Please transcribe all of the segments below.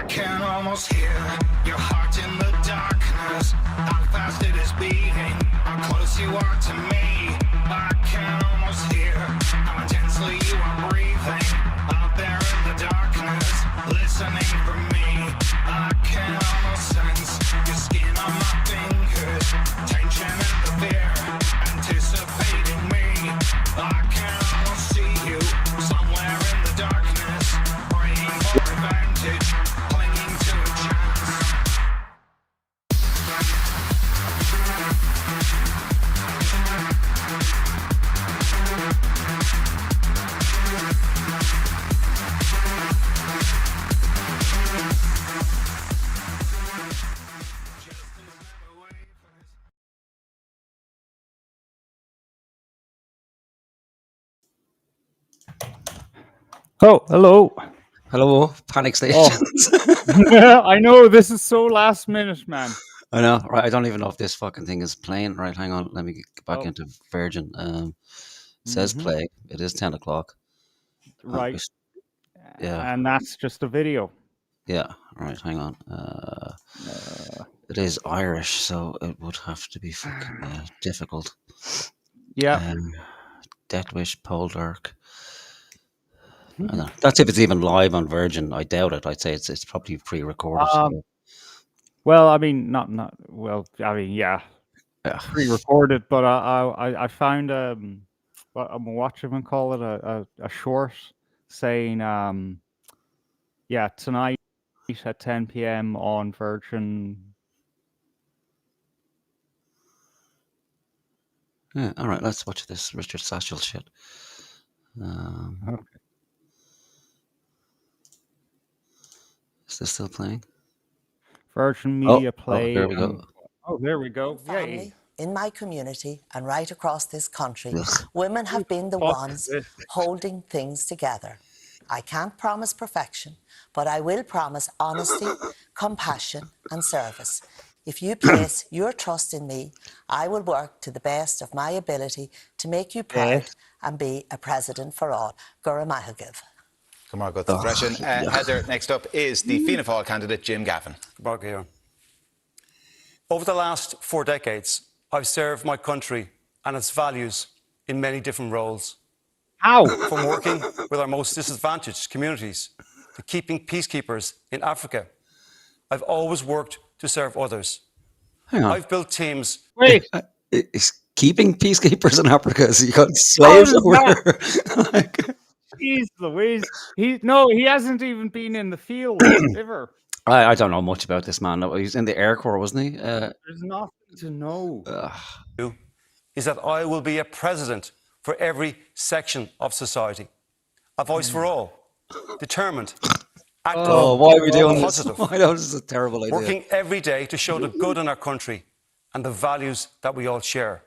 can almost hear your heart in the darkness. How fast it is beating, how close you are to me. I can almost hear how intensely you are breathing out there in the darkness, listening for me. I can almost sense your skin on my fingers, tension and the fear anticipating me. I can almost see you somewhere in the darkness, praying for advantage, clinging to a chance. Oh, hello. Hello, panic Oh, stations. I know this is so last minute, man. I know, right? I don't even know if this fucking thing is playing. Right, hang on. Let me get back Oh, into Virgin. It says play. It is 10 o'clock. right. we Yeah, And that's just a video. yeah. Right, hang on. It is Irish, so it would have to be fucking difficult. Yeah. Death Wish, Poldark. I don't know. That's if it's even live on Virgin. I doubt it. I'd say it's probably pre-recorded. Well, I mean, well, I mean, yeah, Yeah. pre-recorded, but I found call it a short saying yeah, tonight at 10 p.m. on Virgin. Yeah. All right. Let's watch this Richard Satchel shit. Okay. Is this still playing? Virgin Media Play. Here we go. Oh, there we go. Family, in my community and right across this country, Ugh. women have been the Fuck ones this. holding things together. I can't promise perfection, but I will promise honesty, compassion, and service. If you place your trust in me, I will work to the best of my ability to make you proud and be a president for all. Gura Mahagiv. Good Freshen. Heather, next up is the Fianna Fáil candidate, Jim Gavin. Over the last 4 decades, I've served my country and its values in many different roles. How? From working with our most disadvantaged communities to keeping peacekeepers in Africa, I've always worked to serve others. Hang on. I've built teams. Wait. Is keeping peacekeepers in Africa? So you got slaves over there? Jeez Louise. He hasn't even been in the field ever. I don't know much about this man. He was in the Air Corps, wasn't he? There's nothing to know. Is that I will be a president for every section of society. A voice for all. Determined. Active. Why are we doing this? Positive. I know this is a terrible idea. Working every day to show the good in our country and the values that we all share.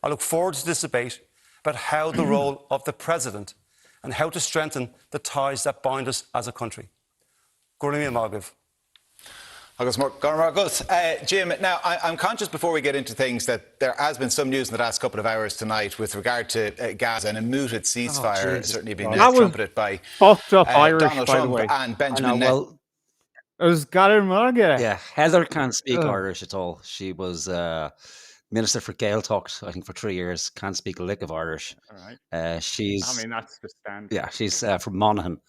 I look forward to this debate about how the role of the president and how to strengthen the ties that bind us as a country. Gurnia Margiv. Jim, now I'm conscious before we get into things that there has been some news in the last couple of hours tonight with regard to Gaza and a mooted ceasefire certainly being trumpeted by fucked up Irish, Donald by Trump the way. and Benjamin Well, it was yeah, Heather can't speak Irish at all. She was Minister for Gaeltacht, I think, for 3 years. Can't speak a lick of Irish. All right. She's. I mean, that's the standard. Yeah, she's from Monaghan.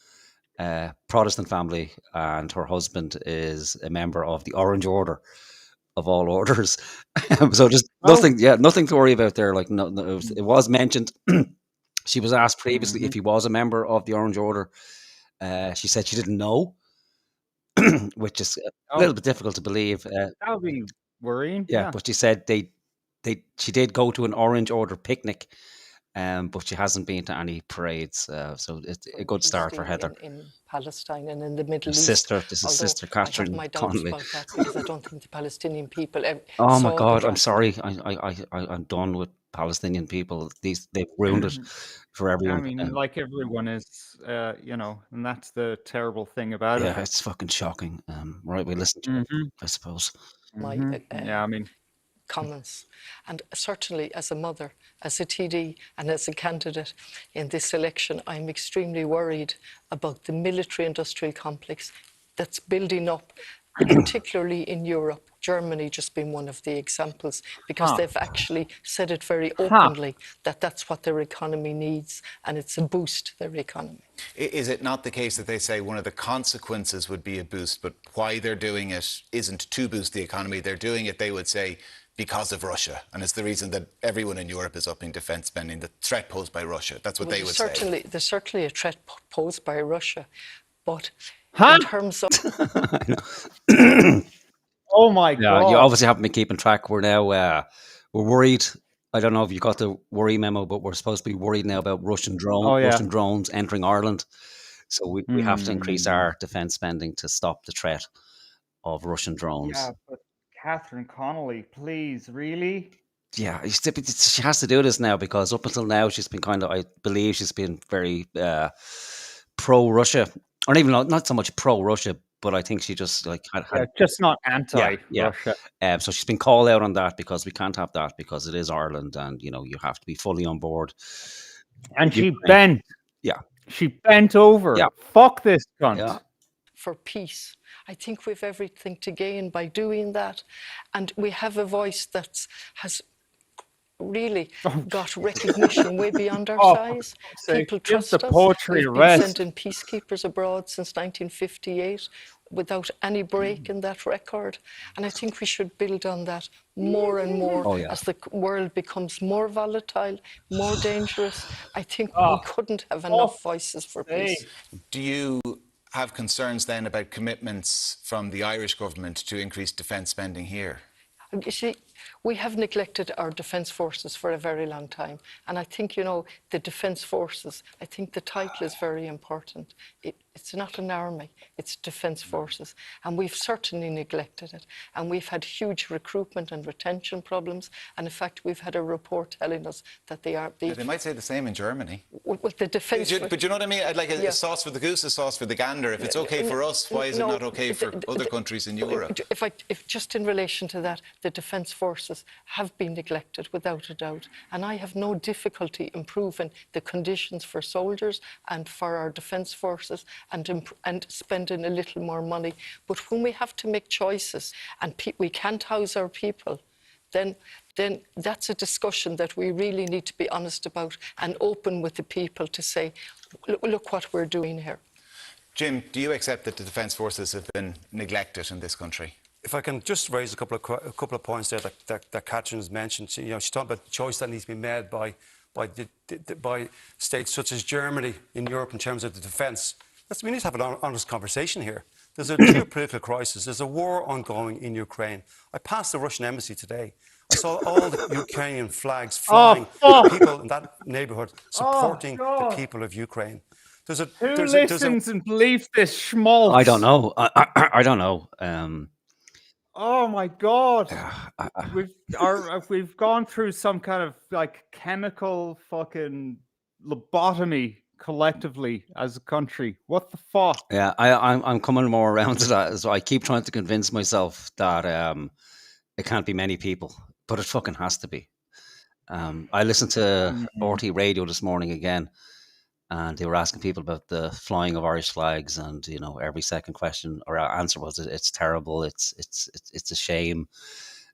Protestant family, and her husband is a member of the Orange Order, of all orders. So just nothing to worry about there. Like, no, it was mentioned. She was asked previously if he was a member of the Orange Order. She said she didn't know, which is a little bit difficult to believe. That would be worrying. Yeah, but she said she did go to an Orange Order picnic. But she hasn't been to any parades, so it's a good start for Heather. In Palestine and in the Middle East. This is Sister Catherine Connolly. About that because I don't think the Palestinian people. Oh my God! I'm sorry. I'm done with Palestinian people. They've ruined it for everyone. I mean, like everyone is, and that's the terrible thing about it. Yeah, it's fucking shocking. Right, we listen to it, I suppose. Yeah, I mean. Comments, and certainly as a mother, as a TD and as a candidate in this election, I'm extremely worried about the military industrial complex that's building up, particularly in Europe. Germany just being one of the examples, because they've actually said it very openly that that's what their economy needs, and it's a boost to their economy. Is it not the case that they say one of the consequences would be a boost, but why they're doing it isn't to boost the economy? They're doing it, they would say, because of Russia. And it's the reason that everyone in Europe is upping defence spending, the threat posed by Russia. That's what they would say. There's certainly a threat posed by Russia. But in terms of... Oh my God. You obviously haven't been keeping track. We're now, we're worried. I don't know if you got the worry memo, but we're supposed to be worried now about Russian drones entering Ireland. So we have to increase our defence spending to stop the threat of Russian drones. Yeah, but Catherine Connolly, please, really? Yeah, she has to do this now, because up until now she's been I believe she's been very pro-Russia, or even not so much pro-Russia, but I think she just just not anti-Russia. So she's been called out on that, because we can't have that, because it is Ireland, and you have to be fully on board. And she bent. Yeah, she bent over. Yeah, fuck this cunt. Yeah. For peace. I think we've everything to gain by doing that, and we have a voice that has really got recognition way beyond our size. People trust us. We've been sending peacekeepers abroad since 1958 without any break in that record. And I think we should build on that more and more as the world becomes more volatile, more dangerous. I think we couldn't have enough voices for peace. Do you have concerns then about commitments from the Irish government to increase defence spending here? You see, we have neglected our defence forces for a very long time. And I think, the defence forces, I think the title is very important. It's not an army, it's defence forces. And we've certainly neglected it. And we've had huge recruitment and retention problems. And in fact, we've had a report telling us that they are... They might say the same in Germany. Well, the defence... But you know what I mean? Like a sauce for the goose, a sauce for the gander. If it's okay for us, why is it not okay for other countries in Europe? If just in relation to that, the defence forces have been neglected without a doubt. And I have no difficulty improving the conditions for soldiers and for our defence forces and spending a little more money. But when we have to make choices and we can't house our people, then that's a discussion that we really need to be honest about and open with the people to say, look what we're doing here. Jim, do you accept that the defence forces have been neglected in this country? If I can just raise a couple of points there that Catherine has mentioned. She talked about the choice that needs to be made by states such as Germany in Europe in terms of the defence. We need to have an honest conversation here. There's a geopolitical crisis. There's a war ongoing in Ukraine. I passed the Russian embassy today. I saw all the Ukrainian flags flying. People in that neighbourhood supporting the people of Ukraine. Who listens and believes this schmaltz? I don't know. I don't know. Oh my God! We've gone through some kind of chemical fucking lobotomy collectively as a country. What the fuck? Yeah, I'm coming more around to that. So I keep trying to convince myself that it can't be many people, but it fucking has to be. I listened to RT Radio this morning again, and they were asking people about the flying of Irish flags, and every second question or answer was it's terrible, it's a shame,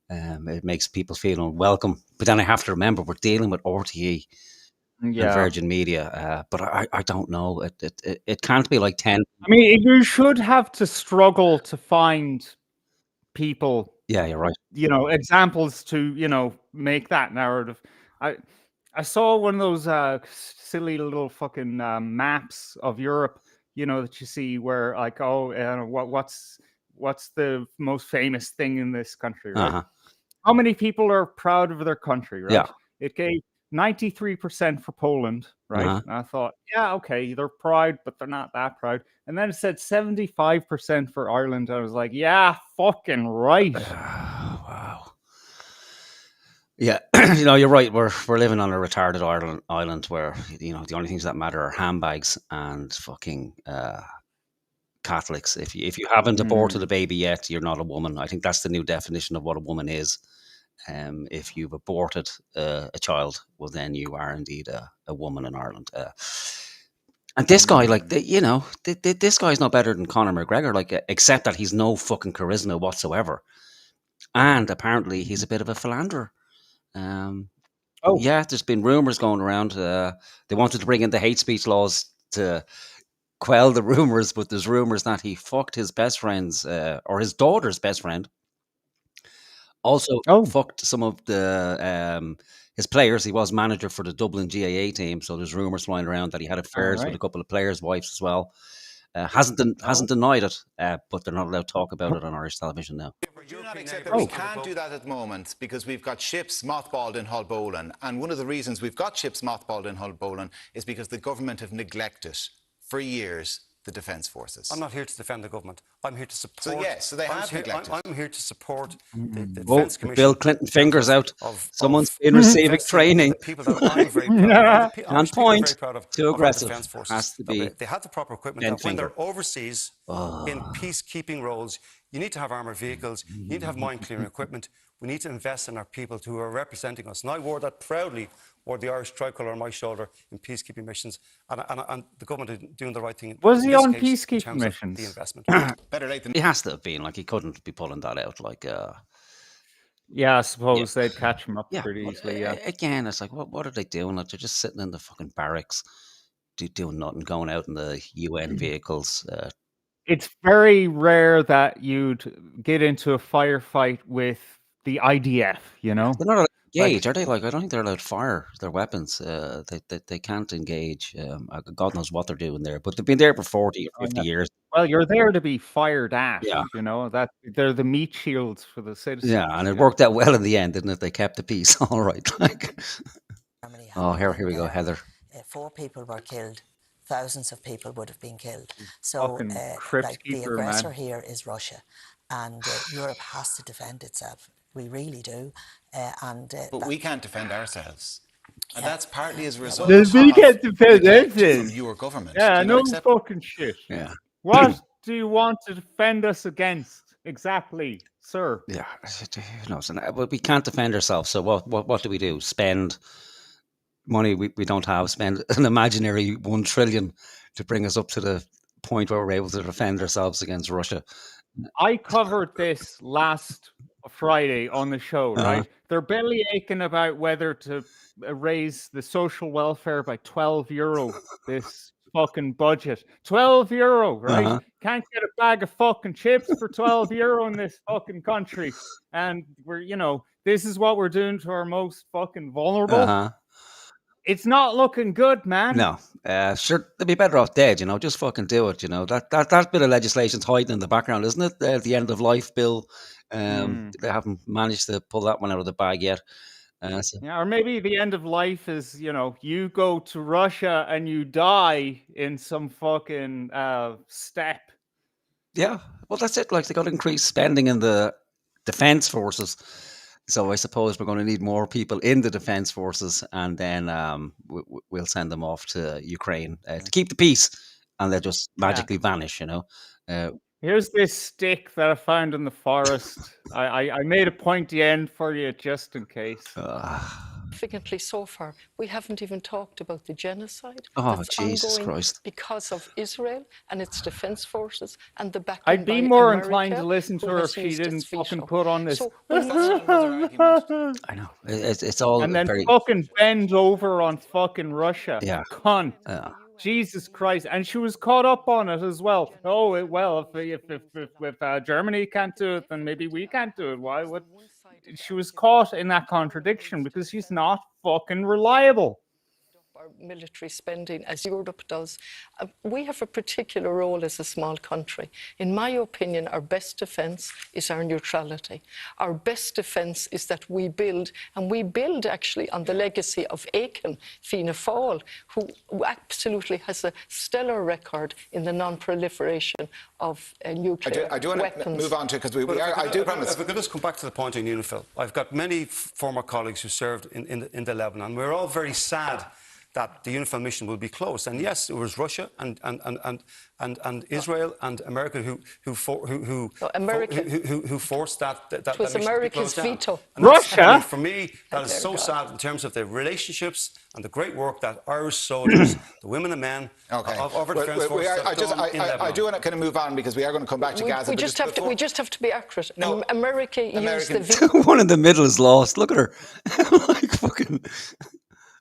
it makes people feel unwelcome. But then I have to remember we're dealing with RTE. And Virgin Media, but I don't know. It can't be like 10. I mean, you should have to struggle to find people. Yeah, you're right. Examples to make that narrative. I saw one of those silly little fucking maps of Europe. That you see where what's the most famous thing in this country, right? Uh-huh. How many people are proud of their country, right? Yeah. It gave 93% for Poland, right? Uh-huh. And I thought, yeah, okay, they're proud, but they're not that proud. And then it said 75% for Ireland. I was like, yeah, fucking right. Wow. Yeah, you're right. We're living on a retarded island where the only things that matter are handbags and fucking Catholics. If you haven't aborted a baby yet, you're not a woman. I think that's the new definition of what a woman is. If you've aborted a child, well, then you are indeed a woman in Ireland. And this guy, like, this guy's no better than Conor McGregor, like, except that he's no fucking charisma whatsoever. And apparently he's a bit of a philanderer. Oh. Yeah, there's been rumours going around. They wanted to bring in the hate speech laws to quell the rumours, but there's rumours that he fucked his best friend's, or his daughter's best friend. Also fucked some of the his players. He was manager for the Dublin GAA team, so there's rumours flying around that he had affairs with a couple of players' wives as well. Hasn't denied it, but they're not allowed to talk about it on Irish television now. Do not accept that we can't do that at the moment because we've got ships mothballed in Hull-Bolan. And one of the reasons we've got ships mothballed in Hull-Bolan is because the government have neglected for years the Defence Forces. I'm not here to defend the government. I'm here to support. So yes, so they have neglected. I'm here to support the Defence Commission. Bill Clinton fingers out. Someone's been receiving training. The people that I'm very proud of. On point. Very proud of, Too of aggressive. Defence Forces. Has to be. They have the proper equipment. That when they're overseas in peacekeeping roles, you need to have armoured vehicles. You need to have mine clearing equipment. We need to invest in our people who are representing us. And I wore that proudly, wore the Irish tricolour on my shoulder in peacekeeping missions. And the government is doing the right thing. Was he on peacekeeping missions? The investment. Better late than He has to have been. Like, he couldn't be pulling that out. Like, yeah, I suppose they'd catch him up pretty easily. Yeah. Again, it's like, what are they doing? Like, they're just sitting in the fucking barracks, doing nothing, going out in the UN vehicles. It's very rare that you'd get into a firefight with the IDF, you know? They're not allowed to engage, are they? Like, I don't think they're allowed to fire their weapons. They can't engage. God knows what they're doing there. But they've been there for 40 or 50 years. Well, you're there to be fired at, Yeah. you know? That they're the meat shields for the citizens. Yeah, and it worked out well in the end, didn't it? They kept the peace. All right. Like, oh, here we go, Heather. 4 people were killed. Thousands of people would have been killed. So, Fucking like, the keeper, aggressor man. here is Russia, and Europe has to defend itself. We really do. But we can't defend ourselves. And that's partly as a result We can't defend neglect anything. from your government. Yeah, Do you no not accept- fucking shit. Yeah. What do you want to defend us against? Exactly, sir. Yeah. Who knows? But we can't defend ourselves. So what do we do? Spend money we don't have, spend an imaginary 1 trillion to bring us up to the point where we're able to defend ourselves against Russia. I covered this last Friday on the show, right? They're belly aching about whether to raise the social welfare by €12 this fucking budget. €12, right? Can't get a bag of fucking chips for €12 in this fucking country. And we're, this is what we're doing to our most fucking vulnerable. It's not looking good, man. No, sure, they'd be better off dead. Just fucking do it. That bit of legislation's hiding in the background, isn't it? The end of life bill. They haven't managed to pull that one out of the bag yet. Yeah, or maybe the end of life is, you go to Russia and you die in some fucking steppe. Yeah, well, that's it. Like, they got to increase spending in the defense forces. So I suppose we're going to need more people in the defense forces, and then we'll send them off to Ukraine to keep the peace, and they'll just magically vanish, Here's this stick that I found in the forest. I made a pointy end for you just in case. Significantly so far, we haven't even talked about the genocide Jesus ongoing Christ. because of Israel and its defense forces and the backing I'd be by more America, inclined to listen to who her has if she used its didn't fucking veto. put on this. So I know. It's all And then very... fucking bend over on fucking Russia. Yeah. Cunt. Jesus Christ. And she was caught up on it as well. Oh, well, if Germany can't do it, then maybe we can't do it. Why would... She was caught in that contradiction because she's not fucking reliable. Our military spending as Europe does. We have a particular role as a small country. In my opinion, our best defence is our neutrality. Our best defence is that we build, and we build actually on the legacy of Aiken, Fianna Fáil, who absolutely has a stellar record in the non-proliferation of nuclear I do want weapons. to move on to, because I do promise. If we could just come back to the point on UNIFIL. I've got many former colleagues who served in the Lebanon. We're all very sad that the UNIFIL mission will be closed. And yes, it was Russia and Israel and America who forced that It was mission to be America's closed down. veto. And that's- Russia? I mean, for me, that is Dear so God. sad in terms of the relationships and the great work that Irish soldiers, the women and men Okay. of our Well, defence forces have done in I Lebanon. do want to kind of move on because we are going to come back to Gaza. We but just have to be accurate. No, America used the American- veto. One in the middle is lost. Look at her. Like fucking.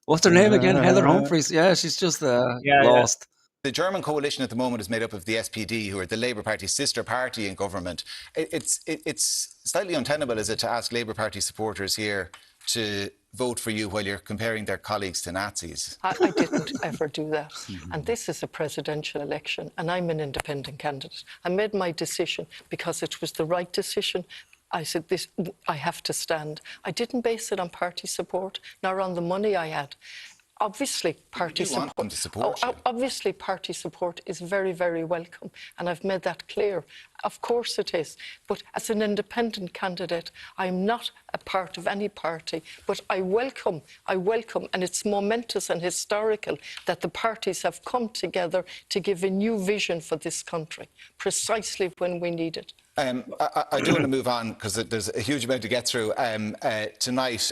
What's her name again? Heather Humphreys. Yeah, she's just Yeah. lost. The German coalition at the moment is made up of the SPD, who are the Labour Party's sister party in government. It's slightly untenable, is it, to ask Labour Party supporters here to vote for you while you're comparing their colleagues to Nazis? I didn't ever do that. And this is a presidential election, and I'm an independent candidate. I made my decision because it was the right decision. I said, I have to stand. I didn't base it on party support, nor on the money I had. Obviously, party You want them to support you. Obviously, party support is very, very welcome, and I've made that clear. Of course it is. But as an independent candidate, I'm not a part of any party. But I welcome, and it's momentous and historical that the parties have come together to give a new vision for this country, precisely when we need it. I do want to move on because there's a huge amount to get through tonight.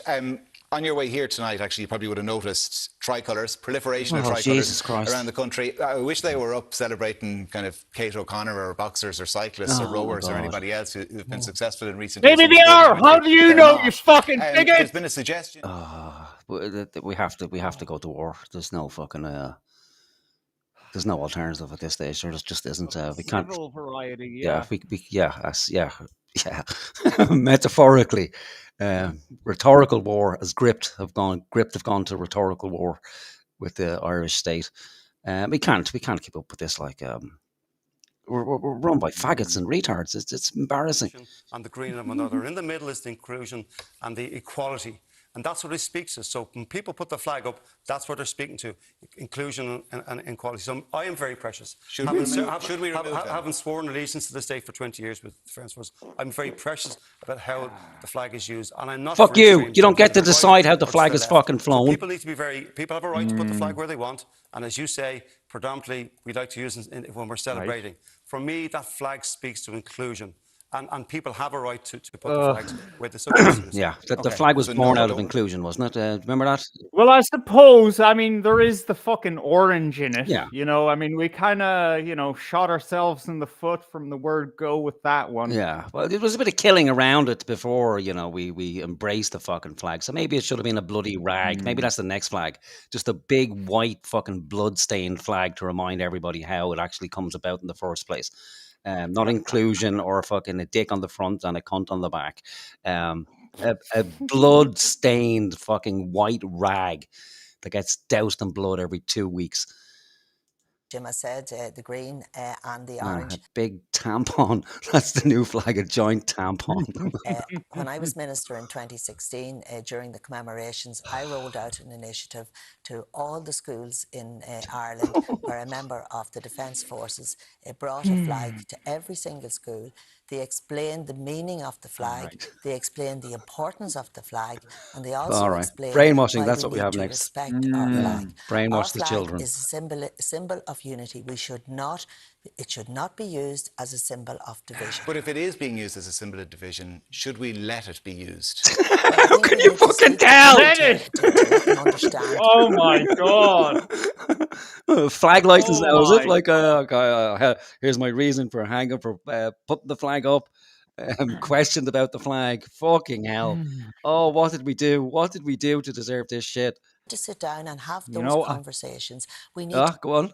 On your way here tonight, actually, you probably would have noticed tricolours, proliferation of Oh, tricolours Jesus Christ. around the country. I wish they were up celebrating kind of Kate O'Connor or boxers or cyclists or Oh, rowers or God. anybody else who've been successful in recent years. Maybe they are. How do you They're know, not. you fucking There's bigot? been a suggestion. We have to go to war. There's no fucking there's no alternative at this stage. There just isn't. We can't. Civil variety, Yeah, yeah. Metaphorically, rhetorical war as gripped have gone to rhetorical war with the Irish state. We can't keep up with this. Like we're run by faggots and retards. It's embarrassing. And the green of another. In the middle is the inclusion and the equality. And that's what it speaks to. So when people put the flag up, that's what they're speaking to, inclusion and equality. So I am very precious. Should we remove them? Having sworn allegiance to the state for 20 years with Defence Force, I'm very precious about how the flag is used. And I'm not... Fuck for you. extreme You don't get to right decide how the or to flag the is left. fucking So flown. people need to be people have a right to put the flag where they want. And as you say, predominantly, we like to use it when we're celebrating. For me, that flag speaks to inclusion. And people have a right to put the flags where they're supposed to. Yeah, the Okay, flag was so born no out of vote. inclusion, wasn't it? Remember that? Well, I suppose, I mean, there is the fucking orange in it. Yeah. You know, I mean, we kind of, shot ourselves in the foot from the word go with that one. Yeah, well, there was a bit of killing around it before, we embraced the fucking flag. So maybe it should have been a bloody rag. Maybe that's the next flag. Just a big white fucking blood-stained flag to remind everybody how it actually comes about in the first place. Not inclusion or fucking a dick on the front and a cunt on the back. A blood-stained fucking white rag that gets doused in blood every 2 weeks. Jim has said the green and the orange. A big tampon. That's the new flag, a joint tampon. When I was minister in 2016, during the commemorations, I rolled out an initiative to all the schools in Ireland where a member of the Defence Forces brought a flag to every single school. They explained the meaning of the flag, they explained the importance of the flag, and they also All right. explained Brainwashing, why that's what we need have to next. respect our flag. Brainwash Our the flag children. is a symbol of unity. It should not be used as a symbol of division. But if it is being used as a symbol of division, should we let it be used? How can you fucking tell? Let it! To let them understand. Oh my God. Flag license now, is it? my Like, here's my reason for hanging, for putting the flag up. Questioned about the flag. Fucking hell. Oh, what did we do? What did we do to deserve this shit? To sit down and have those know, conversations. We need Go on.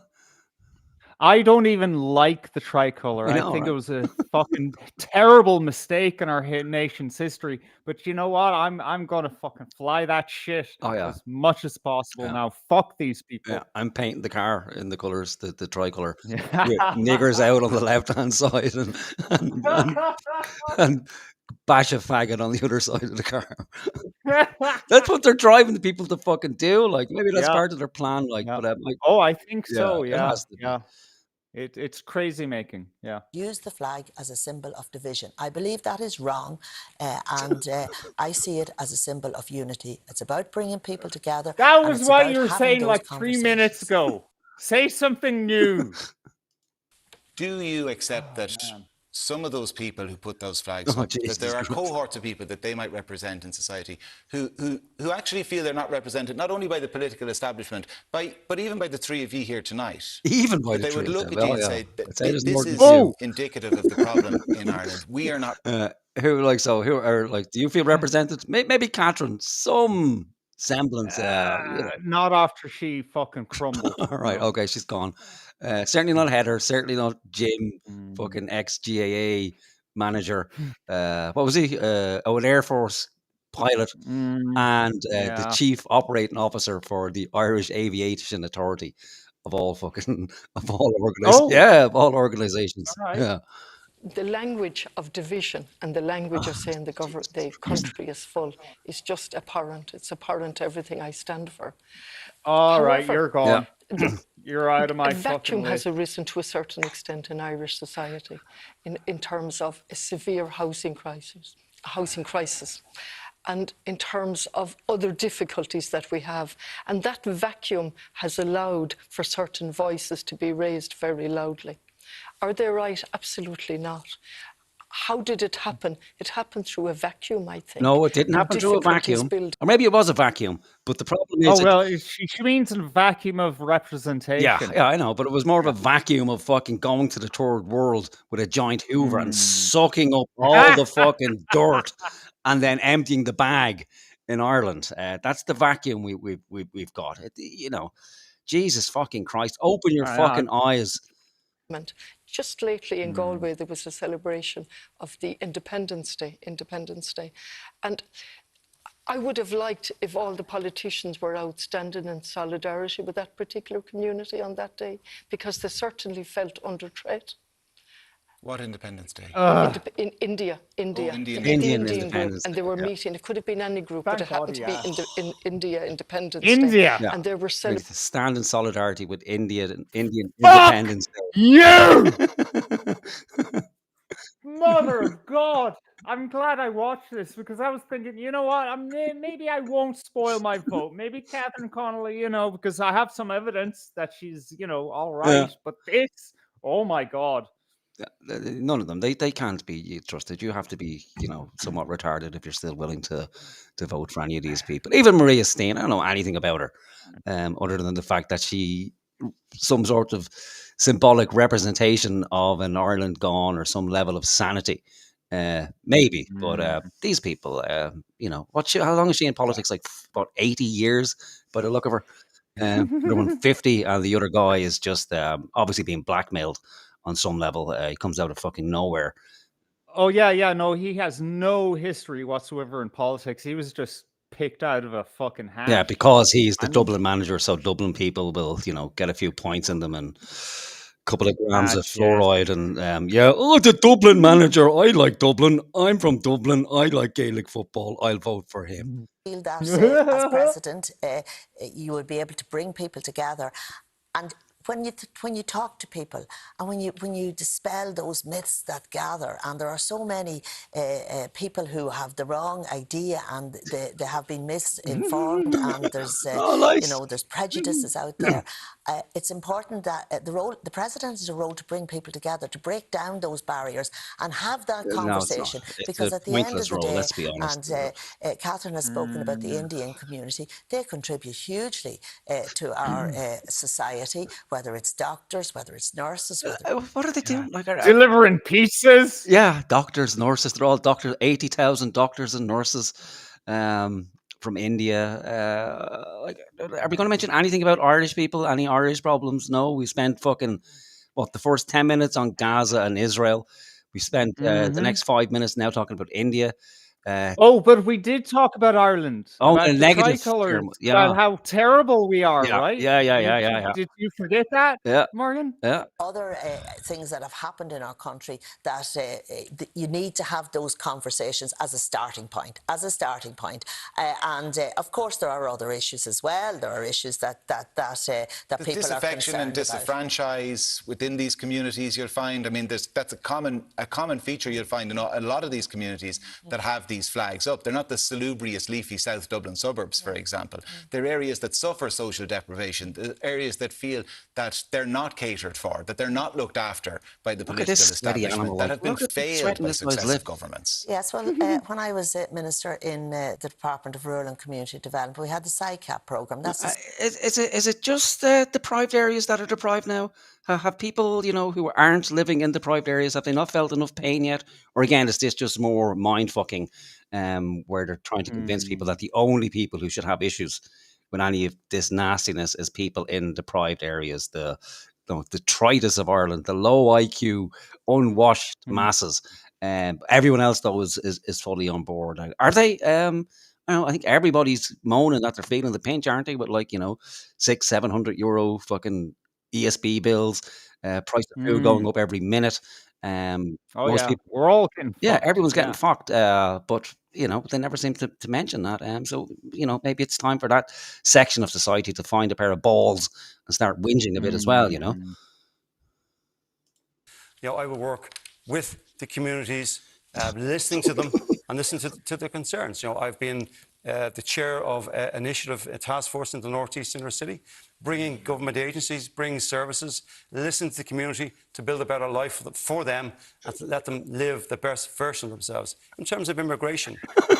I don't even like the tricolour. I I know, think right? it was a fucking terrible mistake in our nation's history. But you know what? I'm gonna fucking fly that shit as much as possible now. Fuck these people. Yeah, I'm painting the car in the colours, the tricolour. Yeah. With niggers out on the left-hand side and bash a faggot on the other side of the car. That's what they're driving the people to fucking do. Like, maybe that's Yeah. part of their plan. Like, Yeah. but Oh, I think so. it Yeah. has to be. Yeah. It's crazy making. Yeah. use the flag as a symbol of division. I believe that is wrong, and I see it as a symbol of unity. It's about bringing people together. That and was it's what about you were having saying those like 3 minutes conversations. ago. Say something new. Do you accept that man. some of those people who put those flags Oh, up, Jesus that there are Christ. cohorts of people that they might represent in society who actually feel they're not represented not only by the political establishment, but even by the three of you here tonight? Even by That the they would three of look them. at you Oh, and yeah. say, I'd say there's more this than is you. indicative of the problem in Ireland. We are not. Who like so? Who are like? Do you feel represented? Maybe Catherine, some semblance. Not after she fucking crumbled. All right, No. okay, she's gone. Certainly not Heather. Certainly not Jim, Mm. fucking ex GAA manager. What was he? An Air Force pilot Mm, and the yeah. chief operating officer for the Irish Aviation Authority of all fucking of all organizations. Oh, Yeah, of all organizations. all right. Yeah. The language of division and the language of saying the country is full is just abhorrent. It's abhorrent to everything I stand for. All right, However, you're gone. You're out of my a fucking vacuum has list. arisen to a certain extent in Irish society in terms of a severe housing crisis, and in terms of other difficulties that we have. And that vacuum has allowed for certain voices to be raised very loudly. Are they right? Absolutely not. How did it happen? It happened through a vacuum, I think. No, it didn't And happen through a difficulties vacuum. build. Or maybe it was a vacuum, but the problem Oh, is well, she means a vacuum of representation. yeah, I know, but it was more of a vacuum of fucking going to the third world with a giant Hoover and sucking up all the fucking dirt and then emptying the bag in Ireland. That's the vacuum we've got. You know, Jesus fucking Christ, open your I- fucking eyes. Just lately in Galway, there was a celebration of the Independence Day, and I would have liked if all the politicians were outstanding in solidarity with that particular community on that day, because they certainly felt under threat. What Independence Day? In India, Indian the Indian Indian group, Independence and they Day, were yeah. meeting. It could have been any group, but Thank it happened God, to be in India Independence India. Day, Yeah. and they were We celebrating. stand in solidarity with Indian Fuck Independence Day. you! Mother of God! I'm glad I watched this because I was thinking, you know what? Maybe I won't spoil my vote. Maybe Catherine Connolly, you know, because I have some evidence that she's, you know, all right. But this, oh my God. None of them. They can't be trusted. You have to be, you know, somewhat retarded if you're still willing to vote for any of these people. Even Maria Steen, I don't know anything about her, other than the fact that she some sort of symbolic representation of an Ireland gone or some level of sanity. Maybe, but these people, you know, how long is she in politics? Like about 80 years by the look of her. The other one 50, and the other guy is just obviously being blackmailed on some level. He comes out of fucking nowhere. Oh yeah, no, he has no history whatsoever in politics. He was just picked out of a fucking hat. Yeah, because he's the And- Dublin manager, so Dublin people will, you know, get a few points in them and a couple of grams of fluoride and the Dublin manager. I like Dublin. I'm from Dublin. I like Gaelic football. I'll vote for him. Feel that as president, you would be able to bring people together, and when you talk to people and when you dispel those myths that gather, and there are so many people who have the wrong idea and they have been misinformed, and there's you know, there's prejudices out there. It's important that the president has a role to bring people together, to break down those barriers and have that conversation. It's because a at the end of pointless the role, day, let's be honest. and Catherine has spoken about the Indian community, they contribute hugely to our society, whether it's doctors, whether it's nurses. What are they doing? Like, delivering pizzas? Yeah, doctors, nurses. They're all doctors. 80,000 doctors and nurses from India. Are we going to mention anything about Irish people? Any Irish problems? No. We spent fucking the first 10 minutes on Gaza and Israel. We spent the next 5 minutes now talking about India. Oh, but we did talk about Ireland, Oh, in a about the negative tricolours, term. Yeah, about how terrible we are, yeah, right? yeah, yeah, yeah, yeah, yeah, Did you forget that, yeah, Morgan? yeah. Other things that have happened in our country that you need to have those conversations as a starting point. Of course, there are other issues as well. There are issues that The people are disaffection and concerned about. disenfranchise within these communities, you'll find. I mean, that's a common feature you'll find in a lot of these communities that have these flags up. They're not the salubrious, leafy South Dublin suburbs, for example. They're areas that suffer social deprivation, areas that feel that they're not catered for, that they're not looked after by the Look at political this sweaty establishment, animal. that Like, have been look at the failed sweating by this guy's successive lip. governments. Yes, well, when I was Minister in the Department of Rural and Community Development, we had the SICAP programme. That's Is it just deprived areas that are deprived now? Have people, who aren't living in deprived areas, have they not felt enough pain yet? Or again, is this just more mind fucking, where they're trying to convince people that the only people who should have issues with any of this nastiness is people in deprived areas, the detritus of Ireland, the low IQ, unwashed masses. Everyone else though is fully on board. Are they? I think everybody's moaning that they're feeling the pinch, aren't they? With €600-700 fucking ESB bills, price of food going up every minute. Oh Most yeah, people, we're all getting yeah, fucked. everyone's getting Yeah. fucked. But they never seem to mention that. So maybe it's time for that section of society to find a pair of balls and start whinging a bit as well. Mm. I will work with the communities, listening to them and listening to their concerns. I've been the chair of an initiative, a task force in the northeast inner city, bringing government agencies, bringing services, listening to the community to build a better life for them and to let them live the best version of themselves. In terms of immigration,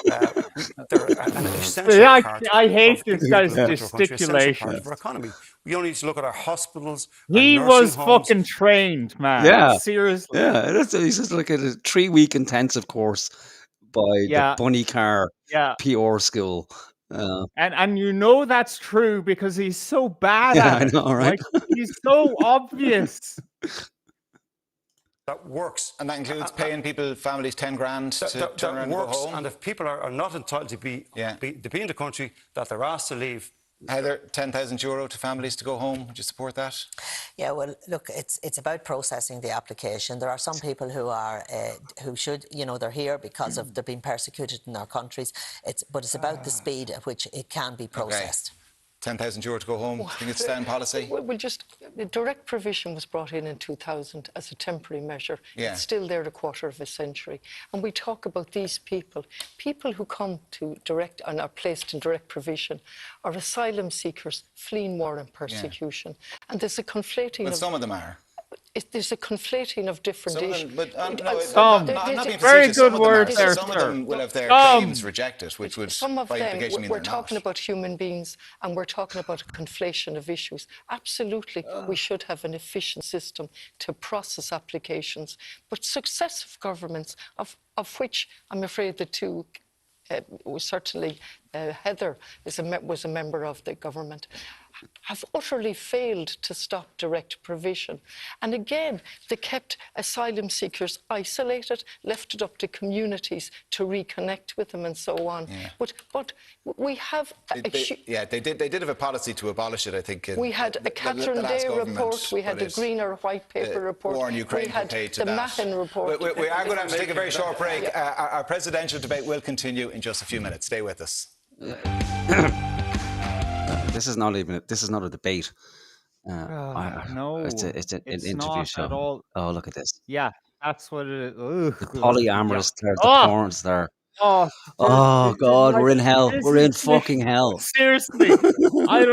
they're an essential Yeah, part I hate of this people guy's who come to our country, essential part gesticulation. of our economy. We only need to look at our hospitals, our He nursing was homes. fucking trained, man. Yeah, Seriously. yeah. He's just like a 3-week intensive course by the Yeah, Bunny Car yeah. PR school. And that's true because he's so bad Yeah, at I it. know, right? Like he's so obvious. That works. And that includes paying families 10 grand to turn around and go works. home. And if people are not entitled to be in the country, that they're asked to leave. Heather, €10,000 to families to go home. Would you support that? Yeah, well, look, it's about processing the application. There are some people who should, they're here because of they're being persecuted in their countries. But it's about the speed at which it can be processed. €10,000 to go home. Do you think it's sound policy? Well, the direct provision was brought in 2000 as a temporary measure. Yeah. It's still there a quarter of a century. And we talk about these people who come to direct and are placed in direct provision are asylum seekers fleeing war and persecution. And there's a conflating But some of them are. there's a conflating of different Some of issues. them, but Some. not being Very facetious, good some of them word are. there, Some of sir. them will have their Some. claims rejected, which would Some of by them, implication mean we're they're talking not. about human beings and we're talking about a conflation of issues. Absolutely, we should have an efficient system to process applications. But successive governments, of which I'm afraid the two, was certainly Heather was a member of the government, have utterly failed to stop direct provision. And again, they kept asylum seekers isolated, left it up to communities to reconnect with them and so on. Yeah. But we have They did have a policy to abolish it, I think. we had a Catherine Day report, we had a Green or White Paper report, War in Ukraine we had paid to the that. Mahin report. We are going to have to take a very short break. Our presidential debate will continue in just a few minutes. Stay with us. This is not a debate. No, it's an interview not show. at all. Oh, look at this. Yeah, that's what it is. The polyamorous, Yeah. the porn star. Oh, Oh God, we're in hell. this We're in is fucking hell. Seriously, I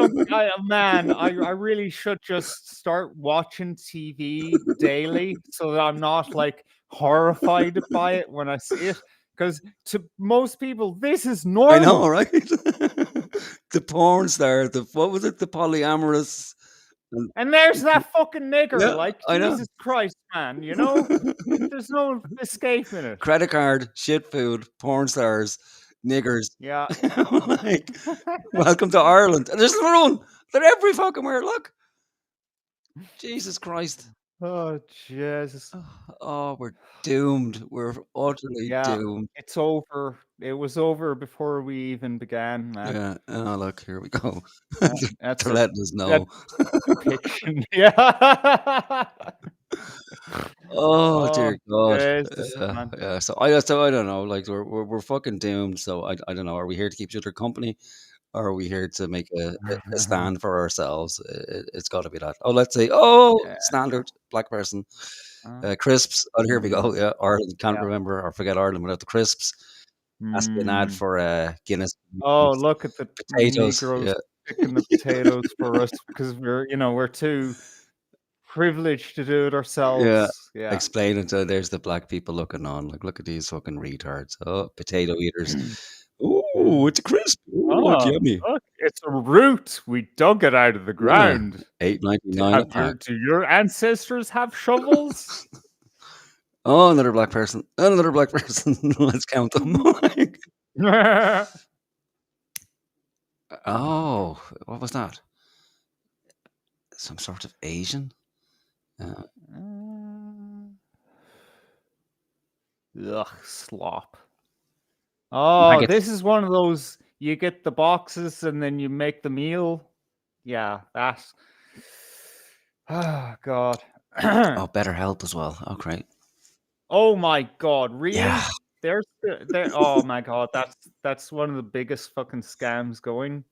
really should just start watching TV daily so that I'm not like horrified by it when I see it. Because to most people, this is normal. I know, right? The porn star. What was it? The polyamorous. And there's that fucking nigger. Yeah, Like, I know. Jesus Christ, man. There's no escaping it. Credit card, shit food, porn stars, niggers. Yeah. Like, welcome to Ireland. And there's another one. They're every fucking where. Look. Jesus Christ. Oh Jesus. Oh, we're doomed. We're utterly Yeah, doomed. it's over. It was over before we even began, man. Yeah. Oh, look, here we go. That's They're a letting us that's know. depiction. Yeah. Oh Oh dear God. Jesus, man. Yeah. So I don't know. Like we're fucking doomed. So I don't know. Are we here to keep each other company, or are we here to make a stand for ourselves? It's got to be that. Oh, let's say, oh, Yeah. standard black person, Uh, crisps. Oh, here we go. Yeah, Ireland can't yeah. remember or forget Ireland without the crisps. Has to be an ad Mm. for Guinness Oh, look at the potatoes. Negroes Yeah, picking the potatoes for us because we're too privileged to do it yeah. ourselves. Yeah. Explain it. There's the black people looking on. Like, look at these fucking retards. Oh, potato eaters. Oh, it's a crisp. Oh, it's Oh, yummy. look, it's a root. We dug it out of the Yeah, ground. $8.99 a pack. Do your ancestors have shovels? Oh, another black person. Another black person. Let's count them. Oh, what was that? Some sort of Asian? Ugh, slop. Oh, Maggots. this is one of those you get the boxes and then you make the meal. Yeah, that. Oh God. Oh, better help as well. Oh, great. Oh my God, really? Yeah. There's there. Oh my God, that's one of the biggest fucking scams going.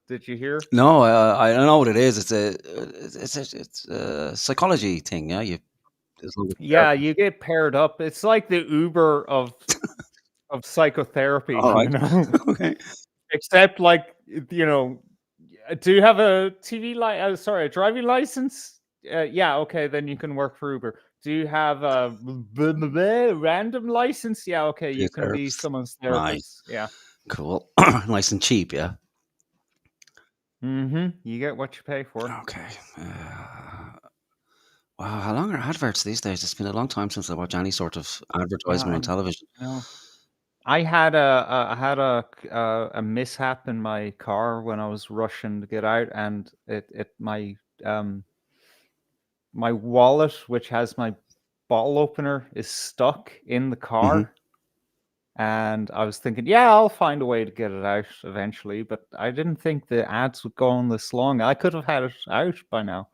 Did you hear? No, I don't know what it is. It's a psychology thing. Yeah, there's a little bit Yeah, you get paired up. It's like the Uber of psychotherapy, All right. Okay. Except like do you have a a driving license? Yeah, okay, then you can work for Uber. Do you have a random license? Yeah, okay, Be a you can be therapist. someone's Right. therapist. Yeah. Cool. Nice and cheap. Yeah. Mm-hmm. You get what you pay for. Okay. Wow, how long are adverts these days? It's been a long time since I watched any sort of advertisement on I television. know. I had a mishap in my car when I was rushing to get out, and my wallet, which has my bottle opener, is stuck in the car. And I was thinking, yeah, I'll find a way to get it out eventually, but I didn't think the ads would go on this long. I could have had it out by now.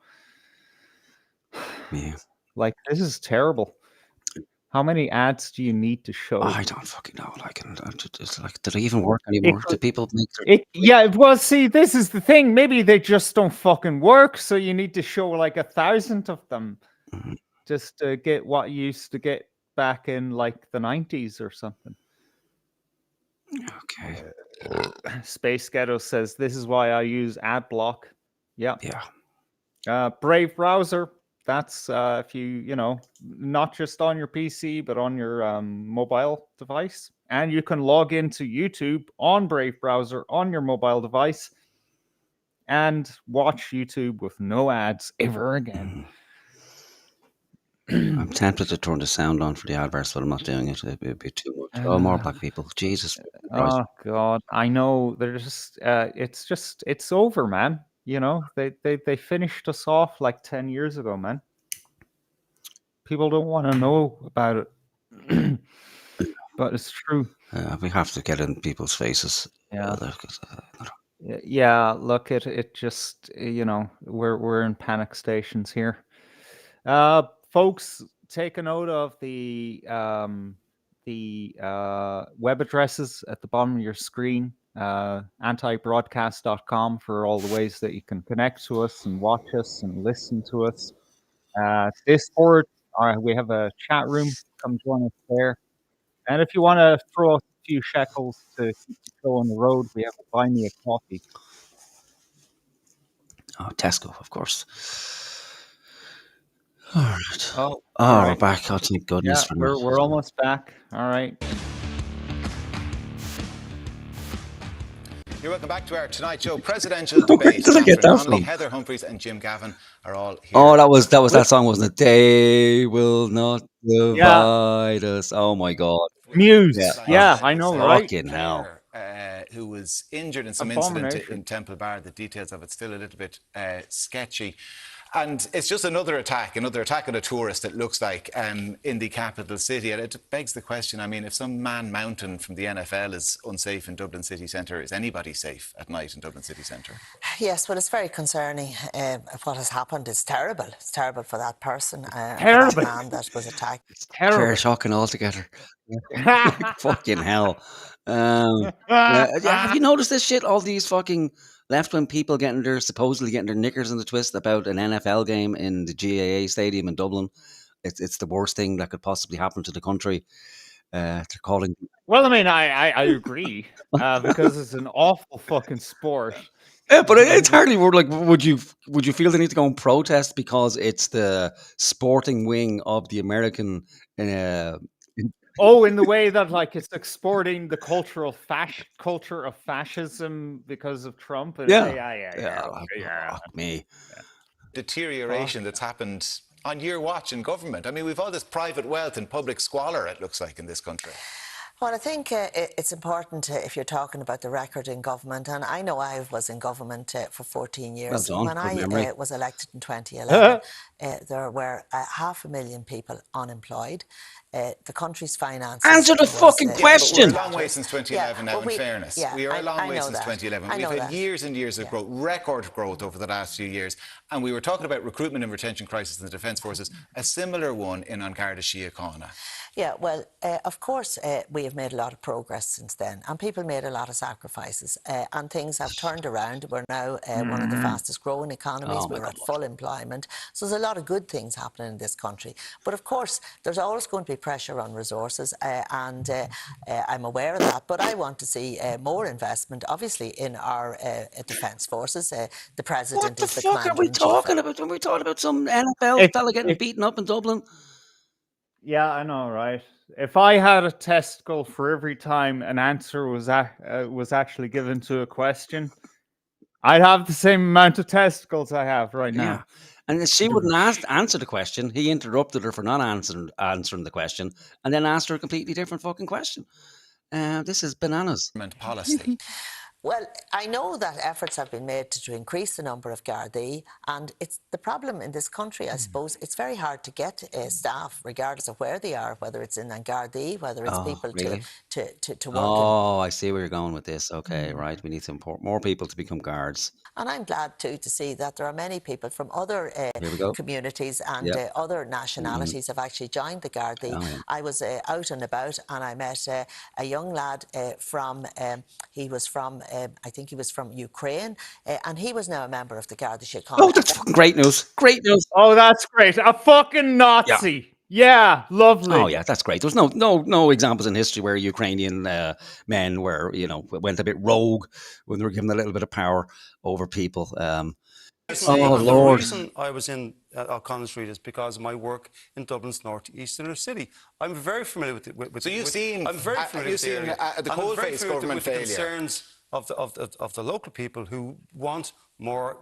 Yeah. Like, this is terrible. How many ads do you need to show? I don't fucking know. Like, it's like, do they even work anymore? Do people make their Yeah, well, see, this is the thing. Maybe they just don't fucking work, so you need to show like 1,000 of them just to get what you used to get back in like the 90s or something. Okay. Space Ghetto says, this is why I use ad block. Yeah. Yeah. Brave browser. That's if not just on your PC, but on your mobile device. And you can log into YouTube on Brave browser on your mobile device and watch YouTube with no ads ever again. I'm tempted to turn the sound on for the adverts, but I'm not doing it. It'd be too much. Oh, more black people. Jesus Christ. Oh God, I know. They're just. It's over, man. They finished us off like 10 years ago, man. People don't want to know about it, but it's true. We have to get in people's faces. Yeah. Yeah. Look, it just we're in panic stations here. Folks, take a note of the web addresses at the bottom of your screen. Antibroadcast.com for all the ways that you can connect to us and watch us and listen to us. Discord, we have a chat room. Come join us there. And if you want to throw a few shekels to keep the show on the road, we have a Buy Me a Coffee. Oh, Tesco, of course. All right. Oh, we're back. Oh, thank goodness. Yeah, we're almost back. All right. You're welcome back to our Tonight Show presidential debate. Did I get that from? Heather Humphreys and Jim Gavin are all here. Oh, that was that song, wasn't it? They will not divide us. Oh my God. Muse. Yeah, I know, right? Fucking hell. Who was injured in some incident in Temple Bar. The details of it still a little bit sketchy. And it's just another attack on a tourist, it looks like, in the capital city. And it begs the question, I mean, if some man mountain from the NFL is unsafe in Dublin city centre, is anybody safe at night in Dublin city centre? Yes, well, it's very concerning what has happened. It's terrible. It's terrible for that person, for Terrible. that man that was attacked. It's terrible. Very shocking altogether. Fucking hell. Yeah, have you noticed this shit? All these fucking left-wing people supposedly getting their knickers in the twist about an NFL game in the GAA Stadium in Dublin. It's the worst thing that could possibly happen to the country. They're calling. Well, I mean, I agree because it's an awful fucking sport. Yeah, but it's hardly word like. Would you feel the need to go and protest because it's the sporting wing of the American? Oh, in the way that like it's exporting the culture of fascism because of Trump. And Fuck me. Deterioration that's happened on your watch in government. I mean, we've all this private wealth and public squalor, it looks like, in this country. Well, I think it's important if you're talking about the record in government, and I know I was in government for 14 years. Well done, when good I memory. was elected in 2011, there were 500,000 people unemployed. The country's finances... Answer the fucking question! We're a long way since 2011 now, in fairness. We are a long way since 2011. We've had years and years of growth, record growth over the last few years. And we were talking about recruitment and retention crisis in the Defence Forces, a similar one in An Garda Síochána. Yeah, well, of course, we have made a lot of progress since then, and people made a lot of sacrifices, and things have turned around. We're now one of the fastest growing economies. We're at full employment. So there's a lot of good things happening in this country. But of course, there's always going to be pressure on resources, and I'm aware of that. But I want to see more investment, obviously, in our Defence Forces. The President What the is the fuck are we Commander-in-Chief. talking about when we're talking about some NFL fella getting beaten up in Dublin? Yeah, I know, right? If I had a testicle for every time an answer was actually given to a question, I'd have the same amount of testicles I have right now. Yeah. And she wouldn't answer the question. He interrupted her for not answering the question and then asked her a completely different fucking question. This is bananas. Policy. Well, I know that efforts have been made to increase the number of Gardaí, and it's the problem in this country, I suppose. It's very hard to get staff, regardless of where they are, whether it's in an Gardaí, whether it's people really? to work in. Oh, I see where you're going with this. Okay, right. We need to import more people to become guards. And I'm glad too to see that there are many people from other communities and other nationalities have actually joined the Gardaí. Oh, yeah. I was out and about, and I met a young lad I think he was from Ukraine, and he was now a member of the Garda Síochána. Oh, that's fucking great news. Great news. Oh, that's great. A fucking Nazi. Yeah, lovely. Oh, yeah, that's great. There's no examples in history where Ukrainian men were, went a bit rogue when they were given a little bit of power over people. Oh, Lord. The reason I was in O'Connell Street is because of my work in Dublin's north-east inner city. I'm very familiar with it. So you've seen, I'm very familiar with the area. the coalface government the failure. concerns of the local people who want more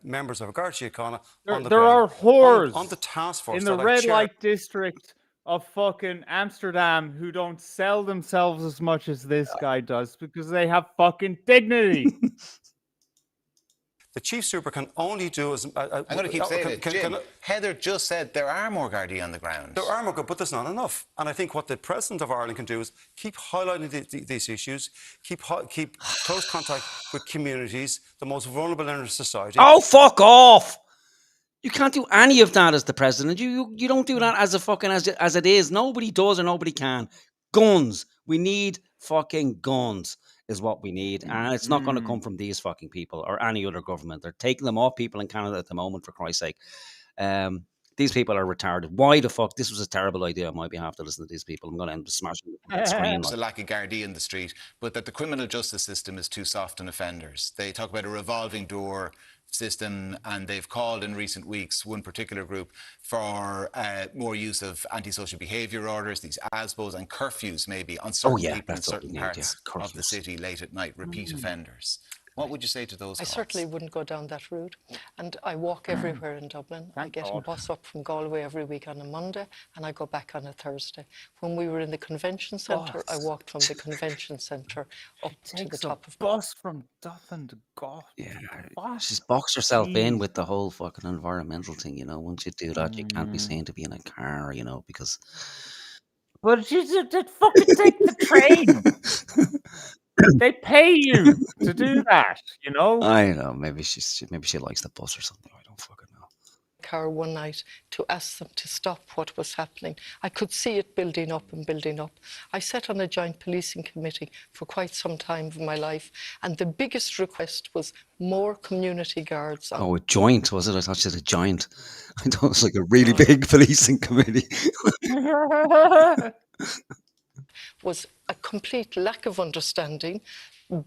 members of Garda Síochána on the There ground. are whores on the task force in the that I red chair. light district of fucking Amsterdam who don't sell themselves as much as this guy does because they have fucking dignity. The chief super can only do as... I'm going to keep saying it. Jim, Heather just said there are more Gardaí on the ground. There are more, but there's not enough. And I think what the President of Ireland can do is keep highlighting these issues, keep close contact with communities, the most vulnerable in our society. Oh, fuck off! You can't do any of that as the President. You don't do that as a fucking as it is. Nobody does or nobody can. Guns. We need fucking guns. Is what we need, and it's not going to come from these fucking people or any other government. They're taking them off people in Canada at the moment, for Christ's sake. These people are retarded. Why the fuck? This was a terrible idea on my behalf to listen to these people. I'm going to end up smashing the screen. There's a lack of Gardaí in the street, but that the criminal justice system is too soft on offenders. They talk about a revolving door system, and they've called in recent weeks, one particular group, for more use of antisocial behaviour orders, these ASBOs and curfews maybe on certain people in certain parts of the city late at night, repeat offenders. What would you say to those I calls? certainly wouldn't go down that route. And I walk everywhere in Dublin. I Thank get a God. bus up from Galway every week on a Monday, and I go back on a Thursday. When we were in the convention centre, I Bus. walked from the convention centre up to the Takes top a of... bus from Dublin to Goth. Yeah, What? she's boxed herself in Jeez. with the whole fucking environmental thing, you know. Once you do that, you can't be Mm. seen to be in a car, you know, because But you did fucking take the train. They pay you to do that, you know? I don't know, maybe she likes the bus or something. I don't fucking know. car one night to ask them to stop what was happening. I could see it building up and building up. I sat on a joint policing committee for quite some time of my life, and the biggest request was more community guards. Oh, a joint, was it? I thought she said a giant. I thought it was like a really big policing committee. Was a complete lack of understanding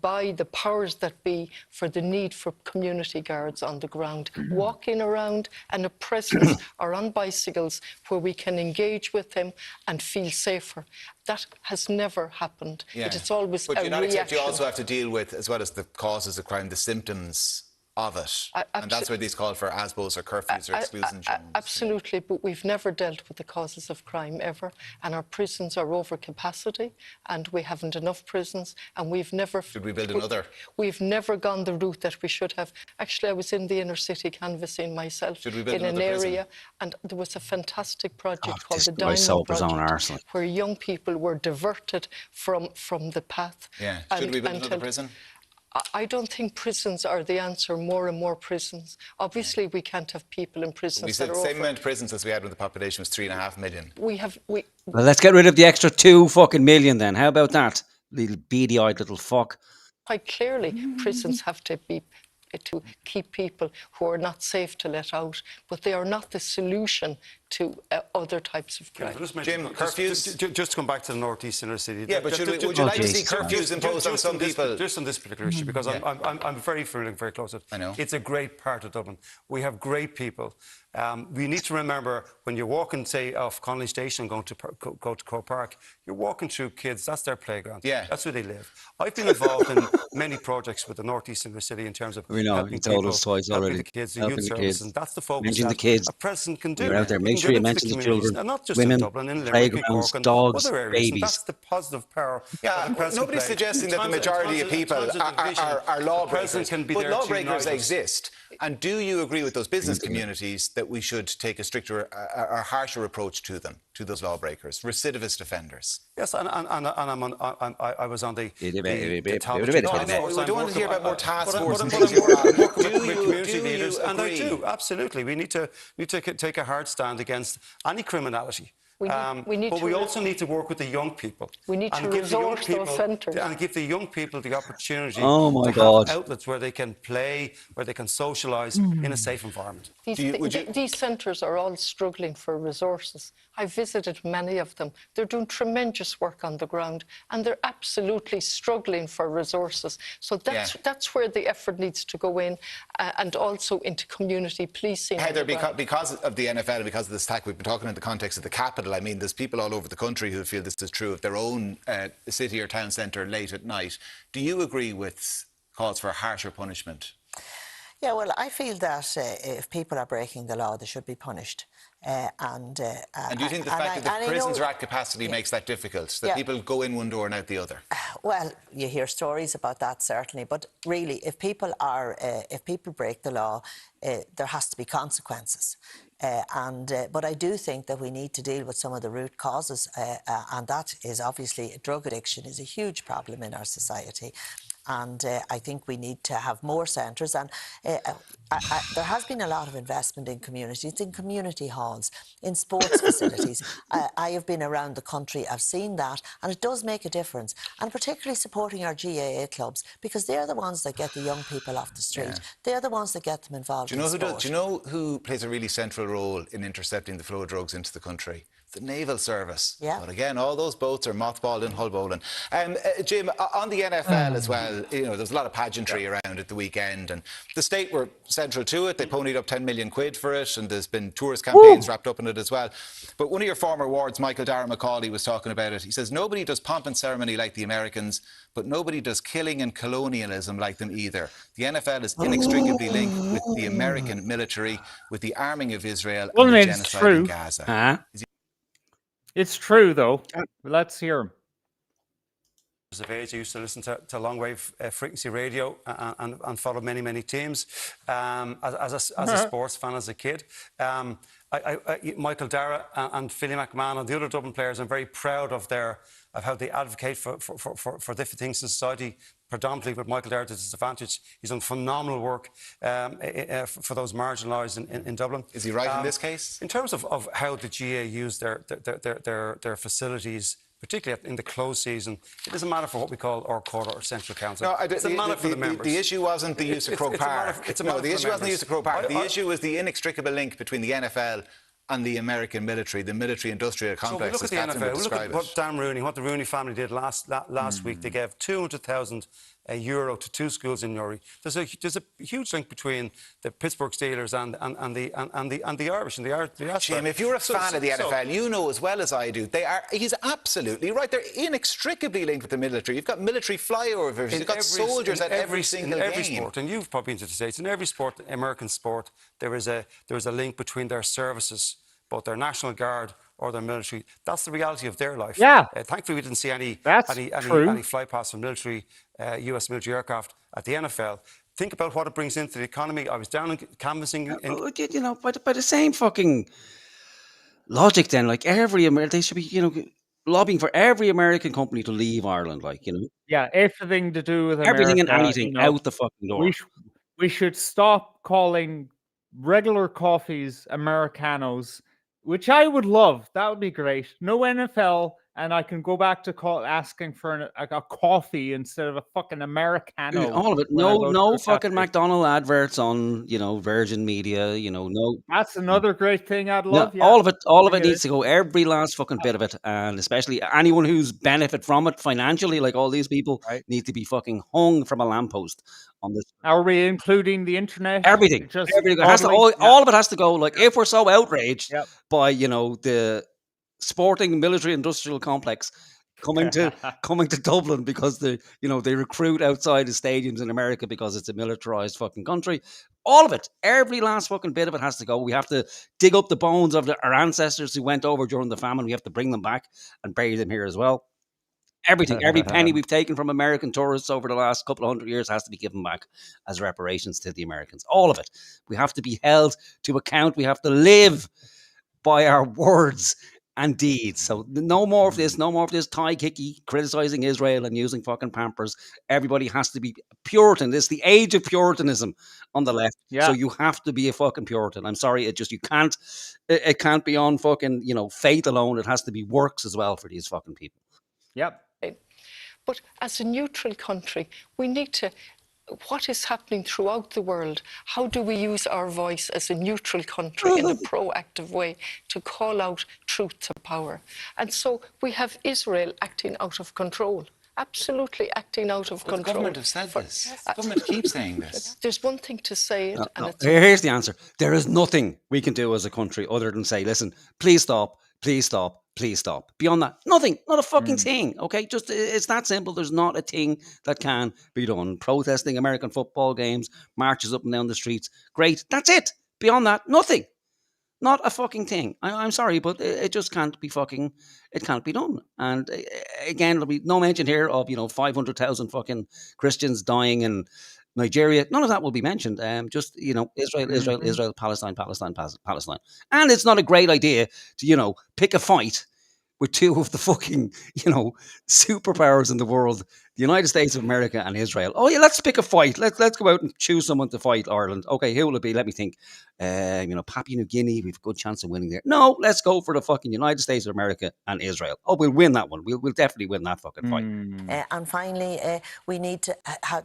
by the powers that be for the need for community guards on the ground, walking around and a presence or on bicycles where we can engage with them and feel safer. That has never happened. Yeah. It is always But a you're not accept you reaction. also have to deal with, as well as the causes of crime, the symptoms of it. And that's where these call for ASBOs or curfews or exclusion zones. Absolutely, but we've never dealt with the causes of crime ever, and our prisons are over capacity, and we haven't enough prisons, and we've never... Should we build another? We've never gone the route that we should have. Actually, I was in the inner city canvassing myself Should we build in an another prison? area, and there was a fantastic project called this the guy sold Diamond his own Project, arse, like. where young people were diverted from the path. Yeah. Should we build another prison? I don't think prisons are the answer, more and more prisons. Obviously, we can't have people in prisons We that said are the same over... amount of prisons as we had when the population was 3.5 million. Well, let's get rid of the extra 2 fucking million then. How about that? Little beady-eyed little fuck. Quite clearly, prisons have to be to keep people who are not safe to let out, but they are not the solution to other types of crime. Jim, curfews? Just to come back to the northeast inner city. Yeah, but would you like to see curfews imposed on some people? Just on this particular issue, because I'm very close to it. I know. It's a great part of Dublin. We have great people. We need to remember when you're walking, say, off Connolly Station, going to go to Croke Park, you're walking through kids. That's their playground. Yeah. That's where they live. I've been involved in many projects with the northeast inner city in terms of We know, helping you told people, us twice helping already. the kids, the Helping youth the services, kids. and that's the focus Mention the that kids. a president can do. You're out there, We make can sure give you it to the mention the communities, children, and not just women, in Dublin, in Limerick, in playgrounds, Cork, and dogs, other areas. And babies. that's the positive power. Yeah, nobody's suggesting that the majority of people are lawbreakers, but lawbreakers exist. And do you agree with those business communities that we should take a stricter or harsher approach to them, to those lawbreakers, recidivist offenders? Yes, and I was on the task We don't want to hear about more task force and but things I'm like that. working with Do community you leaders, and I agree? do, absolutely. We need to take a hard stand against any criminality. We need but to we also need to work with the young people. We need and to give the young resource those people- centres. And give the young people the opportunity Oh, my to God. have outlets where they can play, where they can socialise in a safe environment. These centres are all struggling for resources. I visited many of them. They're doing tremendous work on the ground, and they're absolutely struggling for resources. So that's where the effort needs to go in, and also into community policing. Heather, because of the NFL and because of this attack, we've been talking in the context of the capital. I mean, there's people all over the country who feel this is true of their own city or town centre late at night. Do you agree with calls for harsher punishment? Yeah, well, I feel that if people are breaking the law, they should be punished. And do you think the fact that the prisons are at capacity makes that difficult? That people go in one door and out the other? Well, you hear stories about that, certainly. But really, if people break the law, there has to be consequences. But I do think that we need to deal with some of the root causes, and that is obviously drug addiction is a huge problem in our society. And I think we need to have more centres. And there has been a lot of investment in communities, in community halls, in sports facilities. I have been around the country, I've seen that, and it does make a difference. And particularly supporting our GAA clubs, because they're the ones that get the young people off the street. Yeah. They're the ones that get them involved in sport. Do you know who plays a really central role in intercepting the flow of drugs into the country? The naval service. Yeah. But again, all those boats are mothballed in Hull-Bowling. Jim, on the NFL as well, there's a lot of pageantry around at the weekend, and the state were central to it. They ponied up 10 million quid for it, and there's been tourist campaigns wrapped up in it as well. But one of your former wards, Michael Dara McCauley, was talking about it. He says, nobody does pomp and ceremony like the Americans, but nobody does killing and colonialism like them either. The NFL is inextricably linked with the American military, with the arming of Israel Well, and the it's genocide true. in Gaza. Huh? It's true, though. Let's hear him. Of age, I used to listen to long wave frequency radio and follow many teams as a sports fan as a kid. Michael Dara and Philly McMahon and the other Dublin players, I'm very proud of how they advocate for different things in society. Predominantly with Michael Dara to his advantage, he's done phenomenal work for those marginalised in Dublin. Is he right in this case? In terms of how the GA use their facilities, particularly in the closed season, it doesn't matter for what we call our quarter or central council. No, it's a matter for the members. The issue wasn't the use of Croke Park. The issue wasn't the use of Croke Park. The issue was the inextricable link between the NFL and the American military, the military-industrial complex. So we look at the NFL, we look at what Dan Rooney, what the Rooney family did last week. They gave €200,000 to two schools in Newry. There's a huge link between the Pittsburgh Steelers and the Irish and the Irish. Jim, if you're a fan of the NFL, you know as well as I do, he's absolutely right. They're inextricably linked with the military. You've got military flyovers. You've got soldiers at every single game. Sport, and you've probably been to the States. In every sport, American sport, there is a link between their services, both their National Guard or their military. That's the reality of their life. Yeah. Thankfully, we didn't see any true. fly past from US military aircraft at the NFL. Think about what it brings into the economy. I was down and canvassing. By the same fucking logic, then, like they should be, lobbying for every American company to leave Ireland, Yeah, everything to do with everything America, and anything out the fucking door. We should stop calling regular coffees Americanos, which I would love. That would be great. No NFL, and I can go back to asking for a coffee instead of a fucking Americano. All of it. No fucking McDonald's adverts on, Virgin Media, no. That's another great thing I'd love. All of it needs to go, every last fucking bit of it, and especially anyone who's benefit from it financially, like all these people, need to be fucking hung from a lamppost on this. Are we including the internet? Everything. Everything. All of it has to go. Like, if we're so outraged by, the sporting military industrial complex coming to Dublin because they recruit outside of stadiums in America because it's a militarized fucking country. All of it, every last fucking bit of it has to go. We have to dig up the bones of our ancestors who went over during the famine. We have to bring them back and bury them here as well. Everything, every penny we've taken from American tourists over the last couple of 100 years has to be given back as reparations to the Americans. All of it. We have to be held to account. We have to live by our words and deeds. So no more of this tie kicky, criticizing Israel and using fucking Pampers. Everybody has to be Puritan. This is the age of Puritanism on the left. Yeah. So you have to be a fucking Puritan. I'm sorry, it can't be on fucking, faith alone. It has to be works as well for these fucking people. Yep. But as a neutral country, we need to, what is happening throughout the world, how do we use our voice as a neutral country in a proactive way to call out truth to power? And so we have Israel acting out of control, absolutely acting out of control. The government have said this. The government keeps saying this. There's one thing to say it, and it's... Here's the answer. There is nothing we can do as a country other than say, listen, please stop, please stop. Please stop. Beyond that, nothing. Not a fucking thing. Okay, just it's that simple. There's not a thing that can be done. Protesting American football games, marches up and down the streets. Great. That's it. Beyond that, nothing. Not a fucking thing. I'm sorry, but it just can't be fucking. It can't be done. And again, there'll be no mention here of 500,000 fucking Christians dying in Nigeria. None of that will be mentioned. Just Israel, Palestine. And it's not a great idea to pick a fight with two of the fucking superpowers in the world, the United States of America and Israel. Oh yeah, let's pick a fight. Let's go out and choose someone to fight Ireland. Okay, who will it be? Let me think. Papua New Guinea, we've a good chance of winning there. No, let's go for the fucking United States of America and Israel. Oh, we'll win that one. We'll definitely win that fucking fight. And finally, we need to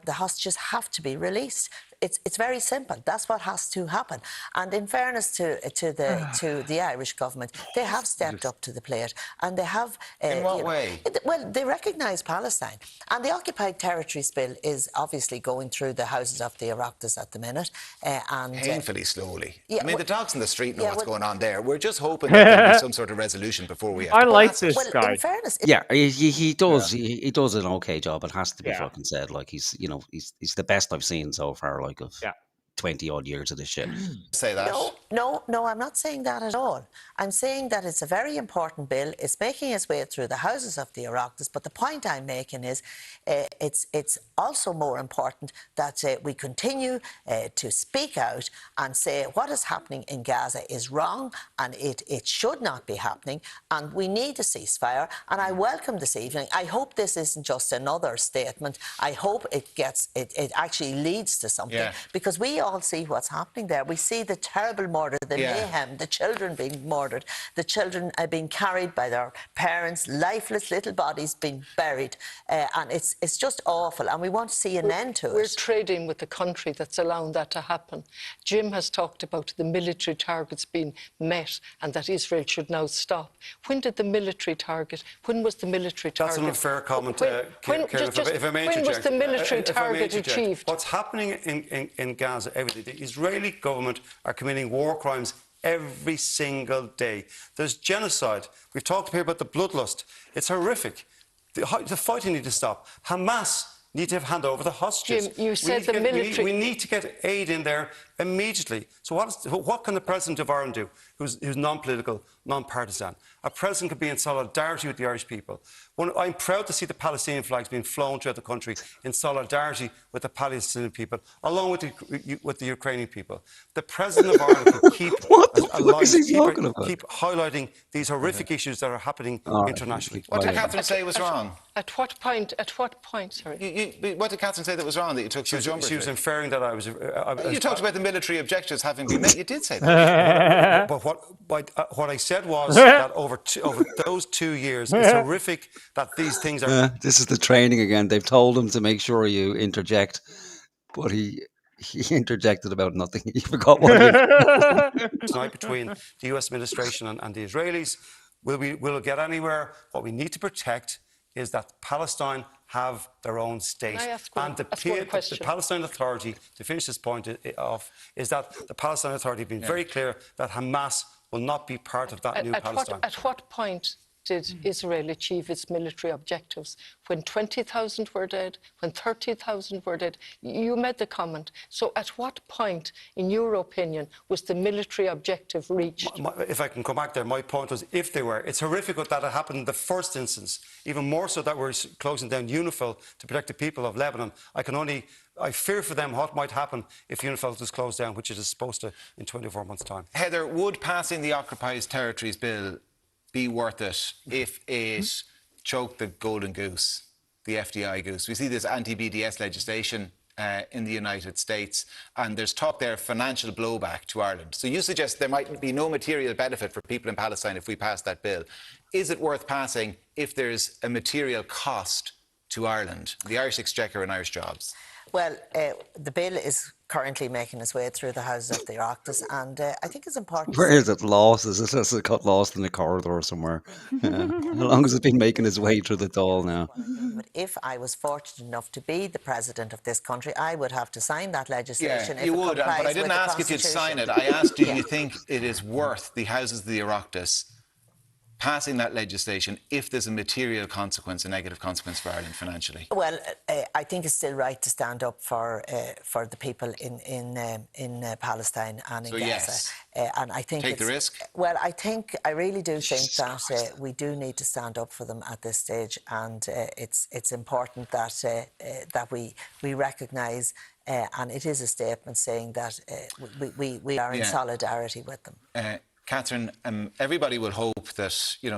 the hostages have to be released. It's very simple. That's what has to happen. And in fairness to the Irish government, they have stepped up to the plate, and they have. In what way? Well, they recognise Palestine, and the Occupied Territories Bill is obviously going through the Houses of the Oireachtas at the minute, and Painfully slowly. yeah, I mean, well- the dogs in the street know yeah, what's well- going on there. We're just hoping that there'll be some sort of resolution before we have I to like pass it. this well, guy. in fairness, Yeah, he does. He does an okay job. It has to be Yeah. fucking said. Like he's the best I've seen so far. Like of Yeah. 20 odd years of this shit. Say that. No, I'm not saying that at all. I'm saying that it's a very important bill. It's making its way through the Houses of the Oireachtas, but the point I'm making is it's also more important that we continue to speak out and say what is happening in Gaza is wrong, and it should not be happening, and we need a ceasefire. And I welcome this evening. I hope this isn't just another statement. I hope it actually leads to something, Yeah. because we all see what's happening there. We see the terrible murder, the mayhem, the children being murdered, the children being carried by their parents, lifeless little bodies being buried, and it's just awful. And we want to see an end to We're it. trading with the country that's allowing that to happen. Jim has talked about the military targets being met and that Israel should now stop. When did the military target? When was the military target? That's an unfair comment, When, Karen, if I may when was interject. the military If I may target interject. achieved? What's happening in Gaza every day, the Israeli government are committing war crimes every single day. There's genocide. We've talked here about the bloodlust. It's horrific. The fighting needs to stop. Hamas need to hand over the hostages. Jim, you said the military... We need to get aid in there immediately. So what can the President of Ireland do, who's non-political, non-partisan? A president could be in solidarity with the Irish people. I'm proud to see the Palestinian flags being flown throughout the country in solidarity with the Palestinian people, along with the Ukrainian people. The President of Ireland can keep, What the fuck is he talking about? keep highlighting these horrific issues that are happening internationally. What did Right. Catherine say was wrong? At what point, sorry? What did Catherine say that was wrong that you took She such was umbrage with? inferring that I was... You talked about the military objectives having been met. You did say that. But what I said was that over those 2 years, it's horrific that these things are... This is the training again. They've told him to make sure you interject, but he interjected about nothing. He forgot what he... tonight between the US administration and the Israelis. Will we get anywhere? What we need to protect is that Palestine have their own state. Can I ask And the question? Palestine Authority, to finish this point off, is that the Palestine Authority have been very clear that Hamas will not be part of that new Palestine. At what point did Israel achieve its military objectives? When 20,000 were dead? When 30,000 were dead? You made the comment. So at what point, in your opinion, was the military objective reached? If I can come back there, my point was if they were. It's horrific that it happened in the first instance, even more so that we're closing down UNIFIL to protect the people of Lebanon. I fear for them what might happen if UNIFIL is closed down, which it is supposed to in 24 months' time. Heather, would passing the Occupied Territories Bill be worth it if it choked the golden goose, the FDI goose? We see this anti-BDS legislation in the United States, and there's talk there of financial blowback to Ireland. So you suggest there might be no material benefit for people in Palestine if we pass that bill. Is it worth passing if there's a material cost to Ireland, the Irish Exchequer and Irish jobs? Well, the bill is currently making its way through the Houses of the Oireachtas, and I think it's important. Where is it lost? Has it got lost in the corridor somewhere? How long has it been making its way through the Dáil now? But if I was fortunate enough to be the president of this country, I would have to sign that legislation. Yeah, if you it would, complies but I didn't with the ask if you'd sign it. Constitution. I asked, do Yeah. you think it is worth the Houses of the Oireachtas passing that legislation if there's a material consequence, a negative consequence for Ireland financially? Well, I think it's still right to stand up for the people in Palestine and in So Gaza. yes. And I think Take the it's- risk? Well, I really do think that we do need to stand up for them at this stage, and it's important that we recognise. And it is a statement saying that we are in solidarity with them. Catherine, everybody will hope that,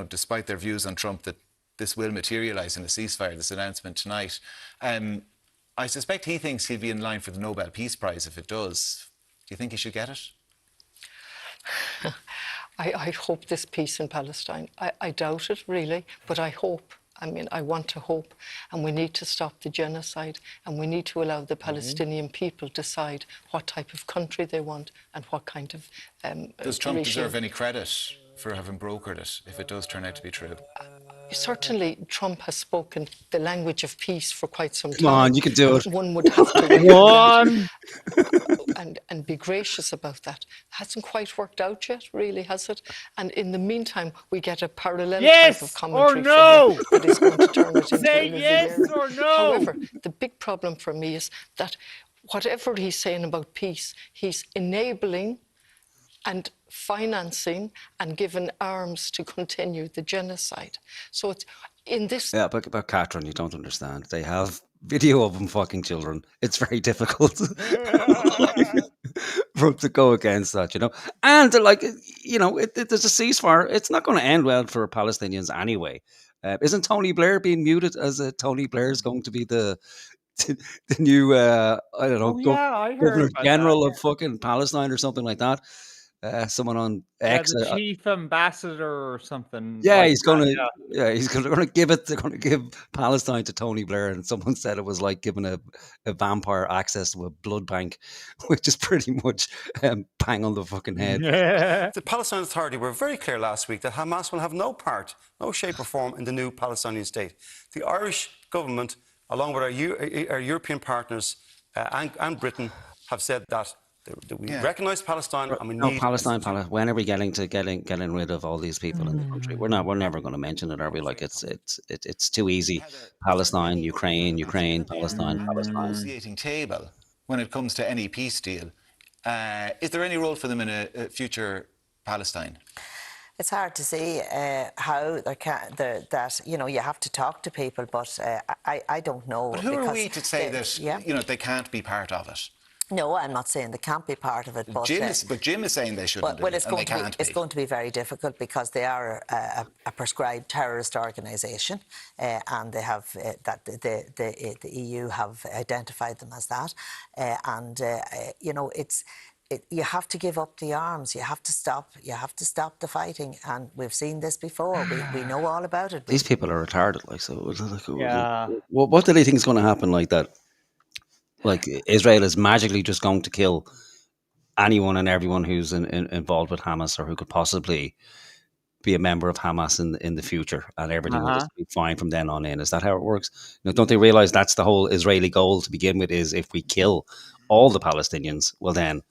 despite their views on Trump, that this will materialise in a ceasefire, this announcement tonight. I suspect he thinks he'll be in line for the Nobel Peace Prize if it does. Do you think he should get it? I hope this peace in Palestine. I doubt it, really, but I hope. I mean, I want to hope, and we need to stop the genocide, and we need to allow the Palestinian people decide what type of country they want and what kind of Does Trump regime. deserve any credit for having brokered it if it does turn out to be true? Certainly, Trump has spoken the language of peace for quite some time. Come on, you can do and it. One would have to recognize One. and be gracious about that. Hasn't quite worked out yet, really, has it? And in the meantime, we get a parallel Yes type of or commentary no? from him that is going to turn it into Say a yes Riviera. or no. However, the big problem for me is that whatever he's saying about peace, he's enabling and financing and giving arms to continue the genocide. So it's in this. Yeah, but Catherine, you don't understand. They have video of them fucking children. It's very difficult for them to go against that, you know. And like, you know, there's a ceasefire. It's not going to end well for Palestinians anyway. Isn't Tony Blair being muted as Tony Blair is going to be the new I don't know Oh, yeah, I heard Governor about General that. of fucking Palestine or something like that. Someone on Yeah, X. the chief ambassador or something. Yeah, like he's that, gonna. yeah. Yeah, he's gonna give it. They're gonna give Palestine to Tony Blair, and someone said it was like giving a vampire access to a blood bank, which is pretty much bang on the fucking head. The Palestine Authority were very clear last week that Hamas will have no part, no shape or form in the new Palestinian state. The Irish government, along with our European partners and Britain, have said that we recognise Palestine and we No, need Palestine. When are we getting rid of all these people in the country? We're not. We're never going to mention it, are we? Like it's too easy. Palestine, Ukraine, Palestine, Palestine. Negotiating table when it comes to any peace deal. Is there any role for them in a future Palestine? It's hard to see how that you know you have to talk to people, but I don't know. But who are we because to say they- that yeah. you know they can't be part of it? No, I'm not saying they can't be part of it, but Jim is saying they shouldn't well, be, and they can't it's going to be very difficult because they are a prescribed terrorist organisation, and they have that the EU have identified them as that, you know you have to give up the arms. You have to stop. You have to stop the fighting, and we've seen this before. We know all about it. These people are retarded. Like so. Yeah. What do they think is going to happen like that? Like Israel is magically just going to kill anyone and everyone who's involved with Hamas or who could possibly be a member of Hamas in the future, and everything will just be fine from then on in. Is that how it works? You know, don't they realize that's the whole Israeli goal to begin with? Is if we kill all the Palestinians, well then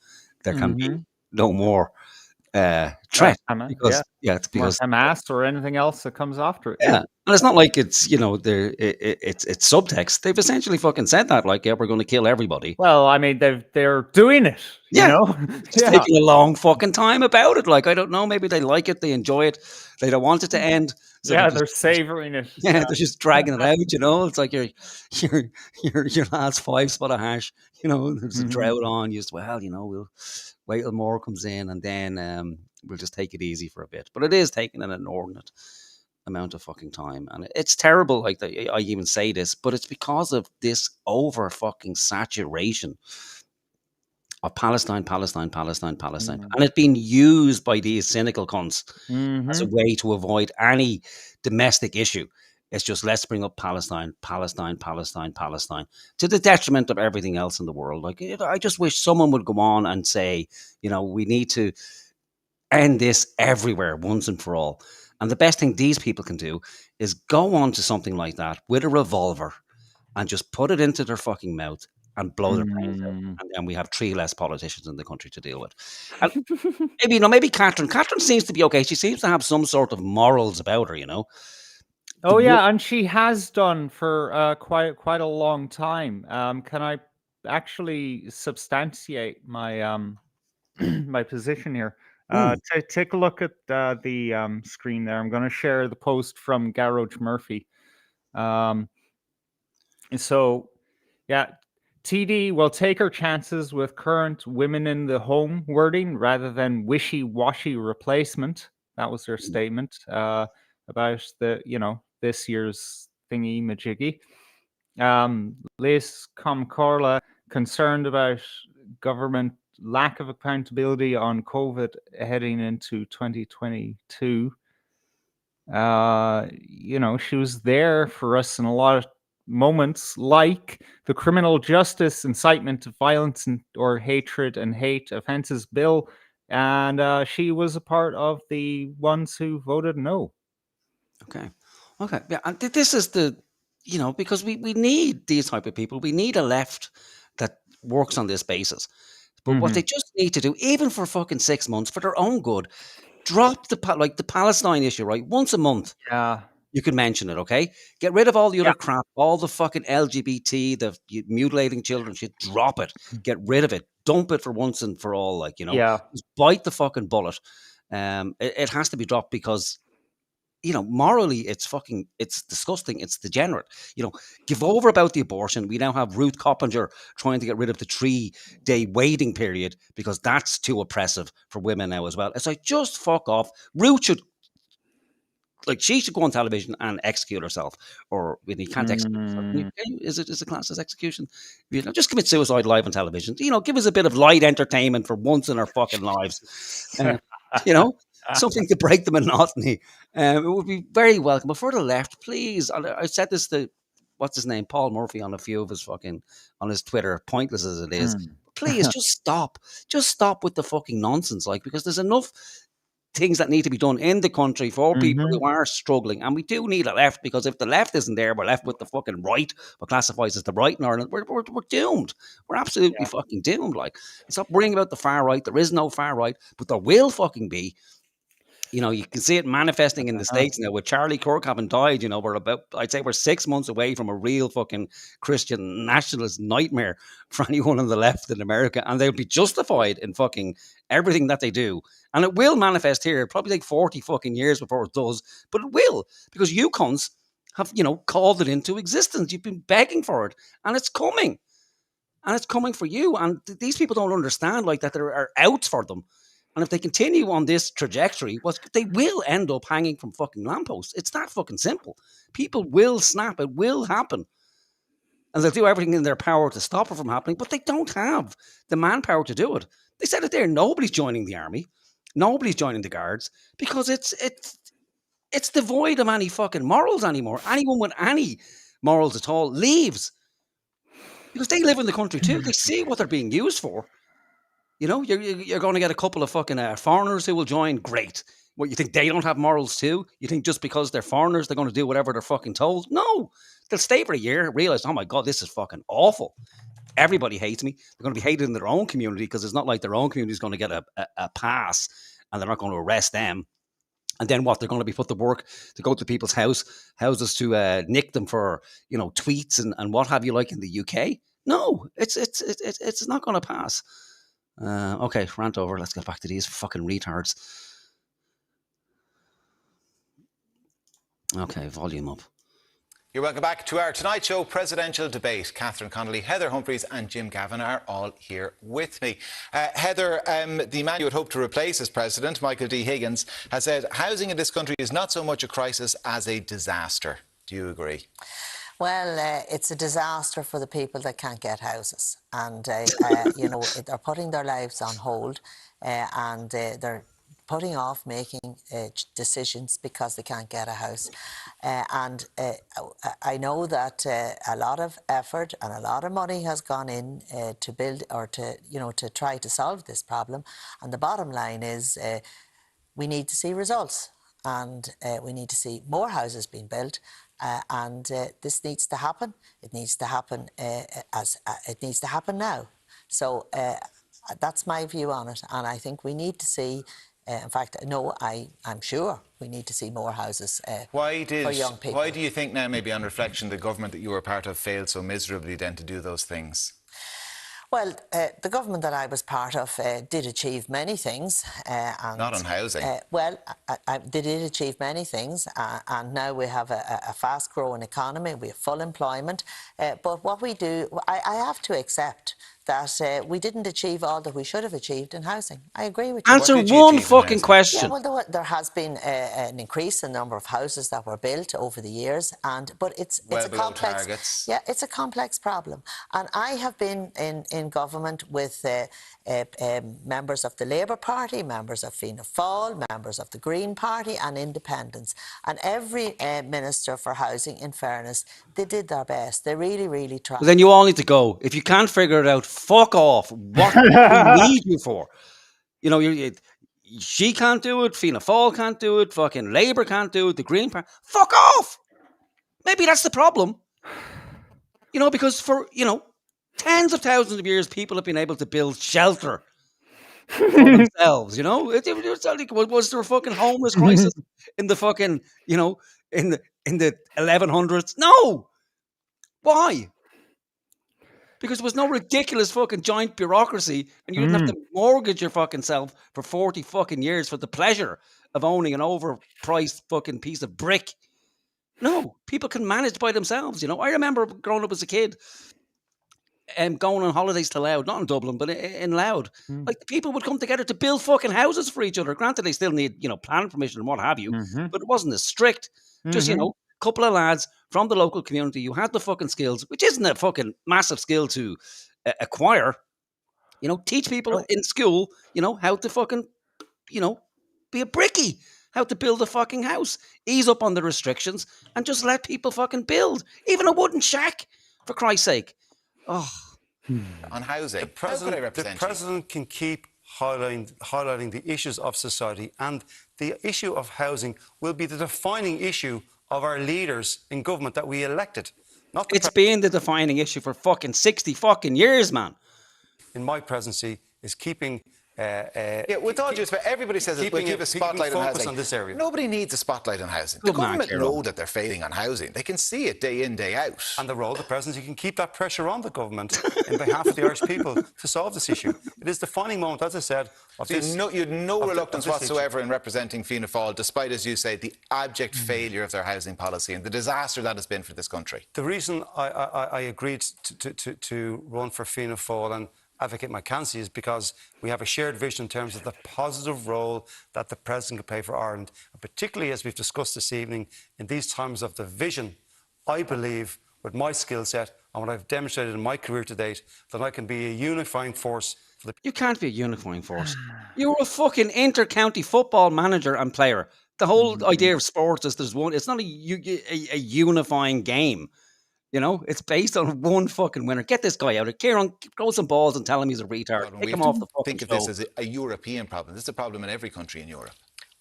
there can be no more threat. Hamas, It's because Hamas or anything else that comes after it. yeah. And it's not like it's, you know, it's subtext. They've essentially fucking said that, like, yeah, we're going to kill everybody. Well, I mean, they're doing it. You know, It's taking a long fucking time about it. Like, I don't know, maybe they like it, they enjoy it, they don't want it to end. So they're savoring it. Yeah, they're just dragging it out. You know, it's like your last 5 spot of hash. You know, there's a drought on. You just we'll wait till more comes in, and then we'll just take it easy for a bit. But it is taking an inordinate amount of fucking time, and it's terrible. Like I even say this, but it's because of this over fucking saturation of Palestine, and it being used by these cynical cunts as a way to avoid any domestic issue. It's just let's bring up Palestine, to the detriment of everything else in the world. Like I just wish someone would go on and say, you know, we need to end this everywhere once and for all. And the best thing these people can do is go on to something like that with a revolver and just put it into their fucking mouth and blow their brains out. And then we have 3 less politicians in the country to deal with. And maybe Catherine seems to be okay. She seems to have some sort of morals about her, you know. Oh yeah, and she has done for quite a long time. Can I actually substantiate my my position here? Take a look at the screen there. I'm going to share the post from Garage Murphy. So, yeah, TD will take her chances with current women in the home wording rather than wishy-washy replacement. That was her statement about this year's thingy majiggy. Liz Comcorla concerned about government lack of accountability on COVID heading into 2022. She was there for us in a lot of moments, like the criminal justice incitement to violence or hatred and hate offences bill, and she was a part of the ones who voted no. Okay. Yeah, and this is because we need these type of people. We need a left that works on this basis. But what they just need to do, even for fucking 6 months, for their own good, drop the Palestine issue, right? Once a month. Yeah. You can mention it, okay? Get rid of all the other crap, all the fucking LGBT, the mutilating children shit. Drop it. Get rid of it. Dump it for once and for all. Yeah. Just bite the fucking bullet. It has to be dropped because, morally, it's disgusting. It's degenerate. Give over about the abortion. We now have Ruth Coppinger trying to get rid of the 3-day waiting period because that's too oppressive for women now as well. It's like, just fuck off. Ruth should. She should go on television and execute herself, or when you can't execute herself. Is it classed as execution? Just commit suicide live on television. Give us a bit of light entertainment for once in our fucking lives. Something to break the monotony. It would be very welcome. But for the left, please, I said this to what's his name, Paul Murphy, on a few of his on his Twitter, pointless as it is. Please just stop. Just stop with the fucking nonsense, because there's enough things that need to be done in the country for people who are struggling, and we do need a left, because if the left isn't there, we're left with the fucking right, what classifies as the right in Ireland. We're doomed. We're absolutely fucking doomed. Stop worrying about the far right. There is no far right, but there will fucking be. You can see it manifesting in the States now with Charlie Kirk having died. I'd say we're 6 months away from a real fucking Christian nationalist nightmare for anyone on the left in America. And they'll be justified in fucking everything that they do. And it will manifest here. It'll probably take 40 fucking years before it does. But it will, because you cunts have, called it into existence. You've been begging for it. And it's coming. And it's coming for you. And these people don't understand that there are outs for them. And if they continue on this trajectory, they will end up hanging from fucking lampposts. It's that fucking simple. People will snap. It will happen. And they'll do everything in their power to stop it from happening, but they don't have the manpower to do it. They said it there. Nobody's joining the army. Nobody's joining the guards, because it's devoid of any fucking morals anymore. Anyone with any morals at all leaves, because they live in the country too. They see what they're being used for. You're going to get a couple of fucking foreigners who will join. Great. What, you think they don't have morals too? You think just because they're foreigners, they're going to do whatever they're fucking told? No. They'll stay for a year, realize, oh my God, this is fucking awful. Everybody hates me. They're going to be hated in their own community, because it's not like their own community is going to get a pass and they're not going to arrest them. And then what? They're going to be put to work to go to people's houses to nick them for, tweets and what have you, like in the UK. No, it's not going to pass. Okay, rant over. Let's get back to these fucking retards. Okay, volume up. You're welcome back to our Tonight Show presidential debate. Catherine Connolly, Heather Humphreys and Jim Gavin are all here with me. Heather, the man you would hope to replace as president, Michael D. Higgins, has said housing in this country is not so much a crisis as a disaster. Do you agree? Well, it's a disaster for the people that can't get houses, and they're putting their lives on hold, and they're putting off making decisions because they can't get a house. And I know that a lot of effort and a lot of money has gone in to build, or to try to solve this problem. And the bottom line is we need to see results, and we need to see more houses being built. And this needs to happen. It needs to happen it needs to happen now. So that's my view on it. And I think we need to see. In fact, no, I'm sure we need to see more houses for young people. Why do you think now, maybe on reflection, the government that you were part of failed so miserably then to do those things? Well, the government that I was part of did achieve many things. And, not on housing. They did achieve many things, and now we have a fast-growing economy, we have full employment. But what we do, I have to accept that we didn't achieve all that we should have achieved in housing. I agree with you. Answer did you one achieve in fucking housing? Yeah, question. well, there has been an increase in the number of houses that were built over the years, but it's Well a below complex. targets. Yeah, it's a complex problem, and I have been in government with members of the Labour Party, members of Fianna Fáil, members of the Green Party, and independents, and every minister for housing. In fairness, they did their best. They really, really tried. Well, then you all need to go. If you can't figure it out, fuck off. What do we need you for? You know, she can't do it. Fianna Fáil can't do it. Fucking Labour can't do it. The Green Party. Fuck off. Maybe that's the problem. You know, because for, tens of thousands of years, people have been able to build shelter for themselves, you know? Was there a fucking homeless crisis in the fucking, in the 1100s? No. Why? Because there was no ridiculous fucking giant bureaucracy, and you didn't have to mortgage your fucking self for 40 fucking years for the pleasure of owning an overpriced fucking piece of brick. No, people can manage by themselves, you know. I remember growing up as a kid, going on holidays to Loud, not in Dublin, but in Loud. Like, the people would come together to build fucking houses for each other. Granted, they still need, planning permission and what have you, but it wasn't as strict. Just, a couple of lads from the local community who had the fucking skills, which isn't a fucking massive skill to acquire. Teach people in school, how to fucking, be a brickie, how to build a fucking house, ease up on the restrictions, and just let people fucking build. Even a wooden shack, for Christ's sake. Oh. On housing, The president can keep highlighting the issues of society, and the issue of housing will be the defining issue of our leaders in government that we elected. It's been the defining issue for fucking 60 fucking years, man. In my presidency is keeping... with all due respect, everybody says we'll keep a spotlight on housing. On this area. Nobody needs a spotlight on housing. Good The man, government Ciarán. know that they're failing on housing. They can see it day in, day out. And the role of the presidency can keep that pressure on the government in behalf of the Irish people to solve this issue. It is the defining moment, as I said, of So this... you had no reluctance of this issue. whatsoever in representing Fianna Fáil, despite, as you say, the abject failure of their housing policy and the disaster that has been for this country. The reason I agreed to run for Fianna Fáil and advocate my candidacy is because we have a shared vision in terms of the positive role that the President can play for Ireland. And particularly, as we've discussed this evening, in these times of division, I believe, with my skill set and what I've demonstrated in my career to date, that I can be a unifying force for the... You can't be a unifying force. You're a fucking inter-county football manager and player. The whole idea of sports is there's one. It's not a unifying game. It's based on one fucking winner. Get this guy out of Ciarán, throw some balls and tell him he's a retard. God, Take him off the fucking think of show. this as a European problem. This is a problem in every country in Europe.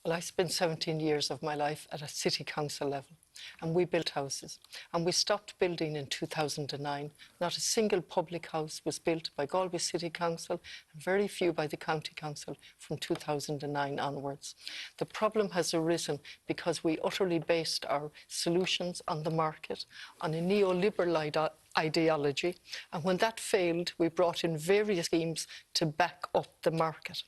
Well, I spent 17 years of my life at a city council level, and we built houses. And we stopped building in 2009. Not a single public house was built by Galway City Council, and very few by the County Council from 2009 onwards. The problem has arisen because we utterly based our solutions on the market, on a neoliberal ideology. And when that failed, we brought in various schemes to back up the market.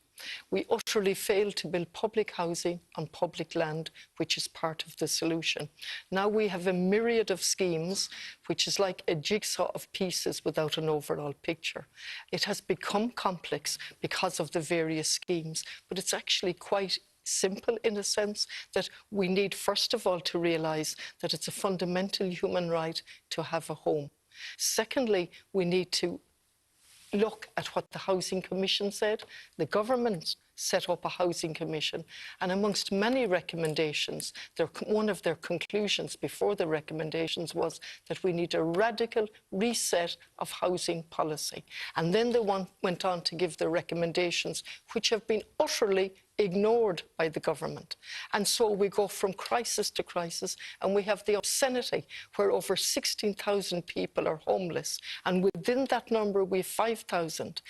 We utterly failed to build public housing on public land, which is part of the solution. Now we have a myriad of schemes, which is like a jigsaw of pieces without an overall picture. It has become complex because of the various schemes, but it's actually quite simple in a sense that we need, first of all, to realise that it's a fundamental human right to have a home. Secondly, we need to look at what the Housing Commission said. The government set up a Housing Commission, and amongst many recommendations, one of their conclusions before the recommendations was that we need a radical reset of housing policy. And then they went on to give the recommendations, which have been utterly ignored by the government. And so we go from crisis to crisis, and we have the obscenity where over 16,000 people are homeless, and within that number we have 5,000.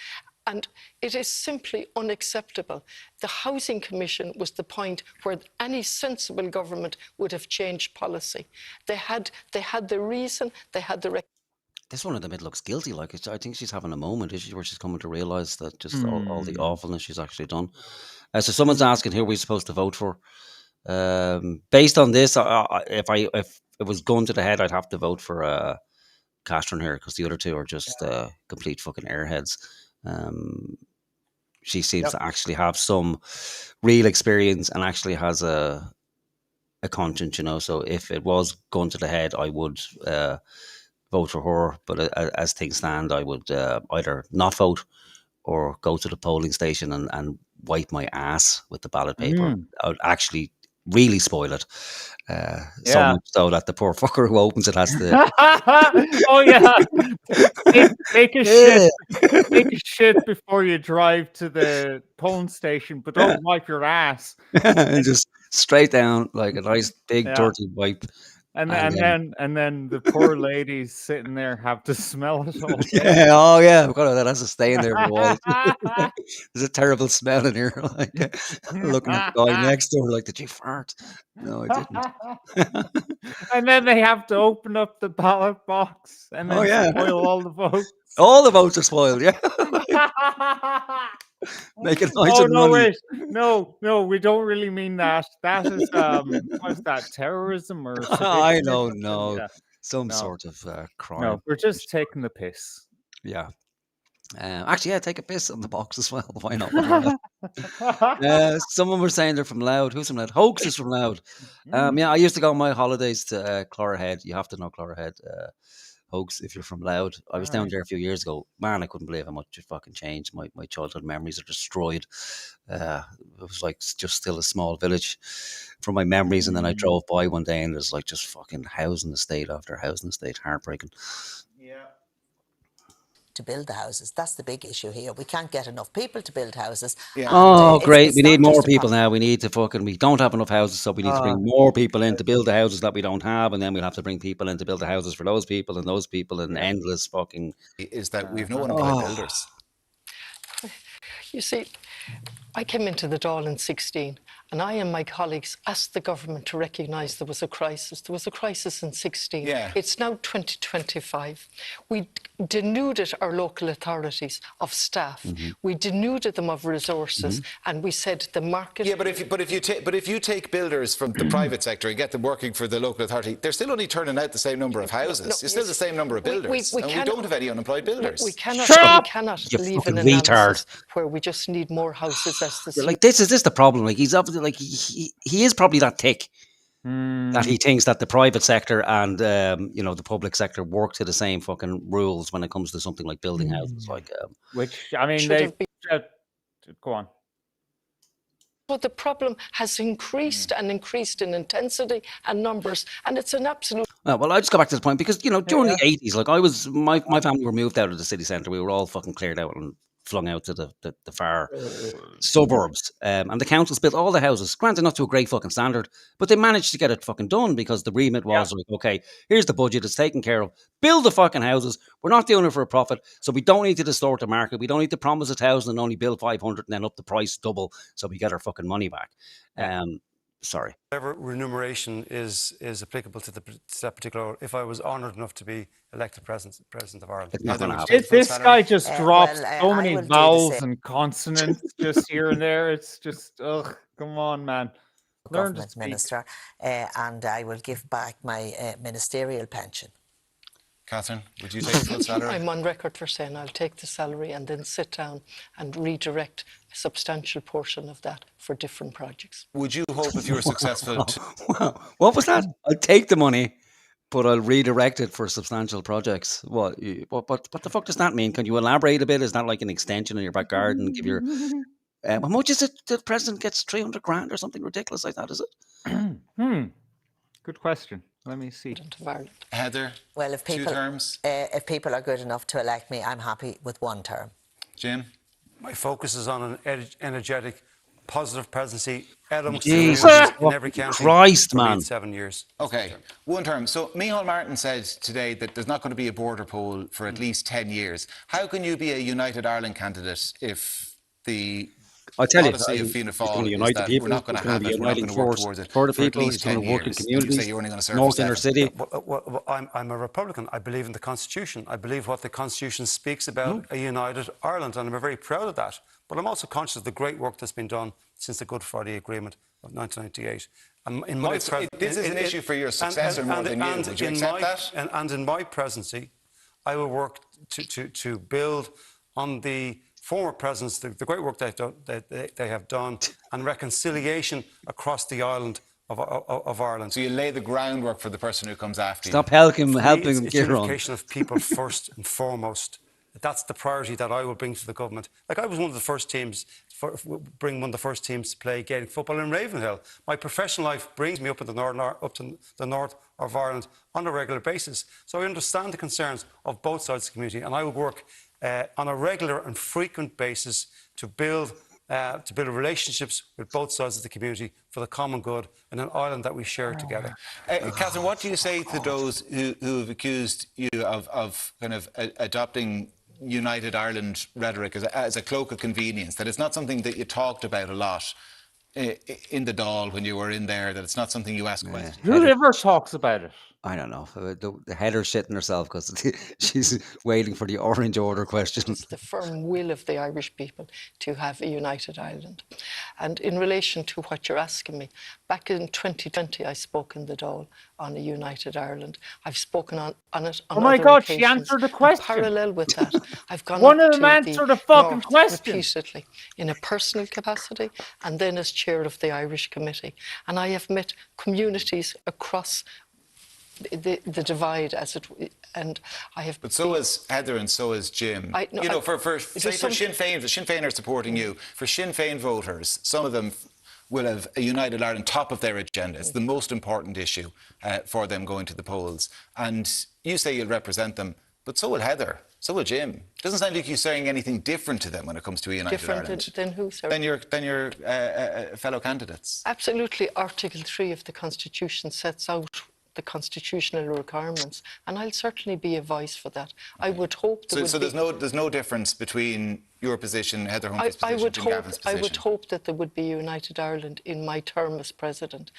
And it is simply unacceptable. The Housing Commission was the point where any sensible government would have changed policy. They had the reason, they had the... This one in the mid looks guilty. Like, I think she's having a moment, where she's coming to realise that just all the awfulness she's actually done. So someone's asking who we're supposed to vote for. Based on this, if it was going to the head, I'd have to vote for Catherine here, because the other two are just complete fucking airheads. She seems to actually have some real experience and actually has a conscience, you know. So if it was going to the head, I would vote for her. But as things stand, I would either not vote or go to the polling station and wipe my ass with the ballot paper. I would actually really spoil it. So much so that the poor fucker who opens it has to Oh yeah, take a shit. Take a shit before you drive to the polling station, but don't wipe your ass. and just straight down like a nice big Yeah. dirty wipe. And And then the poor ladies sitting there have to smell it all day. Yeah, oh yeah, of course, that has to stay in there for a while. There's a terrible smell in here. Like looking at the guy next door, like, did you fart? No, I didn't. And then they have to open up the ballot box and then Oh, yeah. spoil all the votes. All the votes are spoiled. Yeah, make it nice Oh and no, runny. wait, no, we don't really mean that. That is what's that, terrorism or I sedition or don't something? know, Yeah. some No. sort of crime. No, we're just taking the piss. Yeah. Actually, yeah, take a piss on the box as well. Why not? Someone were saying they're from Loud. Who's from Loud? Hoax is from Loud. Yeah, I used to go on my holidays to Clogherhead. You have to know Clogherhead. Hoax if you're from Loud. I was down there a few years ago. Man, I couldn't believe how much it fucking changed. My childhood memories are destroyed. It was like just still a small village from my memories. And then I drove by one day and there's like just fucking housing estate after housing estate. Heartbreaking. Yeah. To build the houses. That's the big issue here. We can't get enough people to build houses. Yeah. and, Oh, it's- great. it's We need not more just a people problem. now. We don't have enough houses, so we need to bring more people in to build the houses that we don't have. And then we'll have to bring people in to build the houses for those people and endless fucking. Is that we've no unemployed Oh. builders. You see, I came into the Dáil in 16, and I and my colleagues asked the government to recognise there was a crisis. There was a crisis in 16. Yeah. It's now 2025. We denuded our local authorities of staff. We denuded them of resources, and we said the market. Yeah, but if you take builders from the private sector and get them working for the local authority, they're still only turning out the same number of houses. It's still the same number of builders, and we don't have any unemployed builders. We cannot, Shut up! we cannot You leave an fucking retard. analysis where we just need more houses as the Like this is the problem. Like he's obviously like he is probably that thick that he thinks that the private sector and the public sector work to the same fucking rules when it comes to something like building houses. Like Which I mean, Should they have been- go on. But the problem has increased and increased in intensity and numbers, and it's an absolute. well, I just go back to this point because during the 80s, like my family were moved out of the city centre. We were all fucking cleared out and flung out to the far suburbs. And the councils built all the houses, granted not to a great fucking standard, but they managed to get it fucking done because the remit was like, okay, here's the budget, it's taken care of. Build the fucking houses. We're not doing it for a profit, so we don't need to distort the market. We don't need to promise 1,000 and only build 500 and then up the price double so we get our fucking money back. Sorry. Whatever remuneration is applicable to that particular. If I was honoured enough to be elected president of Ireland, It's not gonna happen. This guy just drops well, so I many will do the vowels same. and consonants just here and there. It's just, ugh, come on, man. Learn to government speak. minister, and I will give back my ministerial pension. Catherine, would you take the full salary? I'm on record for saying I'll take the salary and then sit down and redirect a substantial portion of that for different projects. Would you hope if you were successful to Wow. What was that? I'll take the money, but I'll redirect it for substantial projects. What the fuck does that mean? Can you elaborate a bit? Is that like an extension in your back garden? Give your how much is it? The president gets 300 grand or something ridiculous like that? Is it? Good question. Let me see. Of Ireland. Heather? Well, if 2 people, terms. if people are good enough to elect me, I'm happy with 1 term. Jim? my focus is on an energetic, positive presidency. Jesus in every county Christ, for man. 7 years. Okay, 1 term. So Micheál Martin said today that there's not going to be a border poll for at least 10 years. How can you be a United Ireland candidate if the I tell you, policy of Fianna he's going Fáil to is unite the that people. we're not going He's to have be it, a we're not uniting going to work force towards it for the for at people. least He's going 10 to work in years? And communities. you say you're only going to serve North for inner 7. city. Well, I'm a Republican. I believe in the Constitution. I believe what the Constitution speaks about a united Ireland, and I'm very proud of that. But I'm also conscious of the great work that's been done since the Good Friday Agreement of 1998. This is an issue for your successor more than you. Would you accept that? And in my presidency, I will work to build on the former presidents, the great work they have done, and reconciliation across the island of Ireland. So you lay the groundwork for the person who comes after Stop you. helping For me, him it's get on. unification of people first and foremost. That's the priority that I will bring to the government. Like, I was one of the first teams, bring one of the first teams to play Gaelic football in Ravenhill. My professional life brings me up to the north of Ireland on a regular basis. So I understand the concerns of both sides of the community, and I will work on a regular and frequent basis to build relationships with both sides of the community for the common good in an island that we share together. Catherine, what do you say to those who have accused you of kind of adopting United Ireland rhetoric as a cloak of convenience, that it's not something that you talked about a lot in the Dáil when you were in there, that it's not something you ask questions? Who ever talks about it? I don't know. The Heather's shitting herself because she's waiting for the Orange Order question. It's the firm will of the Irish people to have a united Ireland. And in relation to what you're asking me, back in 2020 I spoke in the Dáil on a united Ireland. I've spoken on it on Oh my other God, she occasions. answered the And question. parallel with that, I've gone One up of to them answered the fucking North question. repeatedly in a personal capacity and then as chair of the Irish Committee. And I have met communities across the divide, as it, and I have. But so is Heather and so is Jim. No, you know, for something- Sinn Féin, the Sinn Féin are supporting you. For Sinn Féin voters, some of them will have a united Ireland top of their agenda. It's the most important issue for them going to the polls. And you say you'll represent them, but so will Heather, so will Jim. It doesn't sound like you're saying anything different to them when it comes to a united Different Ireland. than who, sir? Than your fellow candidates. Absolutely. Article 3 of the Constitution sets out the constitutional requirements, and I'll certainly be a voice for that. I would hope there So would be... there's no difference between your position, Heather Humphrey's I position, would Jim hope. Gavin's I position. would hope that there would be a united Ireland in my term as president.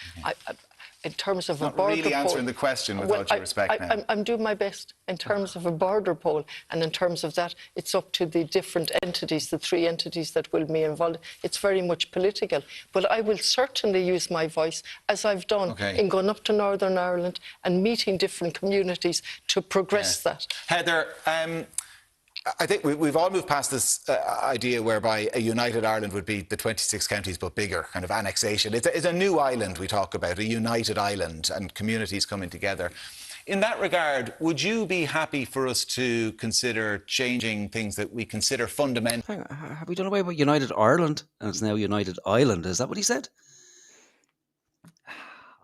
In terms of Not a border really answering poll, the question with well, all due respect now. I'm doing my best in terms of a border poll, and in terms of that, it's up to the different entities, the three entities that will be involved. It's very much political, but I will certainly use my voice, as I've done in going up to Northern Ireland and meeting different communities to progress that. Heather, I think we've all moved past this idea whereby a united Ireland would be the 26 counties but bigger, kind of annexation. It's a new island we talk about, a united island and communities coming together. In that regard, would you be happy for us to consider changing things that we consider fundamental? Have we done away with United Ireland and it's now United Island? Is that what he said?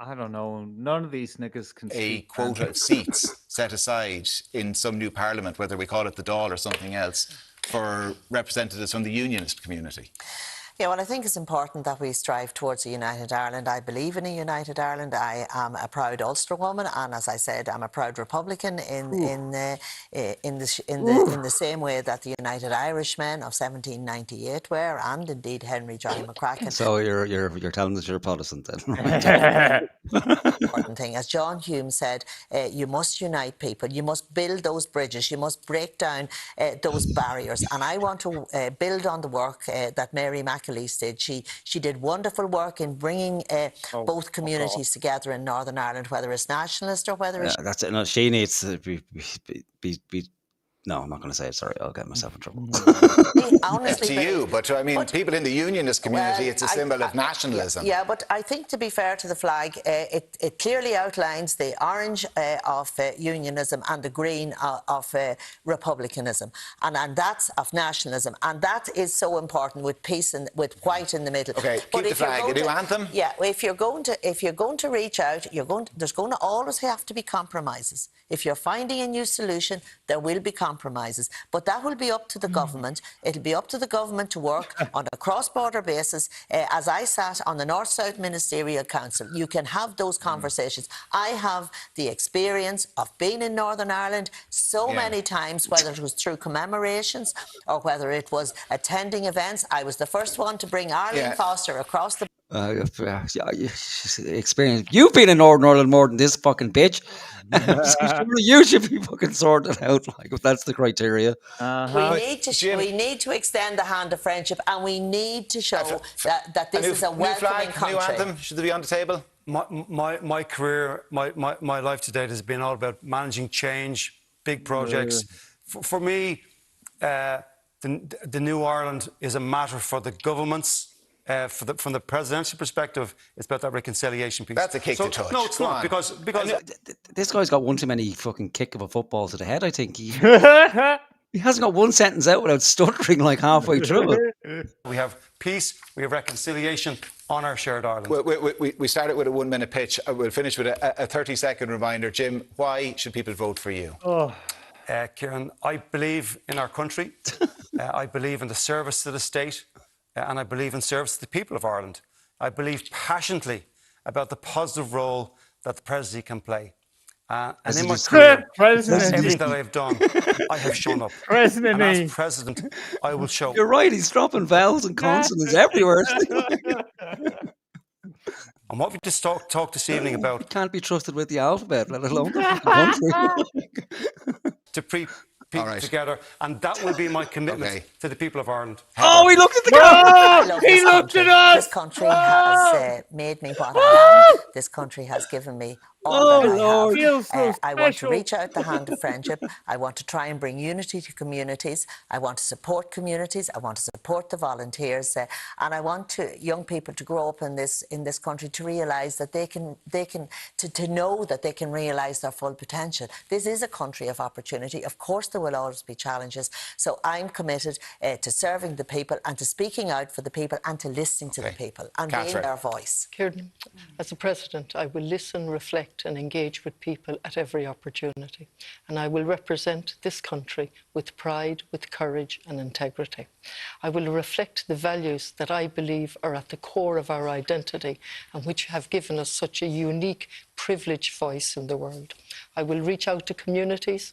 I don't know. None of these niggas can A speak. quota of seats set aside in some new parliament, whether we call it the Dáil or something else, for representatives from the unionist community? Yeah, well, I think it's important that we strive towards a united Ireland. I believe in a united Ireland. I am a proud Ulster woman, and as I said, I'm a proud Republican in the same way that the United Irishmen of 1798 were, and indeed Henry John McCracken. So you're telling us you're a Protestant then? Important thing, as John Hume said, you must unite people. You must build those bridges. You must break down those barriers. And I want to build on the work that Mary McAleese did. She did wonderful work in bringing both communities together in Northern Ireland, whether it's nationalist or whether it's... That's it. No, she needs to be. No, I'm not going to say it. Sorry, I'll get myself in trouble. honestly, To you, but I mean, people in the unionist community, well, it's a symbol of nationalism. Yeah, but I think, to be fair to the flag, it clearly outlines the orange of unionism and the green of republicanism, and that's of nationalism, and that is so important, with peace and with white in the middle. Okay, But keep the if you're flag. going A new to- anthem? Yeah, if you're going to reach out, there's going to always have to be compromises. If you're finding a new solution, there will be compromises, but that will be up to the government. It'll be up to the government to work on a cross-border basis. As I sat on the North-South Ministerial Council, you can have those conversations. I have the experience of being in Northern Ireland so many times, whether it was through commemorations or whether it was attending events. I was the first one to bring Arlene Foster across the... Experience. You've been in Northern Ireland more than this fucking bitch. Surely you should be fucking sorted out, like, if that's the criteria. We need to extend the hand of friendship, and we need to show that this is a welcoming country. New anthem, should they be on the table? My career, my life to date has been all about managing change, big projects. For me, the new Ireland is a matter for the governments. From the presidential perspective, it's about that reconciliation piece. That's a kick to touch. No, it's Go not on. because This guy's got one too many fucking kick of a football to the head. I think he hasn't got one sentence out without stuttering like halfway through it. we have peace, we have reconciliation on our shared Ireland. We started with a 1 minute pitch. We'll finish with a 30-second reminder. Jim, why should people vote for you? Kieran, I believe in our country. I believe in the service to the state. And I believe in service to the people of Ireland. I believe passionately about the positive role that the presidency can play. And in my career, everything that I've done, I have shown up. And as president, I will show. You're right, he's dropping vowels and consonants everywhere. And what we just talked this evening about... Can't be trusted with the alphabet, let alone the country. To people together, and that will be my commitment to the people of Ireland. Oh, he looked at the camera! He looked at us! This country has made me what I am. This country has given me all that I have. I want to reach out the hand of friendship. I want to try and bring unity to communities. I want to support communities. I want to support the volunteers, and I want young people to grow up in this country to realise that they can know that they can realise their full potential. This is a country of opportunity. Of course, there will always be challenges. So I'm committed to serving the people and to speaking out for the people and to listening to the people and being their voice. Kieran, as a president, I will listen, reflect and engage with people at every opportunity. And I will represent this country with pride, with courage and integrity. I will reflect the values that I believe are at the core of our identity and which have given us such a unique, privileged voice in the world. I will reach out to communities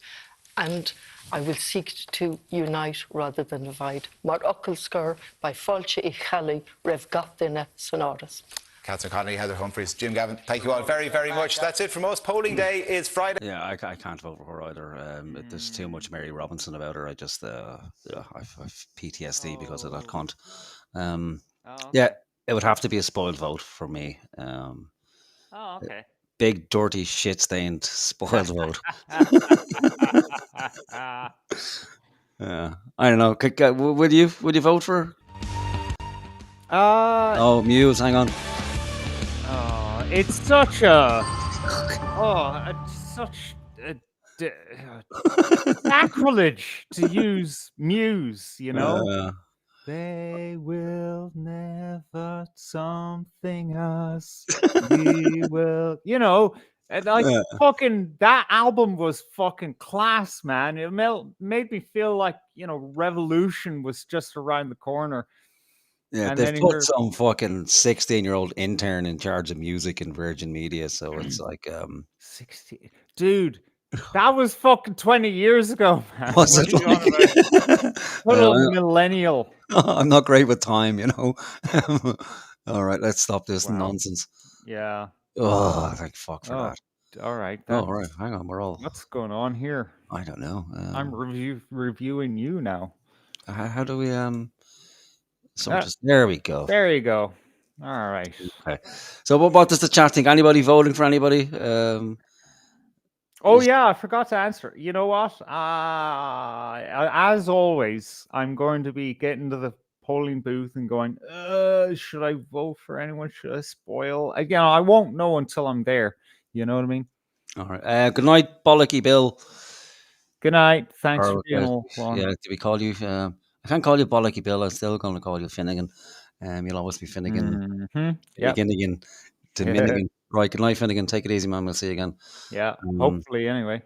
and I will seek to unite rather than divide. Mar Ockelscar by Falche I Chali Rev Gathine Sonoras. Catherine Connolly, Heather Humphreys, Jim Gavin, thank you all very, very much. That's it from us. Polling day is Friday. Yeah, I can't vote for her either. There's too much Mary Robinson about her. I just, I've PTSD because of that cunt. Yeah, it would have to be a spoiled vote for me. Okay. Big, dirty, shit-stained, spoiled vote. I don't know. Would you vote for her? Muse, hang on. It's such a sacrilege to use Muse, you know. They will never something us. We will, you know. And fucking that album was fucking class, man. It made me feel like, you know, revolution was just around the corner. Yeah, And they've then put some fucking 16-year-old intern in charge of music in Virgin Media, so it's like 60, dude. That was fucking 20 years ago, man. Was it? What a millennial. I'm not great with time, you know. All right, let's stop this nonsense. Yeah. Oh, thank fuck for that. All right. All right, hang on, we're all. What's going on here? I don't know. I'm reviewing you now. How do we there we go. There you go. All right. Okay. So what does the chat think? Anybody voting for anybody? Yeah, I forgot to answer. You know what? As always, I'm going to be getting to the polling booth and going, should I vote for anyone? Should I spoil? Again, I won't know until I'm there. You know what I mean? All right. Good night, Bollocky Bill. Good night. Thanks for being all on. Yeah, do we call you? I can't call you Bollocky Bill. I'm still going to call you Finnegan. You'll always be Finnegan. Finnegan to Finnegan. Right, good night, Finnegan. Take it easy, man. We'll see you again. Yeah, hopefully, anyway.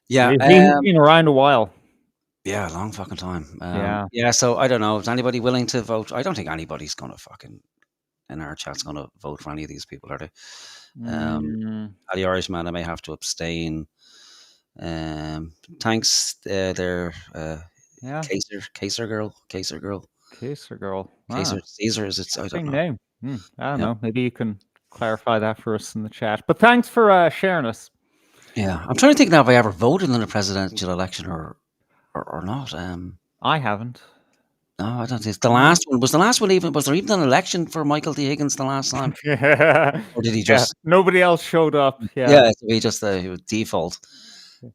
Yeah. He's been around a while. Yeah, a long fucking time. Yeah, so I don't know. Is anybody willing to vote? I don't think anybody's going to fucking, in our chat's going to vote for any of these people, are they? Paddy Irishman, I may have to abstain. Thanks, there. Caser girl. Wow. Caesar, is it? I don't know. Name. I don't know. Maybe you can clarify that for us in the chat. But thanks for sharing us. Yeah, I'm trying to think now if I ever voted in a presidential election or not. I haven't. No, I don't think the last one was the last one. Was there even an election for Michael D. Higgins the last time? Or did he just? Nobody else showed up. Yeah. Yeah, so he just default.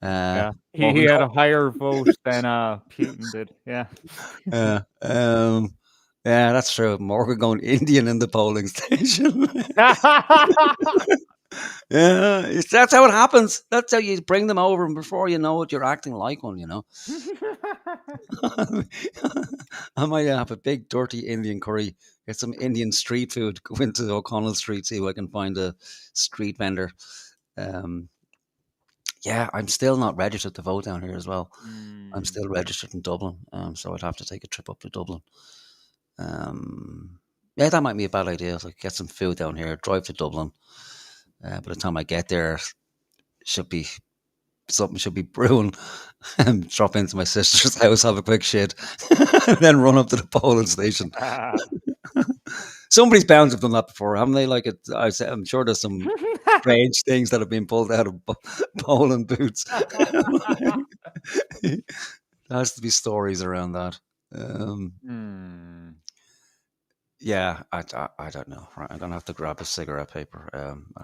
Yeah, he Morgan had a higher vote than Putin did. Yeah. Yeah, yeah, that's true. Morgan going Indian in the polling station. Yeah, that's how it happens. That's how you bring them over, and before you know it, you're acting like one. I might have a big dirty Indian curry. Get some Indian street food. Go into O'Connell Street, see if I can find a street vendor. Um, yeah, I'm still not registered to vote down here as well. I'm still registered in Dublin, so I'd have to take a trip up to Dublin. Yeah, that might be a bad idea. Like, get some food down here, drive to Dublin. By the time I get there, should be something should be brewing. And drop into my sister's house, have a quick shit, and then run up to the polling station. Somebody's bound to have done that before, haven't they? Like, I'm sure there's some strange things that have been pulled out of polling booths. There has to be stories around that. Yeah, I don't know. Right, I'm gonna have to grab a cigarette paper.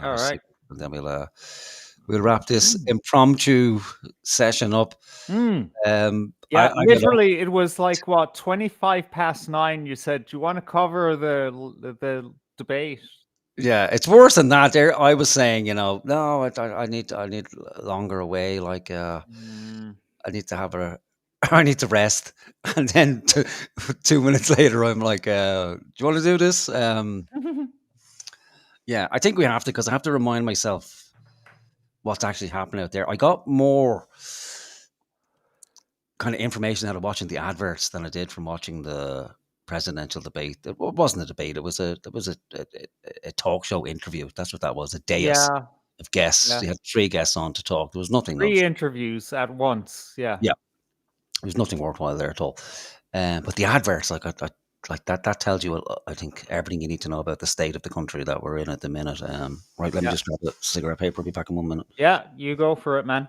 All right. And then we'll wrap this impromptu session up. Yeah, I gotta- literally, it was like what 25 past 9. You said, "Do you want to cover the debate?" Yeah, it's worse than that. There, I was saying, no, I need longer away. Like, I need to have I need to rest. And then 2 minutes later, I'm like, do you want to do this? Yeah, I think we have to, because I have to remind myself what's actually happening out there. I got more kind of information out of watching the adverts than I did from watching the presidential debate. It wasn't a debate. It was a talk show interview. That's what that was. A dais Yeah, of guests. yeah. You had 3 guests on to talk. There was nothing. 3 interviews at once. Yeah. Yeah. There was nothing worthwhile there at all. But the adverts, like that tells you, I think, everything you need to know about the state of the country that we're in at the minute. Right, let me just grab a cigarette paper. I'll be back in 1 minute. Yeah, you go for it, man.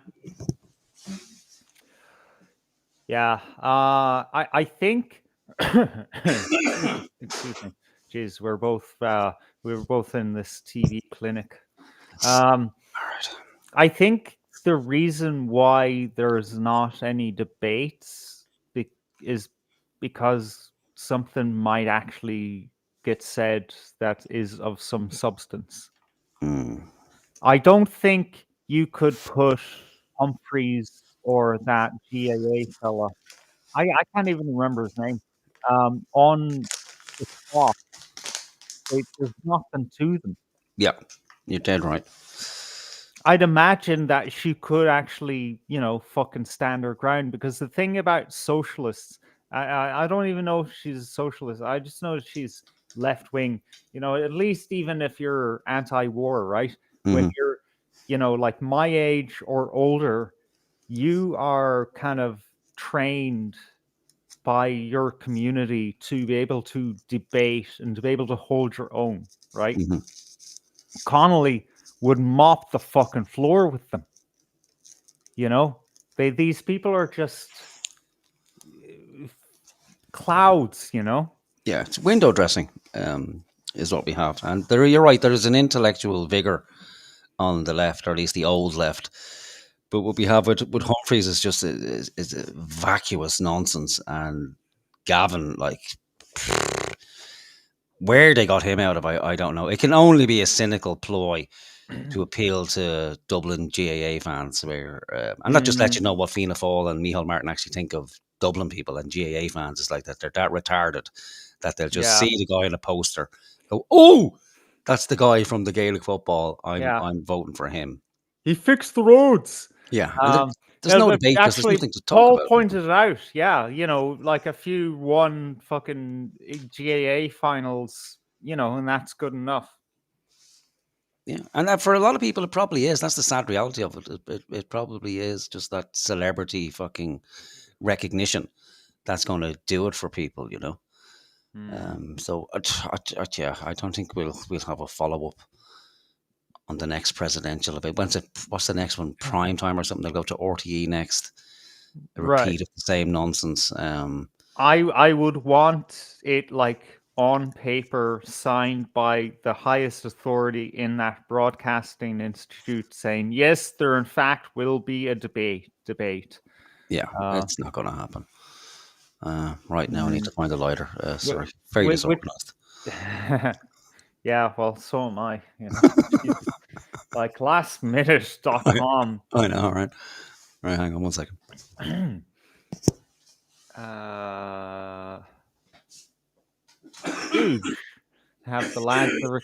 Yeah, I think. Excuse me. Jeez, we were both in this TV clinic. I think the reason why there's not any debates is because something might actually get said that is of some substance. I don't think you could put Humphreys or that GAA fella, I can't even remember his name, on the spot. There's nothing to them. Yeah, you're dead right. I'd imagine that she could actually, fucking stand her ground, because the thing about socialists, I don't even know if she's a socialist. I just know she's left wing. At least even if you're anti-war, right? When you're, like my age or older, you are kind of trained by your community to be able to debate and to be able to hold your own, right? Connolly would mop the fucking floor with them. These people are just clouds, Yeah, it's window dressing, is what we have. And you're right, there is an intellectual vigor on the left, or at least the old left. But what we have with Humphreys is just is a vacuous nonsense. And Gavin, like, where they got him out of, I don't know. It can only be a cynical ploy to appeal to Dublin GAA fans, and that just let you know what Fianna Fáil and Micheál Martin actually think of Dublin people and GAA fans. It's like that they're that retarded that they'll just see the guy on a poster, go, "Oh, that's the guy from the Gaelic football. I'm voting for him. He fixed the roads." Yeah. There's no debate because there's nothing to talk Paul about. pointed it out. Yeah, like a few won fucking GAA finals, and that's good enough. Yeah, and for a lot of people, it probably is. That's the sad reality of it. It probably is just that celebrity fucking recognition that's going to do it for people, So, I don't think we'll have a follow up on the next presidential debate. What's the next one? Prime time or something? They'll go to RTE next. A repeat of the same nonsense. I would want it like on paper signed by the highest authority in that broadcasting institute saying, yes, there in fact will be a debate. Yeah, Uh, it's not going to happen. Right now, I need mm, to find a lighter. Sorry, wh- very which disorganized. yeah, well, so am I, Jesus. Like lastminute.com. I know, right? Right, hang on 1 second. Huge. Have the lads ever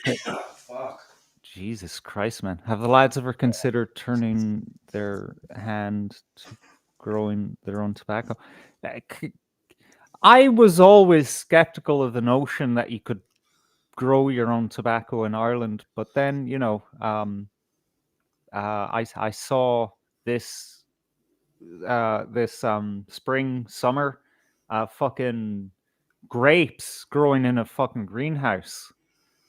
Jesus Christ, man. Have the lads ever considered turning their hand to growing their own tobacco? I was always skeptical of the notion that you could grow your own tobacco in Ireland, but then, I saw this spring, summer, fucking grapes growing in a fucking greenhouse.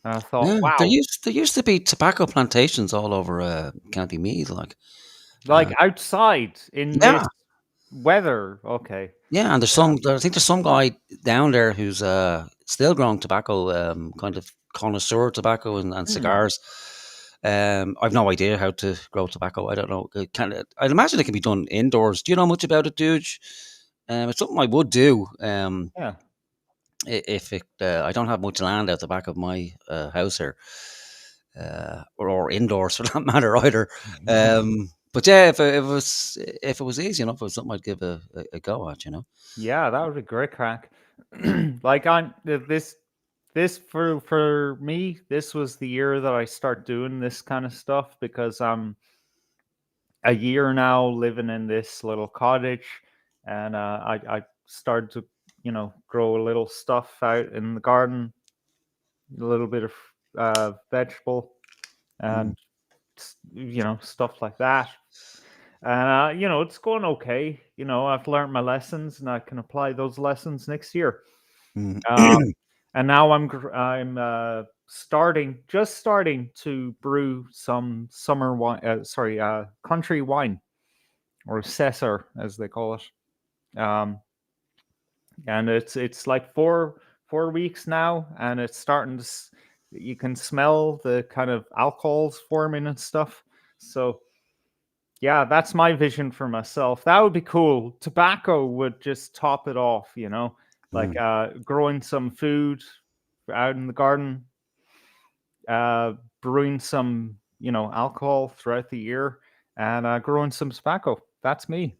And I thought, Yeah, wow, there used to be tobacco plantations all over County Meath, like. like outside in this Yeah, weather. Okay. yeah, and I think there's some guy down there who's still growing tobacco, kind of connoisseur tobacco and Hmm. cigars. I've no idea how to grow tobacco. I don't know. I'd imagine it can be done indoors. Do you know much about it, Dude? It's something I would do. Yeah. If it, I don't have much land out the back of my house here, or indoors for that matter either. But yeah, if it was easy enough, it was something I'd give a go at. Yeah, that would be great crack. Like on this for me, this was the year that I start doing this kind of stuff because I'm a year now living in this little cottage, and I started to grow a little stuff out in the garden, a little bit of vegetable Mm. and stuff like that. And it's going okay. I've learned my lessons, and I can apply those lessons next year. Mm. Um, and now I'm just starting to brew some summer wine. Country wine, or Cesar as they call it. And it's like 4 weeks now, and it's starting to. You can smell the kind of alcohols forming and stuff. So yeah, that's my vision for myself. That would be cool. Tobacco would just top it off, like Mm. growing some food out in the garden, brewing some, alcohol throughout the year, and growing some tobacco. That's me.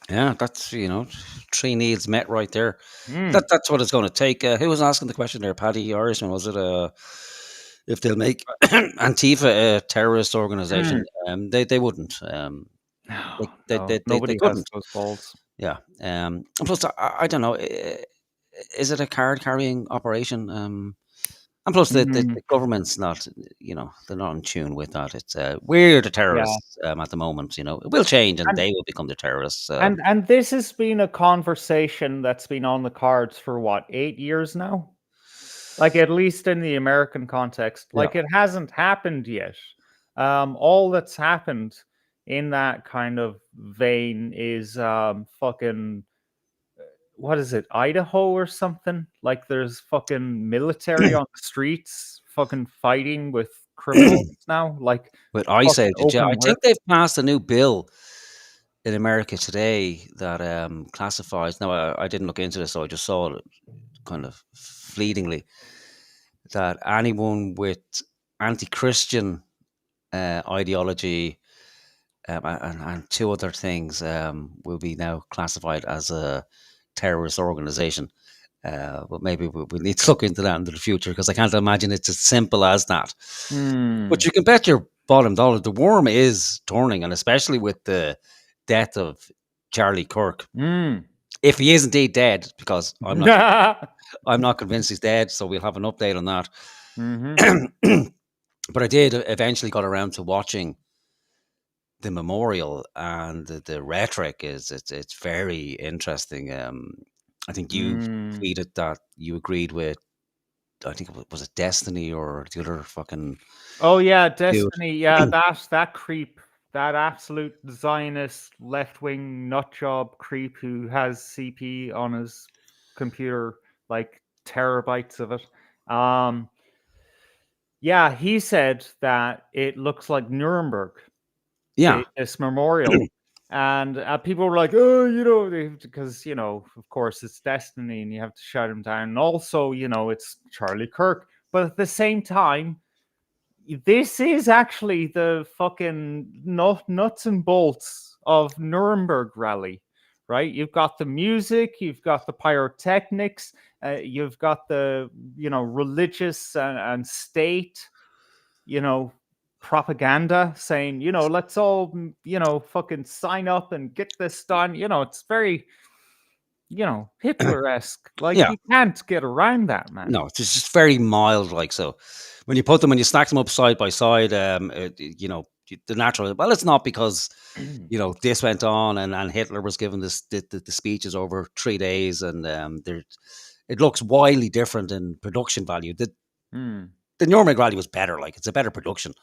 Yeah, that's three needs met right there. Mm, That's what it's going to take. Who was asking the question there? Paddy Irishman, was it? If they'll make Antifa a terrorist organization, mm. they wouldn't. No, They nobody has couldn't. those balls. Yeah. And plus, I don't know. Is it a card carrying operation? And plus, Mm, the government's not. They're not in tune with that. It's we're the yeah. terrorists at the moment. It will change, and And they will become the terrorists. and this has been a conversation that's been on the cards for what, 8 years now? Like, at least in the American context, Yeah. like, it hasn't happened yet. All that's happened in that kind of vein is fucking, what is it, Idaho or something? Like, there's fucking military on the streets, fucking fighting with criminals now, like With Ice fucking Age, yeah, I open think work. they've passed a new bill in America today that classifies. Now, I didn't look into this, so I just saw it kind of fleetingly that anyone with anti-Christian ideology and two other things will be now classified as a terrorist organization. But maybe we need to look into that into the future because I can't imagine it's as simple as that. But Hmm. you can bet your bottom dollar the worm is turning, and especially with the death of Charlie Kirk. Hmm. If he is indeed dead, because Hmm. I'm not convinced he's dead, so we'll have an update on that. Mm-hmm. But I did eventually got around to watching the memorial, and the rhetoric it's very interesting. I think you Mm. tweeted that you agreed with. I think was it Destiny or the other fucking Oh yeah, dude. Destiny. Yeah, that creep, that absolute Zionist left-wing nutjob creep who has CP on his computer, like terabytes of it. Um, yeah, he said that it looks like Nuremberg, Yeah, this memorial. And people were like, oh, because, of course, it's destiny and you have to shut him down. And also, it's Charlie Kirk. But at the same time, this is actually the fucking nuts and bolts of Nuremberg rally, right? You've got the music, you've got the pyrotechnics, you've got the, religious and state, propaganda saying, let's all, fucking sign up and get this done. It's very, Hitler-esque. Like, yeah. you can't get around that, man. No, it's just very mild. Like, so when you stack them up side by side, the natural. Well, it's not because this went on and Hitler was given the speeches over 3 days, and it looks wildly different in production value. The Nuremberg rally was better. Like, it's a better production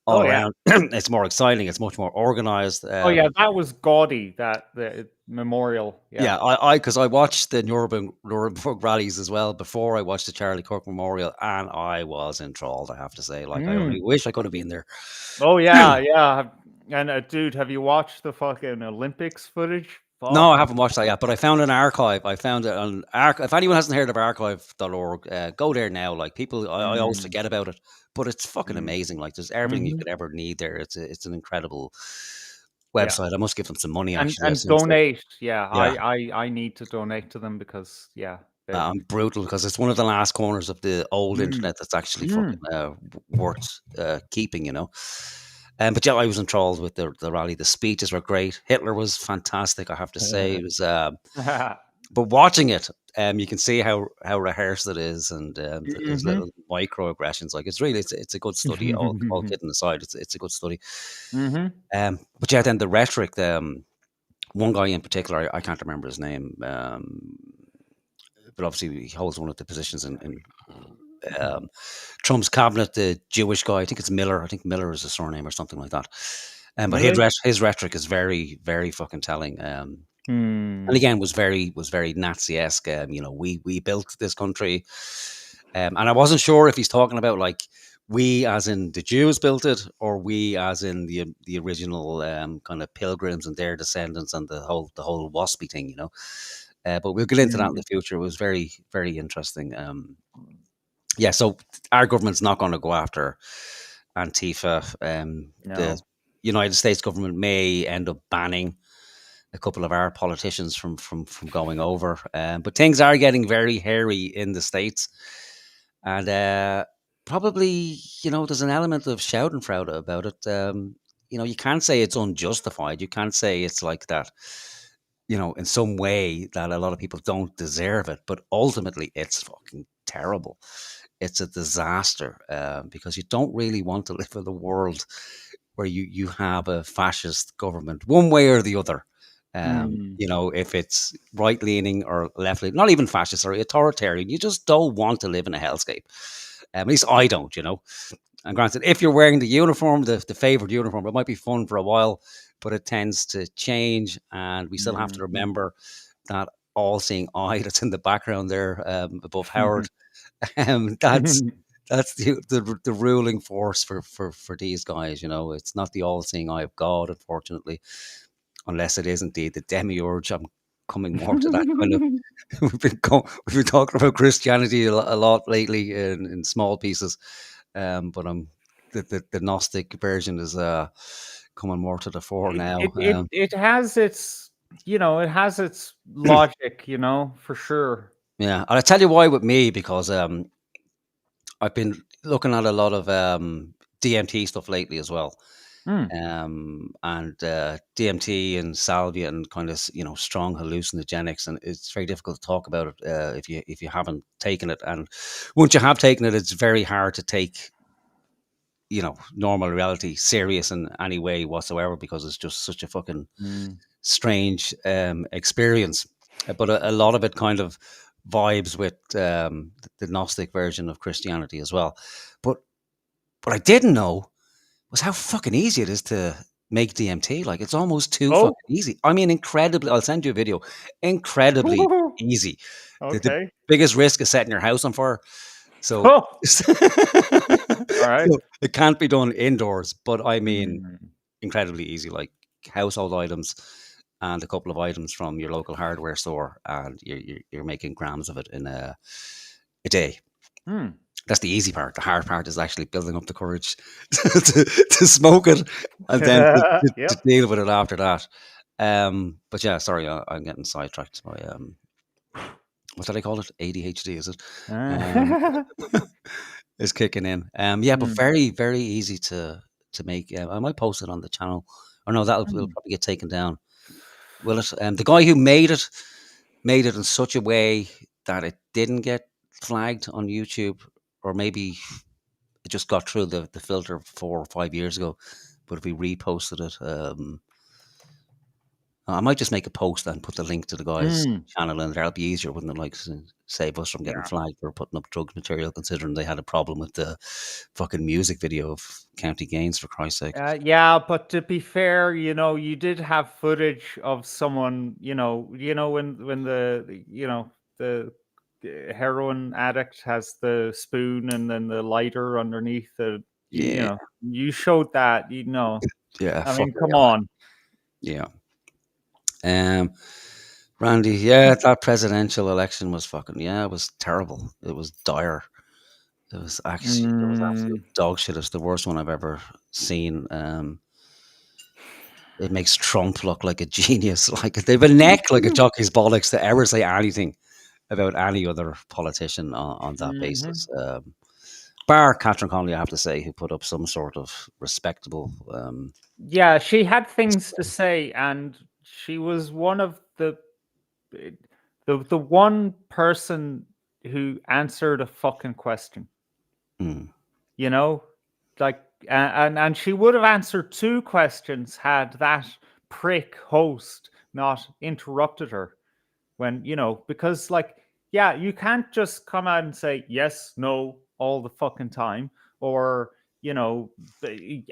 all around. It's more exciting. It's much more organized. Oh yeah, that was gaudy. The memorial. Yeah, because I watched the Nuremberg rallies as well before I watched the Charlie Kirk memorial, and I was enthralled. I have to say, like, I really wish I could have been there. Oh yeah, yeah. And dude, have you watched the fucking Olympics footage? No, I haven't watched that yet, but I found an archive. I found it on If anyone hasn't heard of archive.org, go there now. Like, people, I always forget about it, but it's fucking amazing. Like, there's everything you could ever need there. It's an incredible website. I must give them some money, actually. And donate. Yeah, I need to donate to them because I'm brutal, because it's one of the last corners of the old internet that's actually fucking worth keeping, But yeah, I was enthralled with the rally. The speeches were great. Hitler was fantastic, I have to say. It was, but watching it, you can see how rehearsed it is, and there's little microaggressions. Like, it's a good study. All kidding aside, it's a good study. But yeah, then the rhetoric. One guy in particular, I can't remember his name, but obviously he holds one of the positions in Trump's cabinet, the Jewish guy. I think it's Miller. I think Miller is his surname or something like that. But his rhetoric is very, very fucking telling. And again, was very Nazi-esque. We built this country, and I wasn't sure if he's talking about, like, we as in the Jews built it, or we as in the original kind of pilgrims and their descendants, and the whole waspy thing, But we'll get into that in the future. It was very, very interesting. Yeah, so our government's not going to go after Antifa. The United States government may end up banning a couple of our politicians from going over. But things are getting very hairy in the States. And probably, there's an element of schadenfreude about it. You can't say it's unjustified. You can't say it's like that, in some way that a lot of people don't deserve it. But ultimately, it's fucking terrible. It's a disaster, because you don't really want to live in a world where you have a fascist government, one way or the other. If it's right leaning or left leaning, not even fascist or authoritarian, you just don't want to live in a hellscape. At least I don't, And granted, if you're wearing the uniform, the favored uniform, it might be fun for a while, but it tends to change. And we still have to remember that all-seeing eye that's in the background there, above Howard. That's the ruling force for these guys. It's not the all-seeing eye of God, unfortunately, unless it is indeed the demiurge. I'm coming more to that kind of. We've been talking about Christianity a lot lately in small pieces, but the Gnostic version is coming more to the fore now. It has its logic, for sure. Yeah, and I tell you why with me, because I've been looking at a lot of DMT stuff lately as well. And DMT and salvia and kind of strong hallucinogenics, and it's very difficult to talk about it if you haven't taken it. And once you have taken it, it's very hard to take normal reality serious in any way whatsoever, because it's just such a fucking strange experience. But a lot of it kind of vibes with the Gnostic version of Christianity as well. But what I didn't know was how fucking easy it is to make DMT. Like, it's almost too fucking easy. I mean, incredibly. I'll send you a video. Incredibly easy. Okay. The biggest risk is setting your house on fire. So, Oh, so all right. it can't be done indoors. But I mean, Mm. incredibly easy, like household items and a couple of items from your local hardware store, and you're making grams of it in a day. Hmm. That's the easy part. The hard part is actually building up the courage to smoke it and then to Yep. deal with it after that. But yeah, sorry, I'm getting sidetracked by what did I call it? ADHD, is it? Um, is kicking in. Yeah, but Hmm. very, very easy to make. I might post it on the channel, or no, that'll will Hmm. probably get taken down. Will it? The guy who made it in such a way that it didn't get flagged on YouTube, or maybe it just got through the filter 4 or 5 years ago. But if we reposted it, I might just make a post and put the link to the guy's Hmm. channel in there. It'll be easier, wouldn't it? Like save us from getting Yeah. flagged for putting up drugs material, considering they had a problem with the fucking music video of County Gains, for Christ's sake. Yeah, but to be fair, you did have footage of someone, when the heroin addict has the spoon and then the lighter underneath Yeah, you showed that, yeah, I fuck mean, come yeah, on. yeah. Randy, yeah, that presidential election was fucking, yeah, it was terrible. It was dire. It was absolute Mm, dog shit. It's the worst one I've ever seen. It makes Trump look like a genius. Like they've a neck like a jockey's bollocks to ever say anything about any other politician on that mhm. basis. Bar Catherine Connolly, I have to say, who put up some sort of respectable. Yeah, she had things to say, and she was one of the one person who answered a fucking question. Mm, You know, like, and she would have answered two questions had that prick host not interrupted her when because yeah, you can't just come out and say yes, no all the fucking time, or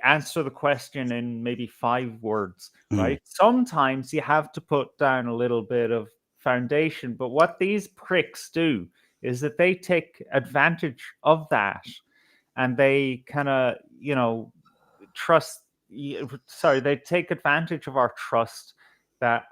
answer the question in maybe 5 words, mm, right? Sometimes you have to put down a little bit of foundation, but what these pricks do is that they take advantage of that, and they kind of trust sorry, they take advantage of our trust, that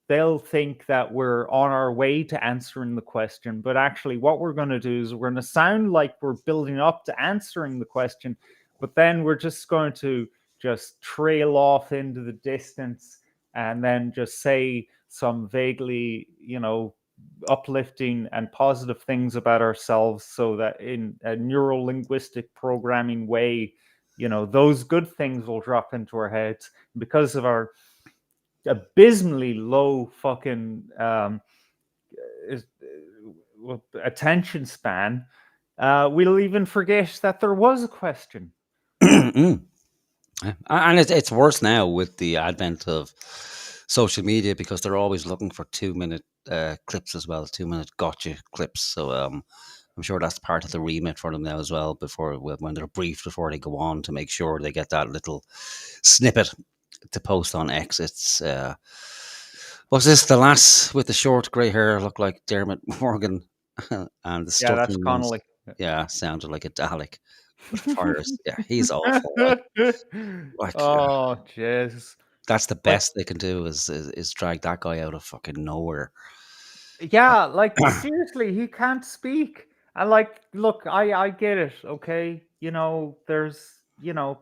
they'll think that we're on our way to answering the question, but actually what we're going to do is we're going to sound like we're building up to answering the question, but then we're just going to just trail off into the distance and then just say some vaguely uplifting and positive things about ourselves, so that in a neuro linguistic programming way, those good things will drop into our heads. Because of our abysmally low fucking attention span, we'll even forget that there was a question. mm. And it's worse now with the advent of social media, because they're always looking for 2 minute clips as well, 2 minute gotcha clips. So I'm sure that's part of the remit for them now as well. When they're briefed before they go on, to make sure they get that little snippet to post on X. It's was this the lass with the short grey hair looked like Dermot Morgan, and the Yeah, that's stuttering ones? Connolly. Yeah, sounded like a Dalek. But fires, yeah, he's awful. Like Oh, jeez. that's the Like, best they can do is drag that guy out of fucking nowhere. yeah, like seriously, he can't speak. And look, I get it, okay? There's,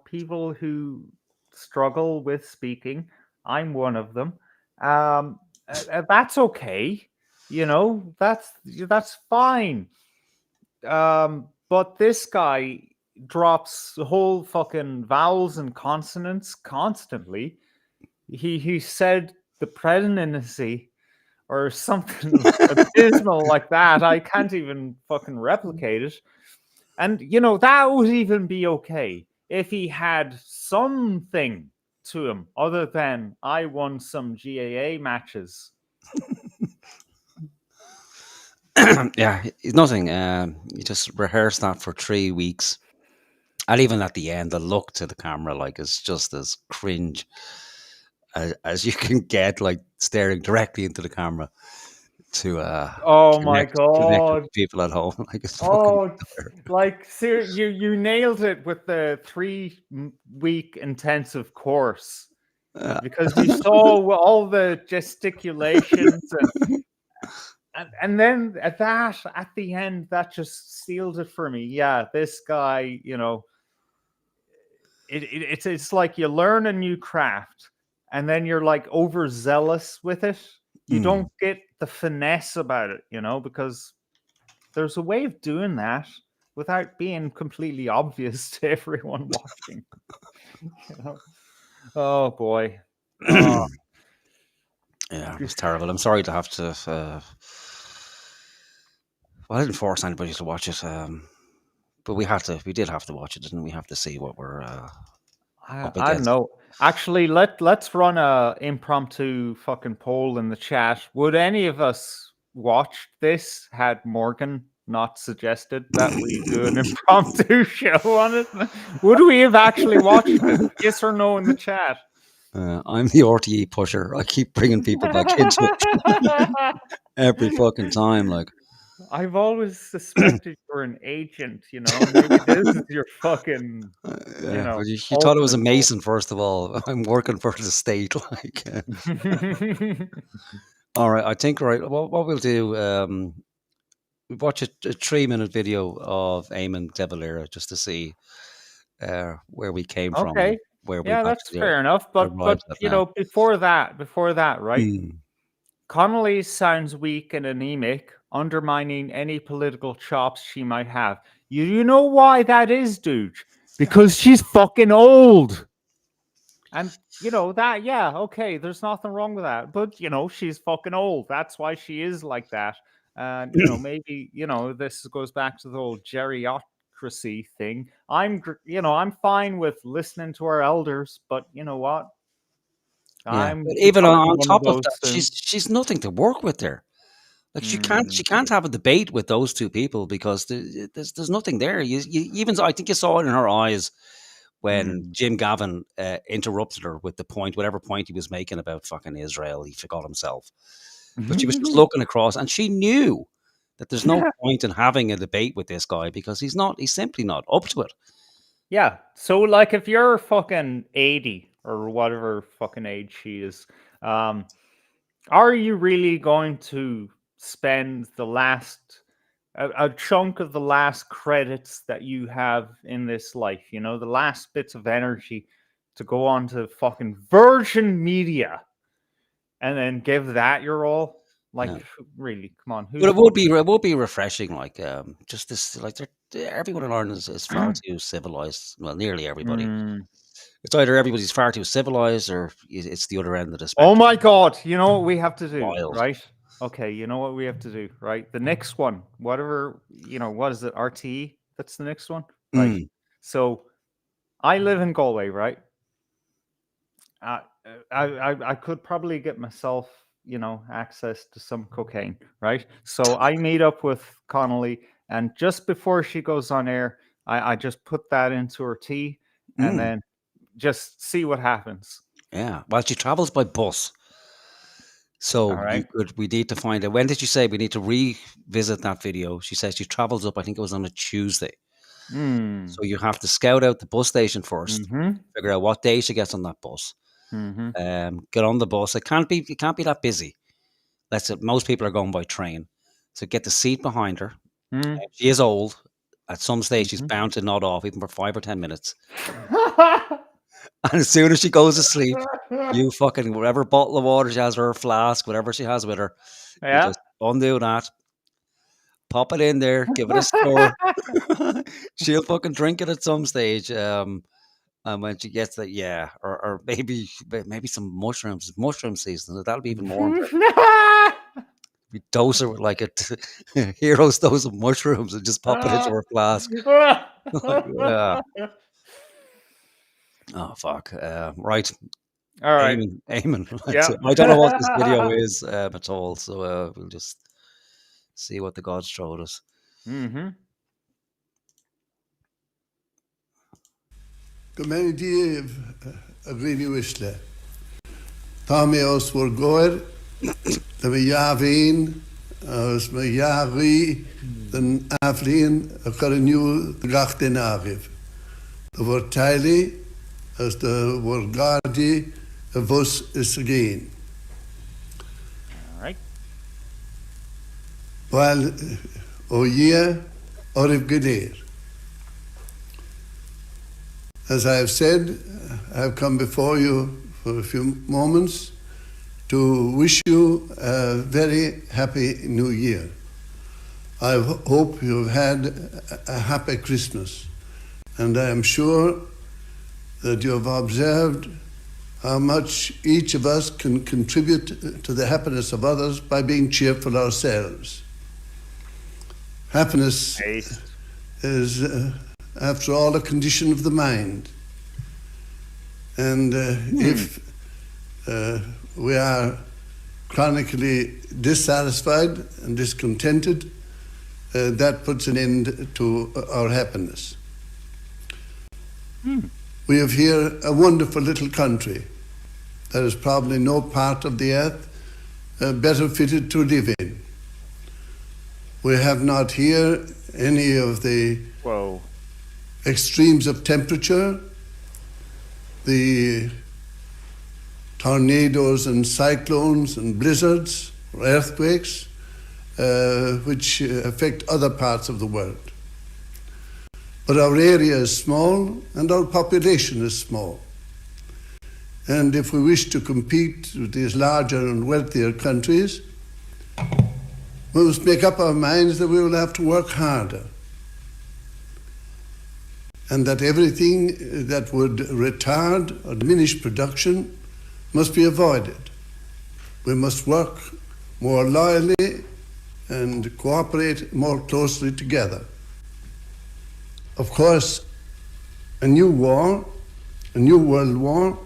people who struggle with speaking. I'm one of them. That's okay. That's fine. But this guy drops the whole fucking vowels and consonants constantly. He said the presidency or something abysmal like that. I can't even fucking replicate it. And that would even be okay if he had something to him other than I won some GAA matches. Yeah, it's nothing. You just rehearse that for 3 weeks, and even at the end, the look to the camera like is just as cringe as you can get, like staring directly into the camera. to Oh my connect with god. people at home. Like it's fucking Oh, like you nailed it with the 3-week intensive course because you saw all the gesticulations and then at the end that just sealed it for me. Yeah, this guy, it's like you learn a new craft and then you're like overzealous with it. You don't get the finesse about it, because there's a way of doing that without being completely obvious to everyone watching. Oh boy. Oh, Yeah, it was terrible. I'm sorry to have to. Well, I didn't force anybody to watch it, but we did have to watch it, didn't we? Have to see what we're up I don't against. know. Actually, let's run a impromptu fucking poll in the chat. Would any of us watch this had Morgan not suggested that we do an impromptu show on it? Would we have actually watched it? Yes or no in the chat? I'm the RTE pusher. I keep bringing people back into it every fucking time. Like, I've always suspected you were an agent, Maybe this is your fucking, well, you thought it was a ultimate mason, first of all. I'm working for the state. Like, goal. all right, I think What we'll do, we watch a 3-minute video of Eamon de Valera just to see where we came from, Okay. where we've Yeah, that's actually fair enough. But arrived at now. before that, right? Mm. Connolly sounds weak and anemic, undermining any political chops she might have. You know why that is, dude? Because she's fucking old. And that, yeah, okay, there's nothing wrong with that. But she's fucking old. That's why she is like that. And maybe, this goes back to the whole geriocracy thing. I'm fine with listening to our elders, but you know what? Yeah, I'm but even becoming on one top of those that, soon. she's nothing to work with there. Like she Mm. can't have a debate with those two people because there's nothing there. You even I think you saw it in her eyes when Jim Gavin interrupted her with whatever point he was making about fucking Israel. He forgot himself, but she was just looking across, and she knew that there's no point in having a debate with this guy because he's simply not up to it. Yeah. So like if you're fucking 80 or whatever fucking age she is, are you really going to spend the last a chunk of the last credits that you have in this life, the last bits of energy to go on to fucking Virgin Media and then give that your all? Like, No. really, come on. But it would be refreshing, like just this, like everyone in Ireland is far too civilized. Well, nearly everybody. It's either everybody's far too civilized or it's the other end of the spectrum. Oh my God! You know what we have to do, Wild. right? Okay, you know what we have to do, right? The next one, whatever, what is it? RTE? That's the next one, right? So, I live in Galway, right? I could probably get myself, access to some cocaine, right? So I meet up with Connolly, and just before she goes on air, I just put that into her tea, and then just see what happens. Yeah. Well, she travels by bus. So we need to find out. When did you say we need to revisit that video? She says she travels up, I think it was on a Tuesday. So you have to scout out the bus station first, figure out what day she gets on that bus. Get on the bus. It can't be that busy. Most people are going by train. So get the seat behind her. She is old. At some stage, she's bound to nod off, even for 5 or 10 minutes. And as soon as she goes to sleep, you fucking whatever bottle of water she has or her flask, whatever she has with her, you just undo that, pop it in there, give it a stir. She'll fucking drink it at some stage. And when she gets that, or maybe some mushrooms, mushroom season. That'll be even more. We dose her with like a hero's dose of mushrooms and just pop it into her flask. Yeah. Oh fuck! Right. All right. Eamon. Yeah. I don't know what this video is at all, so we'll just see what the gods showed us. Go many díobh a gríomh uisle. Tá mé os bhór góir, tá mé javín as my jari den aflien a karniu gacht den arif. The word tily as the word gardi a vos is again. All right. While o year or if gedir. As I have said, I have come before you for a few moments to wish you a very happy new year. I hope you've had a happy Christmas, and I am sure that you have observed how much each of us can contribute to the happiness of others by being cheerful ourselves. Happiness Nice. is, after all, a condition of the mind. And if we are chronically dissatisfied and discontented, that puts an end to our happiness. We have here a wonderful little country. There is probably no part of the earth better fitted to live in. We have not here any of the Whoa. extremes of temperature, the tornadoes and cyclones and blizzards or earthquakes which affect other parts of the world. But our area is small and our population is small. And if we wish to compete with these larger and wealthier countries, we must make up our minds that we will have to work harder. And that everything that would retard or diminish production must be avoided. We must work more loyally and cooperate more closely together. Of course, a new war, a new world war,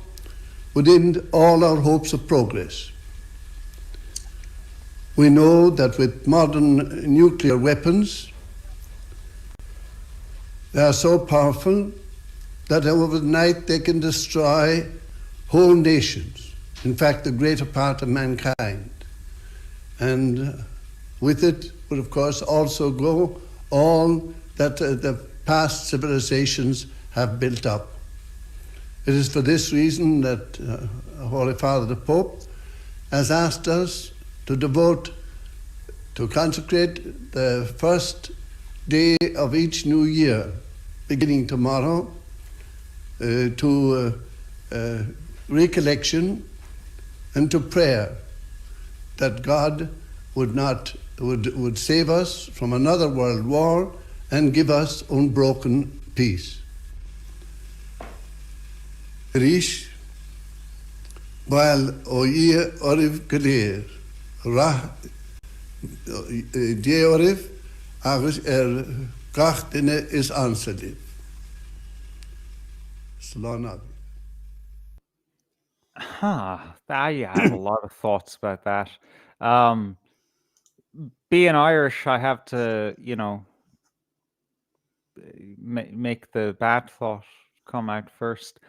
would end all our hopes of progress. We know that with modern nuclear weapons, they are so powerful that overnight they can destroy whole nations, in fact, the greater part of mankind. And with it would, of course, also go all that the past civilizations have built up. It is for this reason that Holy Father the Pope has asked us to consecrate the first day of each new year, beginning tomorrow, to recollection and to prayer, that God would save us from another world war and give us unbroken peace. Rish, while o year oriv galir, rah die oriv, agus gachtine is anseliv. Slana. I have a lot of thoughts about that. Being Irish, I have to, make the bad thought come out first.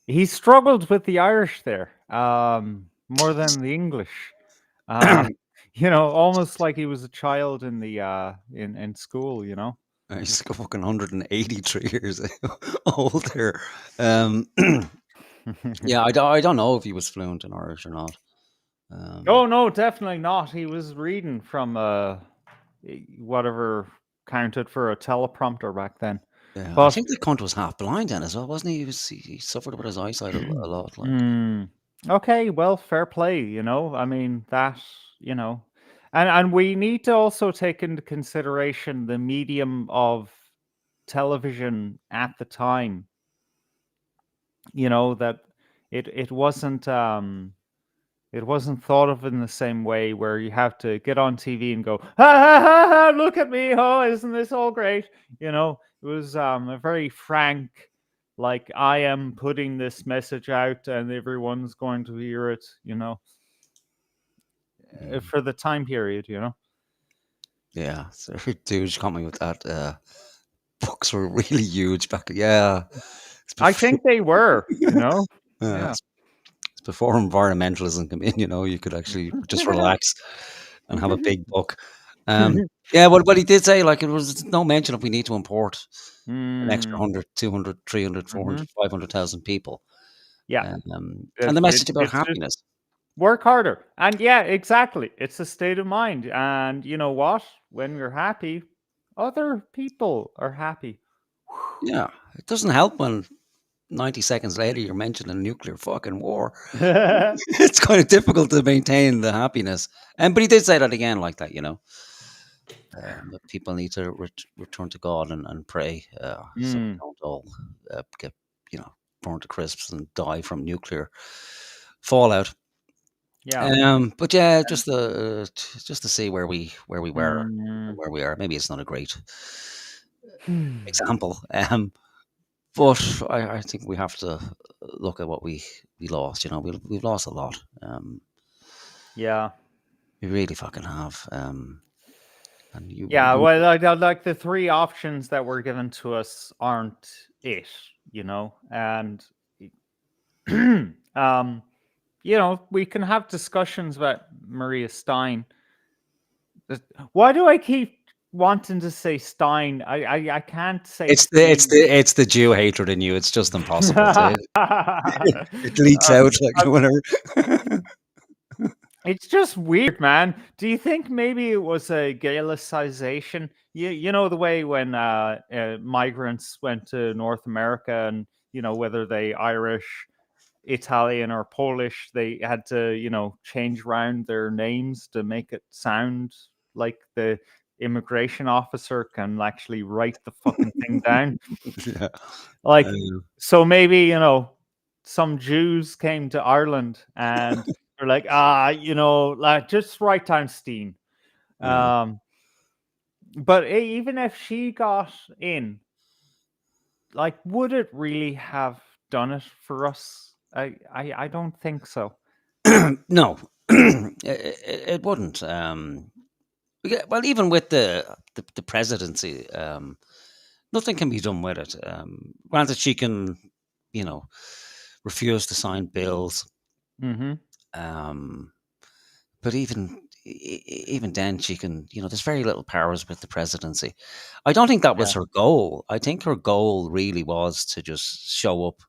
He struggled with the Irish there more than the English. Almost like he was a child in the in school. He's fucking 183 years old there. Yeah, I don't know if he was fluent in Irish or not. Oh no, definitely not. He was reading from whatever counted for a teleprompter back then. Yeah, I But think the cunt was half blind then as well, wasn't he? He suffered with his eyesight a lot. Like. okay, well, fair play. I mean that. And we need to also take into consideration the medium of television at the time. That it wasn't thought of in the same way, where you have to get on TV and go, ha ha ha ha, look at me, oh, isn't this all great? It was a very frank, like, I am putting this message out and everyone's going to hear it, for the time period, Yeah, so huge coming with that. Books were really huge back. Yeah, I think they were, yeah, yeah. it's before environmentalism came in. You could actually just relax. and have a big buck. Yeah, but he did say, like, it was no mention of we need to import an extra Mm, 100, 200, 300, mhm. 400, 500,000 people. Yeah, And the message about it's just happiness. work harder. And yeah, exactly. It's a state of mind. And you know what? When we're happy, other people are happy. Yeah, it doesn't help when 90 seconds later you're mentioning nuclear fucking war. It's kind of difficult to maintain the happiness. But he did say that again, like that, that people need to return to God and pray, so we Mm, don't all get, burned to crisps and die from nuclear fallout. yeah. But yeah, just to see where we were, and Mm. where we are. Maybe it's not a great example. But I think we have to look at what we lost. We've lost a lot. Yeah. We really fucking have. And Yeah, well, like the three options that were given to us aren't it, and um, we can have discussions about Maria Stein. Why do I keep wanting to say Stein? I can't say it's the Jew hatred in you. It's just impossible to. It leaks Uh, out like whenever. it's just weird, man. Do you think maybe it was a Gaelicization? You know the way when migrants went to North America, and whether they Irish, Italian, or Polish, they had to change around their names to make it sound like the immigration officer can actually write the fucking thing down. Yeah. Like, Um, so maybe, some Jews came to Ireland and they're like, like just write down Steen. yeah. But even if she got in, like, would it really have done it for us? I don't think so. No, it wouldn't. Well, even with the presidency, nothing can be done with it. Granted, she can, you know, refuse to sign bills. Mm-hmm. Um, but even then, she can. There's very little powers with the presidency. I don't think that was Yeah. her goal. I think her goal really was to just show up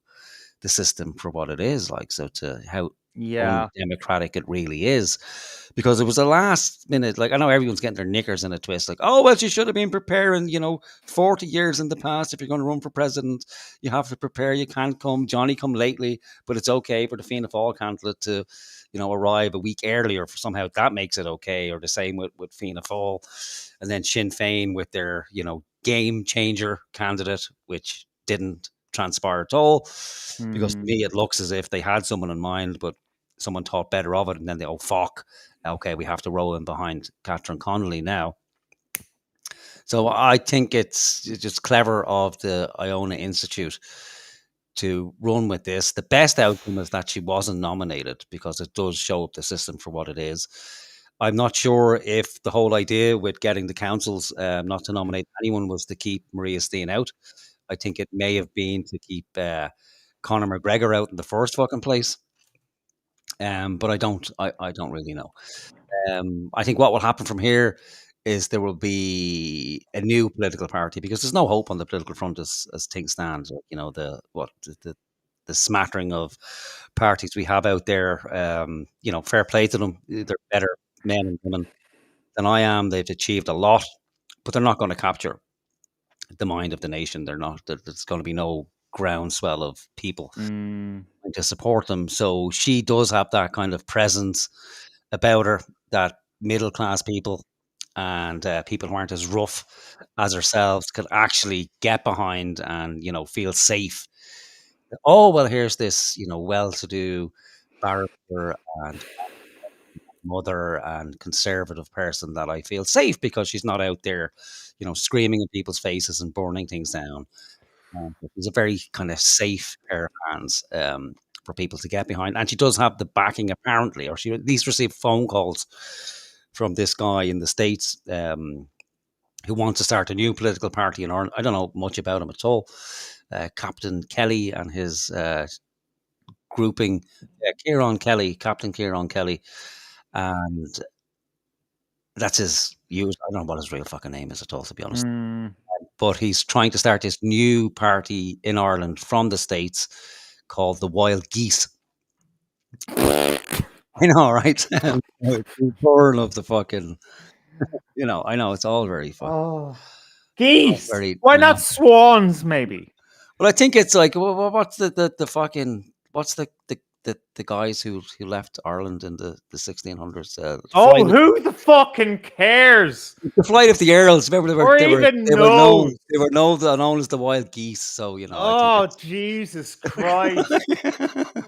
the system for what it is, like, so to how Yeah. undemocratic it really is, because it was a last minute. Like, I know everyone's getting their knickers in a twist, like, oh well, she should have been preparing 40 years in the past. If you're going to run for president, you have to prepare. You can't come Johnny come lately, but it's okay for the Fianna Fáil candidate to arrive a week earlier. For somehow that makes it okay. Or the same with Fianna Fáil, and then Sinn Féin with their game changer candidate, which didn't transpire at all, because to Mm. me it looks as if they had someone in mind, but someone thought better of it, and then they, oh fuck, okay, we have to roll in behind Catherine Connolly now. So I think it's just clever of the Iona Institute to run with this. The best outcome is that she wasn't nominated, because it does show up the system for what it is. I'm not sure if the whole idea with getting the councils not to nominate anyone was to keep Maria Steen out. I think it may have been to keep Conor McGregor out in the first fucking place. But I don't really know. I think what will happen from here is there will be a new political party, because there's no hope on the political front as things stand. The smattering of parties we have out there. Fair play to them. They're better men and women than I am. They've achieved a lot, but they're not going to capture the mind of the nation. They're not. There's going to be no groundswell of people Mm. to support them. So she does have that kind of presence about her that middle class people and people who aren't as rough as ourselves could actually get behind and feel safe. Oh well, here's this well-to-do barrister and mother and conservative person that I feel safe, because she's not out there, screaming in people's faces and burning things down. She's a very kind of safe pair of hands for people to get behind, and she does have the backing apparently, or she at least received phone calls from this guy in the States who wants to start a new political party in Ireland. I don't know much about him at all. Captain Kelly and his grouping, Captain Kieran Kelly, and That's his use. I don't know what his real fucking name is at all, to be honest. Mm. But he's trying to start this new party in Ireland from the States called the Wild Geese. I know, right? It's the burn of the fucking, I know it's all very fucking, Oh, geese. very. Why not swans? Maybe. Well, I think it's like, what's the fucking, what's the guys who left Ireland in the 1600s? Oh, who the fucking cares? The Flight of the Earls. Remember, Or even knows. They were known as the Wild Geese. So I Oh, think Jesus Christ.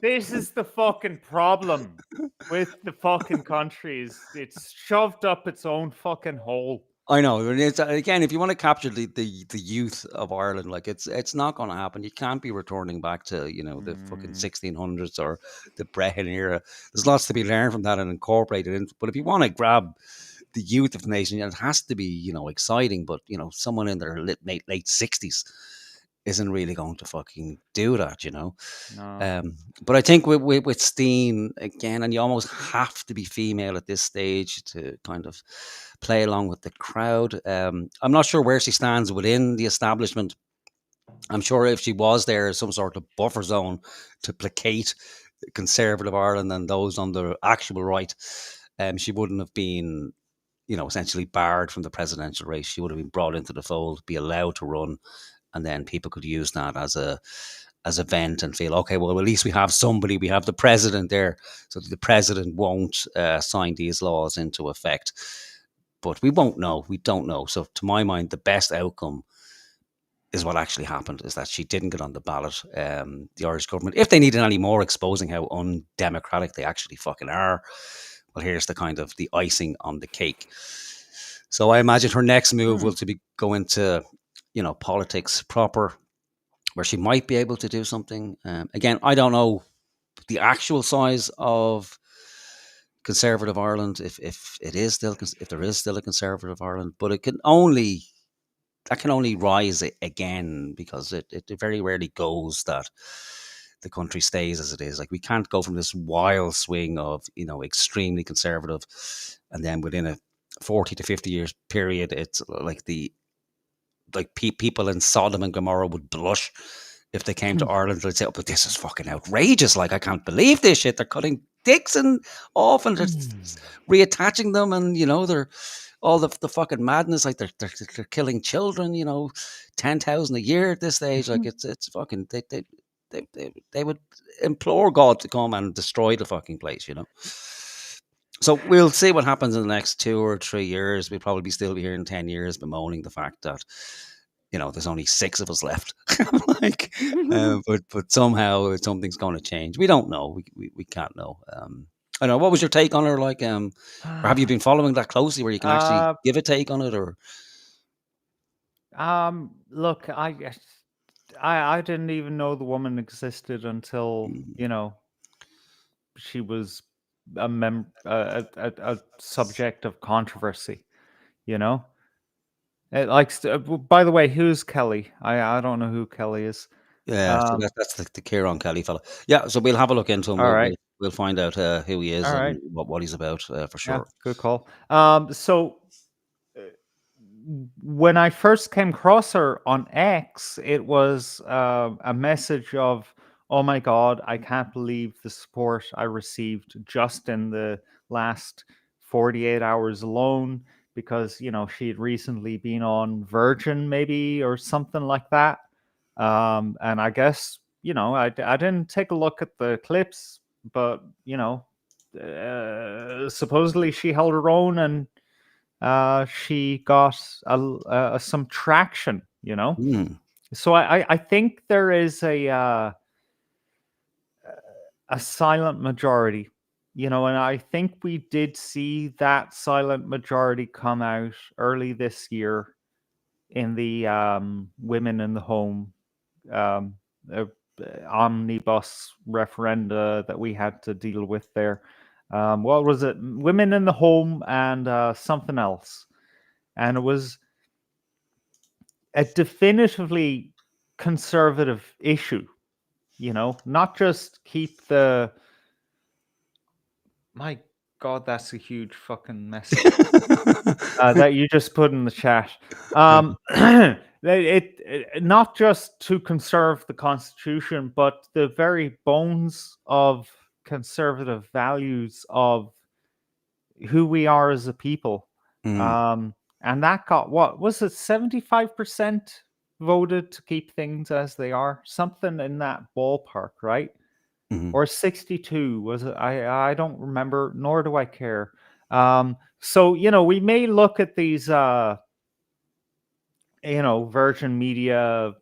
This is the fucking problem with the fucking country. It's shoved up its own fucking hole. I know. And it's, again, if you want to capture the youth of Ireland, like it's not going to happen. You can't be returning back to the fucking 1600s or the Brehon era. There's lots to be learned from that and incorporated in. But if you want to grab the youth of the nation, it has to be exciting. But someone in their late 60s isn't really going to fucking do that, No. But I think with Steen again, and you almost have to be female at this stage to kind of play along with the crowd. I'm not sure where she stands within the establishment. I'm sure if she was there as some sort of buffer zone to placate conservative Ireland and those on the actual right, she wouldn't have been, essentially barred from the presidential race. She would have been brought into the fold, be allowed to run, and then people could use that as a vent and feel, okay, well, at least we have somebody, we have the president there, so that the president won't sign these laws into effect. But we won't know. We don't know. So to my mind, the best outcome is what actually happened, is that she didn't get on the ballot. The Irish government, if they needed any more exposing how undemocratic they actually fucking are, well, here's the kind of the icing on the cake. So I imagine her next move will to be go into, politics proper, where she might be able to do something. Again, I don't know the actual size of conservative Ireland, if there is still a conservative Ireland, but that can only rise again, because it very rarely goes that the country stays as it is. Like, we can't go from this wild swing of extremely conservative, and then within a 40 to 50 years period, it's like people in Sodom and Gomorrah would blush if they came to Ireland. They'd say, "Oh, but this is fucking outrageous! Like, I can't believe this shit. They're cutting dicks and off, and they're reattaching them, and they're all the fucking madness. Like, they're killing children. 10,000 a year at this stage. Like, it's fucking. They would implore God to come and destroy the fucking place. So we'll see what happens in the next 2 or 3 years. We'll probably still be here in 10 years bemoaning the fact that, there's only 6 of us left. But somehow something's going to change. We don't know. We can't know. I know. What was your take on her? Like, or have you been following that closely, where you can actually give a take on it? Or look, I didn't even know the woman existed until she was a subject of controversy. By the way, who's Kelly? I don't know who Kelly is. Yeah, so that's the Kieran Kelly fella. Yeah, so we'll have a look into him. All right. We'll find out who he is All and right. what he's about for Yeah, sure. good call. So when I first came across her on X, it was a message of, "Oh my God, I can't believe the support I received just in the last 48 hours alone," because she had recently been on Virgin, maybe, or something like that. And I guess I didn't take a look at the clips, but supposedly she held her own, and she got some traction. So I think there is a silent majority. And I think we did see that silent majority come out early this year in the women in the home omnibus referenda that we had to deal with there. What was it? Women in the home and something else. And it was a definitively conservative issue, not just keep my God, that's a huge fucking message that you just put in the chat. It not just to conserve the Constitution, but the very bones of conservative values of who we are as a people. Mm. And that got, what was it, 75% voted to keep things as they are, something in that ballpark, right? Mhm. Or 62 was it? I don't remember, nor do I care. So we may look at these Virgin Media,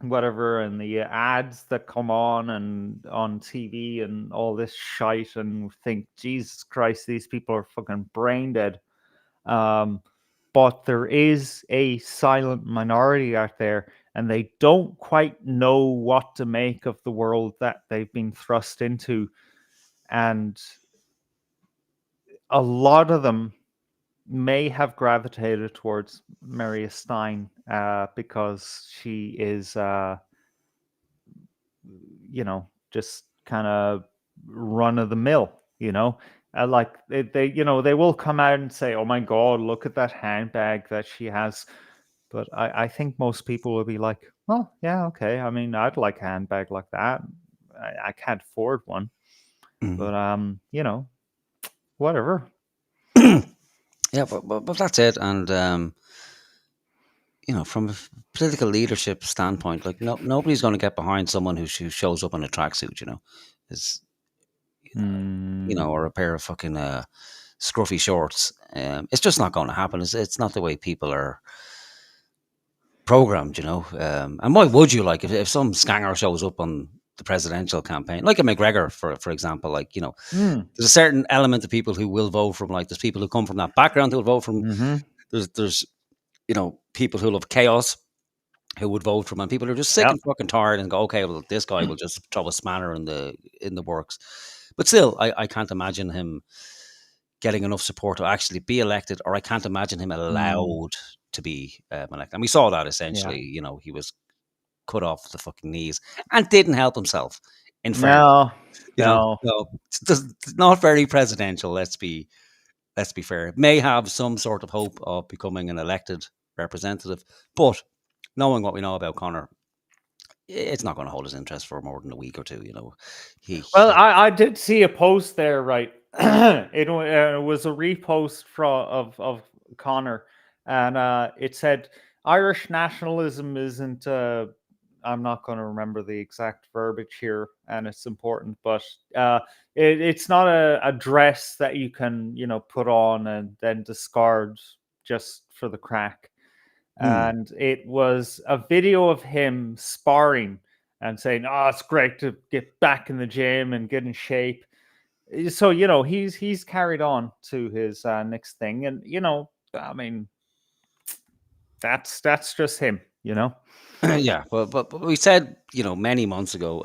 whatever, and the ads that come on and on TV and all this shite, and think, Jesus Christ, these people are fucking brain dead. But there is a silent minority out there, and they don't quite know what to make of the world that they've been thrust into. And a lot of them may have gravitated towards Maria Stein because she is, just kind of run of the mill, like they will come out and say, "Oh my God, look at that handbag that she has." But I think most people will be like, "Well, yeah, okay. I mean, I'd like a handbag like that. I can't afford one, Mhm. but whatever." Yeah, but that's it. And from a political leadership standpoint, like nobody's going to get behind someone who shows up in a tracksuit, is or a pair of fucking scruffy shorts. It's just not going to happen. It's not the way people are programmed, And why would you, like, if some scanger shows up on the presidential campaign, like a McGregor, for example, like, Mm. there's a certain element of people who will vote from, like, there's people who come from that background who will vote from. Mm-hmm. There's people who love chaos who would vote for him, and people who are just sick Yep. and fucking tired and go, okay, well, this guy will just throw a spanner in the works. But still, I can't imagine him getting enough support to actually be elected, or I can't imagine him allowed to be elected. And we saw that essentially. He was cut off the fucking knees and didn't help himself. In fairness, No. so it's not very presidential. Let's be fair. It may have some sort of hope of becoming an elected representative, but knowing what we know about Connor, it's not going to hold his interest for more than a week or two. Well, I did see a post there, right? It was a repost of Connor, and it said Irish nationalism isn't. I'm not going to remember the exact verbiage here, and it's important, but it's not a dress that you can put on and then discard just for the crack. And it was a video of him sparring and saying, "Oh, it's great to get back in the gym and get in shape." So he's carried on to his next thing, and I mean, that's just him, Yeah, but we said many months ago,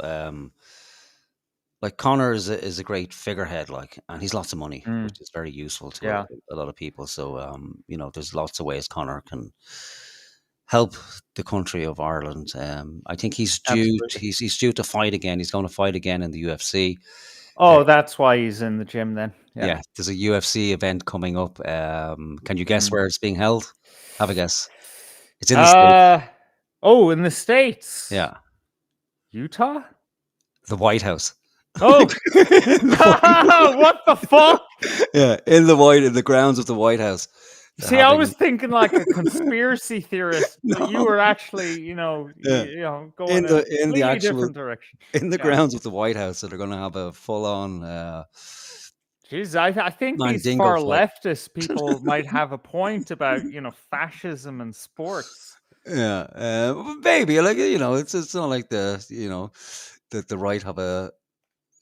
like, Connor is a great figurehead, like, and he's lots of money, which is very useful to Yeah. a lot of people. So there's lots of ways Connor can help the country of Ireland. I think he's due. Absolutely. He's due to fight again. He's going to fight again in the UFC. Oh, that's why he's in the gym then. Yeah, there's a UFC event coming up. Can you guess where it's being held? Have a guess. It's in the States. Oh, in the States. Yeah, Utah. the White House. Oh, what the fuck? Yeah, in the grounds of the White House. See, I was thinking like a conspiracy theorist, but No. you were actually, going in a the actual different direction. in the grounds of the White House, that are going to have a full on. Jeez, I think these Mandingo far fight. leftist people might have a point about fascism and sports. Yeah, maybe, like, it's not like the right have a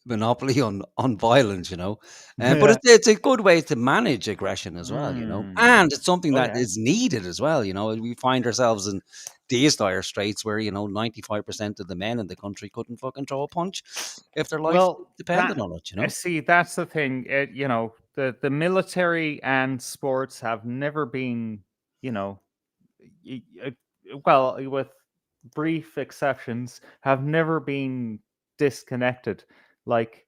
monopoly on violence, but it's a good way to manage aggression as well, and it's something that is needed as well. We find ourselves in these dire straits where 95% of the men in the country couldn't fucking throw a punch if their life depended on it. See, that's the thing. The military and sports have never been, well, with brief exceptions, have never been disconnected. Like,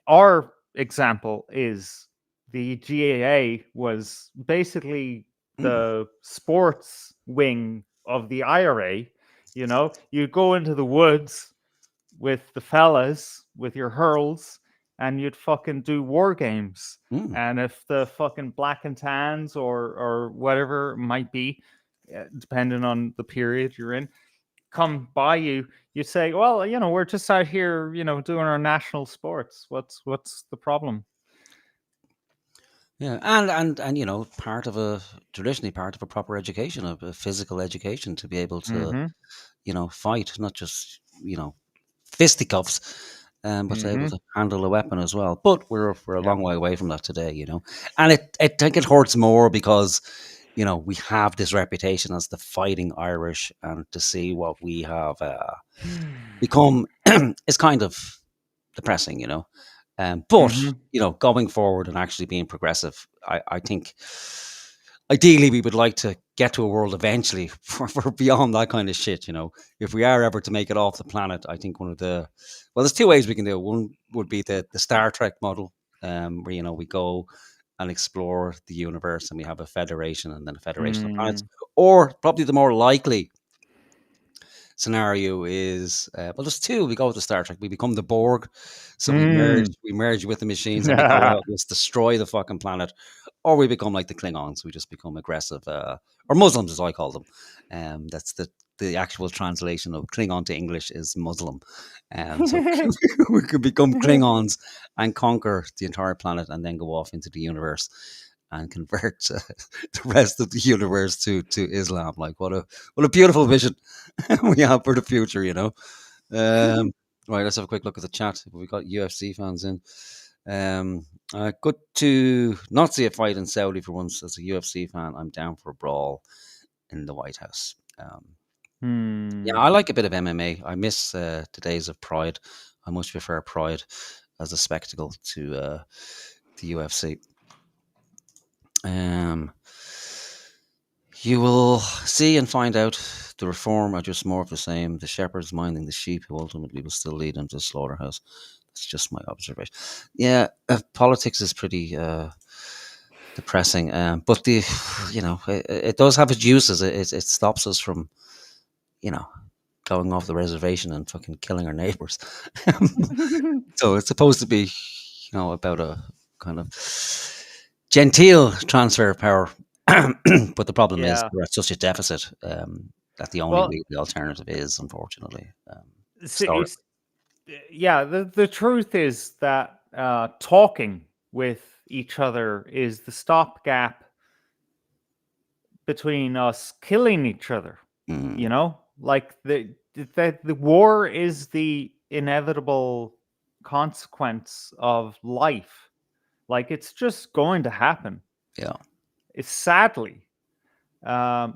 our example is the GAA was basically the sports wing of the IRA. You know, you'd go into the woods with the fellas with your hurls and you'd fucking do war games. Mm. And if the fucking black and tans or whatever it might be, depending on the period you're in, come by you, you say, well, you know, we're just out here, you know, doing our national sports. What's the problem? Yeah, and you know, traditionally part of a proper education, a physical education, to be able to, Mhm. you know, fight, not just, you know, fisticuffs, but to able Mhm. to handle a weapon as well. But we're a Yeah. long way away from that today, you know. And I think it hurts more because, you know, we have this reputation as the fighting Irish, and to see what we have become is kind of depressing, you know. But Mhm. you know, going forward and actually being progressive, I think ideally we would like to get to a world eventually for beyond that kind of shit. You know, if we are ever to make it off the planet, I think there's two ways we can do it. One would be the Star Trek model, where, you know, we go and explore the universe and we have a federation and then a federation of planets, or probably the more likely scenario is, well, there's two. We go with the Star Trek. We become the Borg, so we merge with the machines and we go out, let's destroy the fucking planet, or we become like the Klingons. We just become aggressive, or Muslims, as I call them. That's the actual translation of Klingon to English is Muslim. So we could become Klingons and conquer the entire planet, and then go off into the universe and convert the rest of the universe to Islam. Like, what a beautiful vision we have for the future, you know. Right, let's have a quick look at the chat. We've got UFC fans in. Good to not see a fight in Saudi for once. As a UFC fan, I'm down for a brawl in the White House. Yeah, I like a bit of MMA. I miss the days of Pride. I much prefer Pride as a spectacle to the UFC. You will see and find out the reform are just more of the same. The shepherds minding the sheep, who ultimately will still lead them to the slaughterhouse. That's just my observation. Yeah, politics is pretty depressing, but you know, it does have its uses. It stops us from, you know, going off the reservation and fucking killing our neighbors. So it's supposed to be, you know, about a kind of genteel transfer of power. But the problem is Yeah. we're at such a deficit that the only Well, real alternative is, unfortunately, see, starve. it's yeah. The truth is that talking with each other is the stopgap between us killing each other. Mm, You know, like the war is the inevitable consequence of life. Like, it's just going to happen. yeah. It's sadly.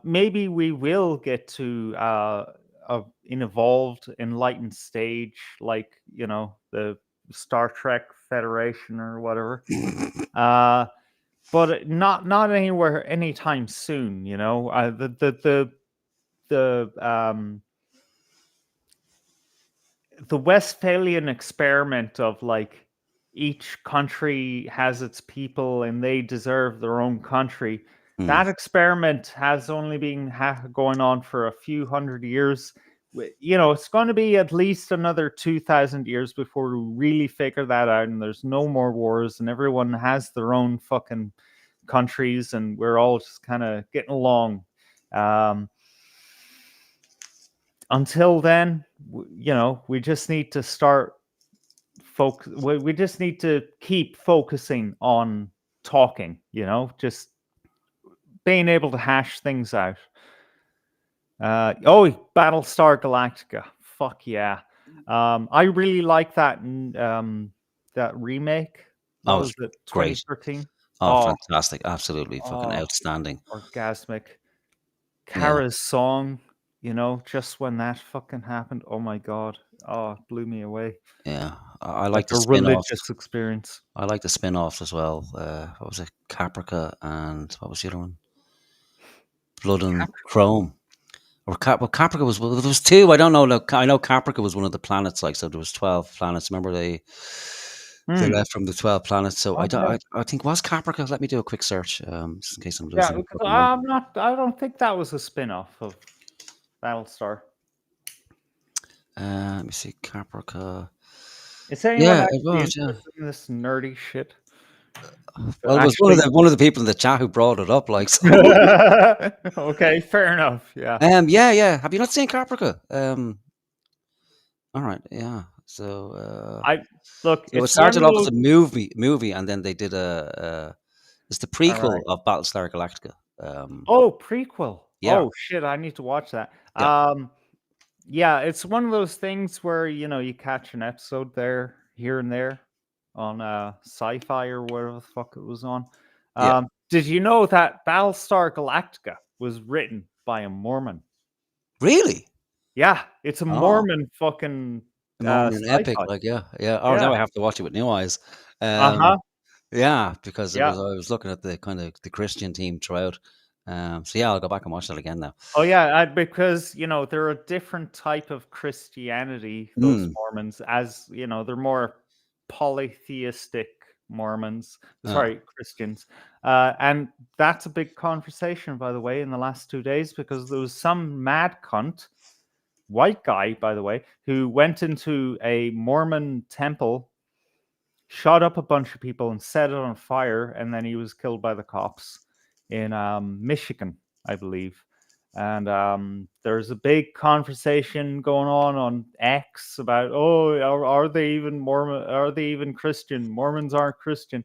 Maybe we will get to an evolved, enlightened stage, like, you know, the Star Trek Federation or whatever. But not anywhere anytime soon. You know, the Westphalian experiment of, like, each country has its people and they deserve their own country. Mm, That experiment has only been going on for a few hundred years. You know, it's going to be at least another 2,000 years before we really figure that out, and there's no more wars, and everyone has their own fucking countries, and we're all just kind of getting along. Until then, you know, we just need to start we just need to keep focusing on talking, you know, just being able to hash things out. Battlestar Galactica, fuck yeah. I really like that that remake. What oh, was it's it, great. 2013? Oh, Oh, fantastic! Absolutely, fucking outstanding. orgasmic. Yeah, Kara's song, you know, just when that fucking happened, oh my god, oh, it blew me away. yeah. I like Like the a spin-offs. religious experience. I like the spin-offs as well. What was it? Caprica, and what was the other one? Blood and Chrome. Or Caprica was, well, there was two. I don't know. Look, I know Caprica was one of the planets. Like, so there was 12 planets. Remember They Hmm. left from the 12 planets. So Okay. I think was Caprica. Let me do a quick search, just in case I'm Yeah, losing because fucking mind. I don't think that was a spin-off of Battlestar. Let me see, Caprica. Is anyone Yeah, it actually was. Yeah. interested in this nerdy shit? Well, it was Actually, one of the people in the chat who brought it up. Like, so. okay, fair enough. Yeah. Yeah. Have you not seen Caprica? All right. Yeah. So, I look, so it it's one started of off as those. a movie, and then they did it's the All prequel right. of Battlestar Galactica. Oh, prequel. Yeah, Oh shit, I need to watch that. yeah. Yeah, it's one of those things where you catch an episode there, here and there, on Sci-Fi or whatever the fuck it was on. Yeah. Did you know that Battlestar Galactica was written by a Mormon? Really? Yeah, it's a Oh, Mormon fucking the Mormon epic. sci-fi. Like, yeah. Oh, now Yeah. I have to watch it with new eyes. Uh-huh. Yeah, because Yeah. I was looking at the kind of the Christian team throughout. So yeah, I'll go back and watch that again now. Oh yeah, because they're a different type of Christianity, those Mm. Mormons, as they're more polytheistic Mormons, Ah, sorry, Christians. And that's a big conversation, by the way, in the last 2 days, because there was some mad cunt, white guy, by the way, who went into a Mormon temple, shot up a bunch of people and set it on fire, and then he was killed by the cops in Michigan, I believe. And there's a big conversation going on X about, oh, are they even Mormon? Are they even Christian? Mormons aren't Christian.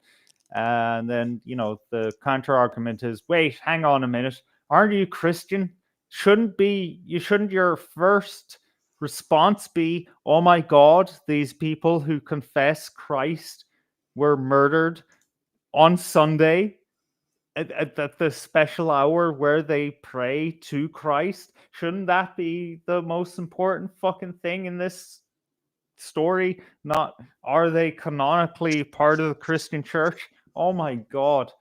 And then the counter argument is, wait, hang on a minute, aren't you Christian? Shouldn't your first response be, oh my God, these people who confess Christ were murdered on Sunday at the special hour where they pray to Christ? Shouldn't that be the most important fucking thing in this story? Not, are they canonically part of the Christian church? Oh my God.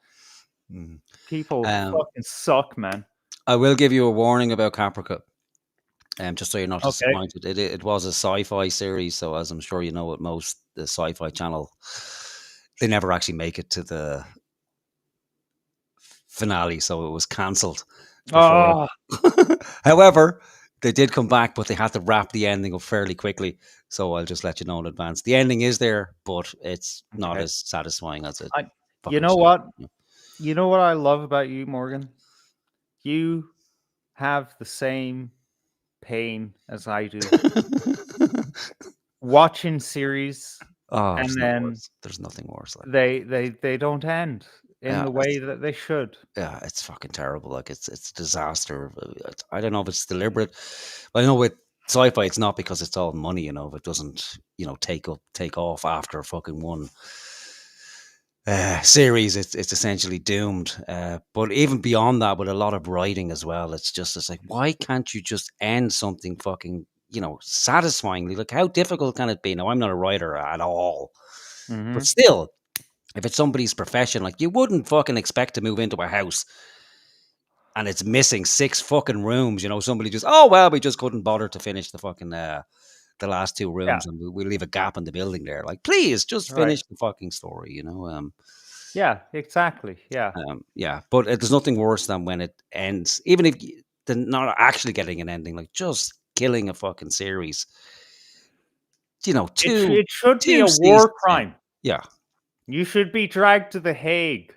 mm. People Um, fucking suck, man. I will give you a warning about Caprica, just so you're not Okay. disappointed. It was a sci-fi series, so as I'm sure you know, at most the Sci-Fi Channel, they never actually make it to the finale, so it was cancelled before. Oh, However, they did come back, but they had to wrap the ending up fairly quickly. So I'll just let you know in advance. The ending is there, but it's not okay. as satisfying as it You fucking know should. what? You know what I love about you, Morgan? You have the same pain as I do. Watching series, Oh, and there's no then worse. There's nothing worse. Like, they don't end in yeah, the way that they should. yeah, it's fucking terrible. Like it's a disaster. I don't know if it's deliberate. But I know with sci-fi, it's not because it's all money. If it doesn't, take off after fucking one series, it's essentially doomed. But even beyond that, with a lot of writing as well, it's like, why can't you just end something fucking satisfyingly? Like, how difficult can it be? Now, I'm not a writer at all, but Mhm. still, if it's somebody's profession, like, you wouldn't fucking expect to move into a house and it's missing 6 fucking rooms. Somebody just, oh well, we just couldn't bother to finish the fucking the last 2 Yeah, rooms, and we'll leave a gap in the building there. Like, please just right. finish the fucking story. Yeah, exactly. Yeah. Yeah, but there's nothing worse than when it ends, even if they're not actually getting an ending, like just killing a fucking series. Two It should be a seasons war in. crime. Yeah, You should be dragged to The Hague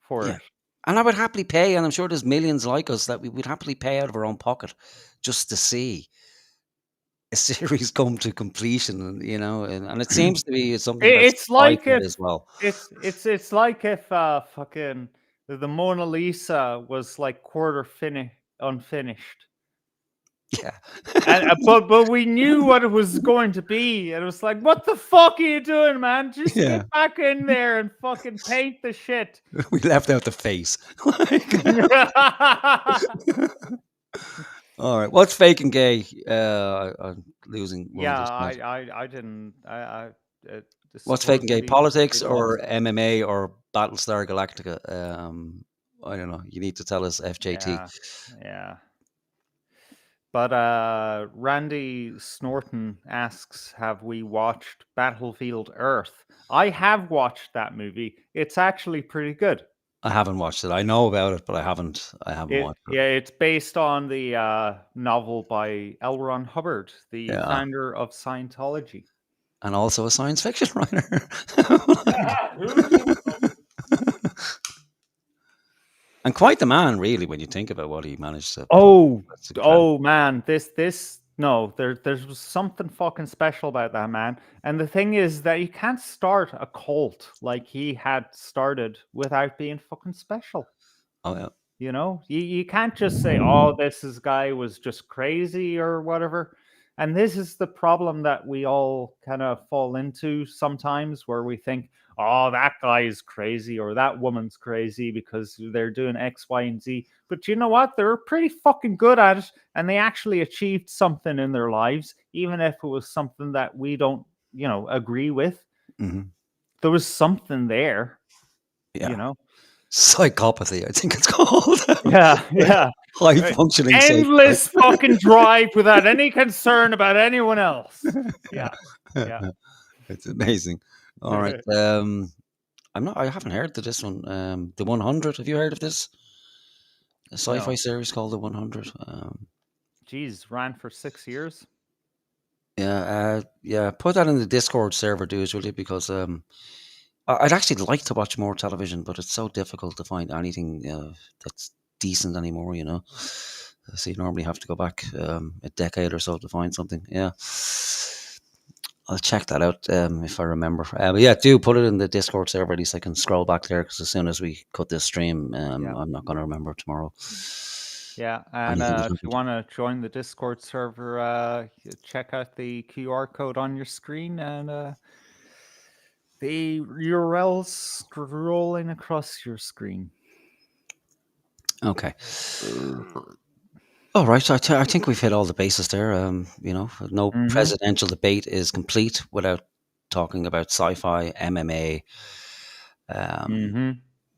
for yeah. it. And I would happily pay, and I'm sure there's millions like us that we would happily pay out of our own pocket just to see a series come to completion, and it seems to be something that's It's like sci-fi if as well. it's like if fucking the Mona Lisa was like unfinished. Yeah, And but we knew what it was going to be, and it was like, what the fuck are you doing, man? Just yeah. get back in there and fucking paint the shit. We left out the face. All right, what's fake and gay? I'm losing one of Yeah, those. I didn't. This What's fake and gay? supposedly Politics they lost. or MMA or Battlestar Galactica? I don't know. You need to tell us, FJT. Yeah, yeah. But Randy Snorton asks, have we watched Battlefield Earth? I have watched that movie. It's actually pretty good. I haven't watched it. I know about it, but I haven't watched it. Yeah, it's based on the novel by L. Ron Hubbard, the Yeah. founder of Scientology. And also a science fiction writer. And quite the man, really, when you think about what he managed to. That's incredible. Man, there's something fucking special about that man. And the thing is that you can't start a cult like he had started without being fucking special. Oh yeah. You know, you can't just say, oh, guy was just crazy or whatever. And this is the problem that we all kind of fall into sometimes, where we think, oh, that guy is crazy or that woman's crazy because they're doing X, Y, and Z. But you know what? They're pretty fucking good at it, and they actually achieved something in their lives, even if it was something that we don't, agree with. Mhm. There was something there, Yeah. Psychopathy, I think it's called. Yeah. High functioning. Endless fucking drive without any concern about anyone else. Yeah. It's amazing. All right. I haven't heard of this one. The 100. Have you heard of this? A sci-fi No. series called The 100. Jeez, ran for 6 years. Yeah. Put that in the Discord server, dudes, will you? Because I'd actually like to watch more television, but it's so difficult to find anything that's decent anymore. So you normally have to go back a decade or so to find something. Yeah. I'll check that out if I remember. But yeah, do put it in the Discord server. At least I can scroll back there, because as soon as we cut this stream, I'm not going to remember tomorrow. Yeah, and Anything that if you happened. want to join the Discord server, check out the QR code on your screen, and the URL's scrolling across your screen. Okay. All right. So I think we've hit all the bases there. No presidential debate is complete without talking about sci-fi, MMA,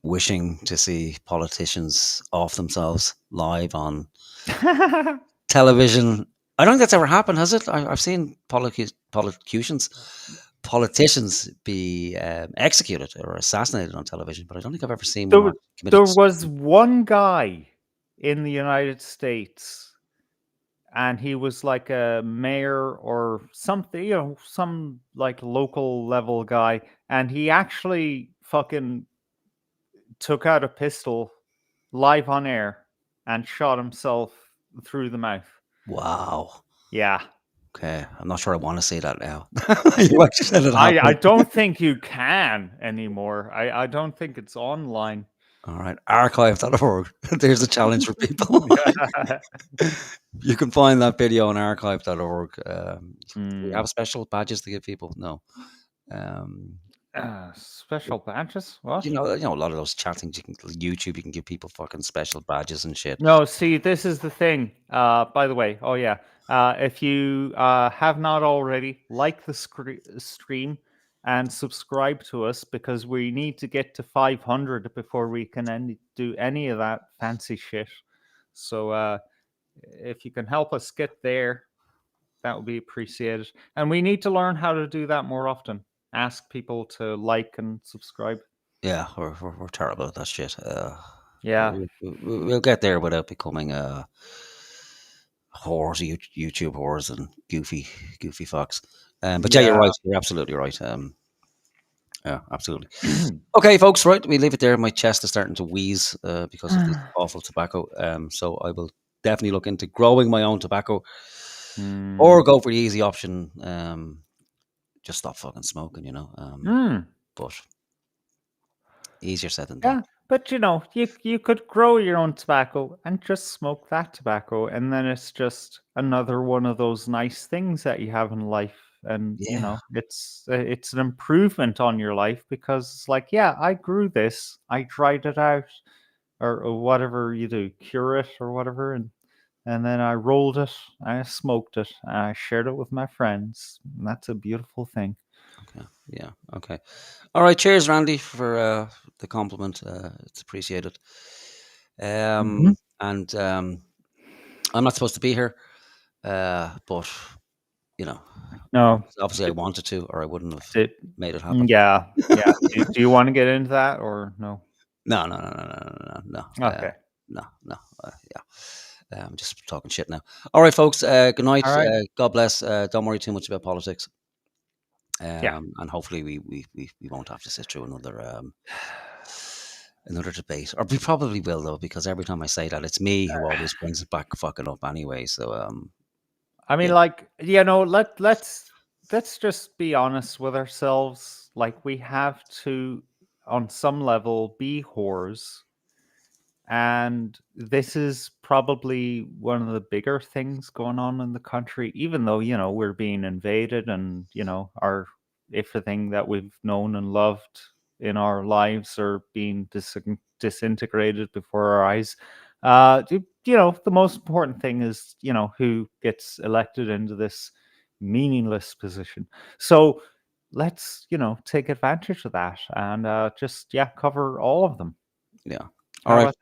wishing to see politicians off themselves live on television. I don't think that's ever happened, has it? I've seen politicians be executed or assassinated on television, but I don't think I've ever seen one committed. There was one guy in the United States, and he was like a mayor or something, some like local level guy, and he actually fucking took out a pistol live on air and shot himself through the mouth. Wow. Yeah. Okay, I'm not sure I want to see that now. You actually said it I happened. don't think you can anymore. I don't think it's online. All right, archive.org. There's a challenge for people. You can find that video on archive.org. Do we have special badges to give people? No. Special badges? What? A lot of those chat things, YouTube, you can give people fucking special badges and shit. No, see, this is the thing. By the way, if you have not already, like the stream and subscribe to us, because we need to get to 500 before we can do any of that fancy shit. So if you can help us get there, that would be appreciated. And we need to learn how to do that more often. Ask people to like and subscribe. Yeah, we're terrible at that shit. Yeah. We'll get there without becoming whores, YouTube whores, and goofy fucks. But yeah, you're right. You're absolutely right. Yeah, absolutely. Okay, folks, right, we leave it there. My chest is starting to wheeze because of this awful tobacco. So I will definitely look into growing my own tobacco, or go for the easy option. Just stop fucking smoking, But easier said than done. Yeah, but you could grow your own tobacco and just smoke that tobacco, and then it's just another one of those nice things that you have in life. And it's an improvement on your life, because it's like, yeah, I grew this, I dried it out, or whatever you do, cure it or whatever, and then I rolled it, I smoked it, and I shared it with my friends. And that's a beautiful thing. Okay. Yeah. Okay. All right. Cheers, Randy, for the compliment. It's appreciated. And I'm not supposed to be here. but you know, No. obviously I wanted to, or I wouldn't have Did, made it happen. yeah. Do you want to get into that or no? No. Okay. No. Yeah. I'm just talking shit now. All right, folks. Good night. All right. God bless. Don't worry too much about politics. Yeah. And hopefully we won't have to sit through another debate, or we probably will though, because every time I say that, it's me who always brings it back fucking up anyway. So I mean, yeah. like, let's just be honest with ourselves. Like, we have to, on some level, be whores, and this is probably one of the bigger things going on in the country. Even though we're being invaded, and our everything that we've known and loved in our lives are being disintegrated before our eyes. The most important thing is who gets elected into this meaningless position. So let's take advantage of that and just cover all of them. Yeah. How All right. about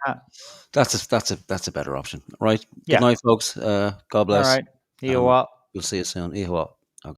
that? That's a better option. Right. Good Yeah. night, folks. God All bless. right. You what? We'll see you soon. Ihwa.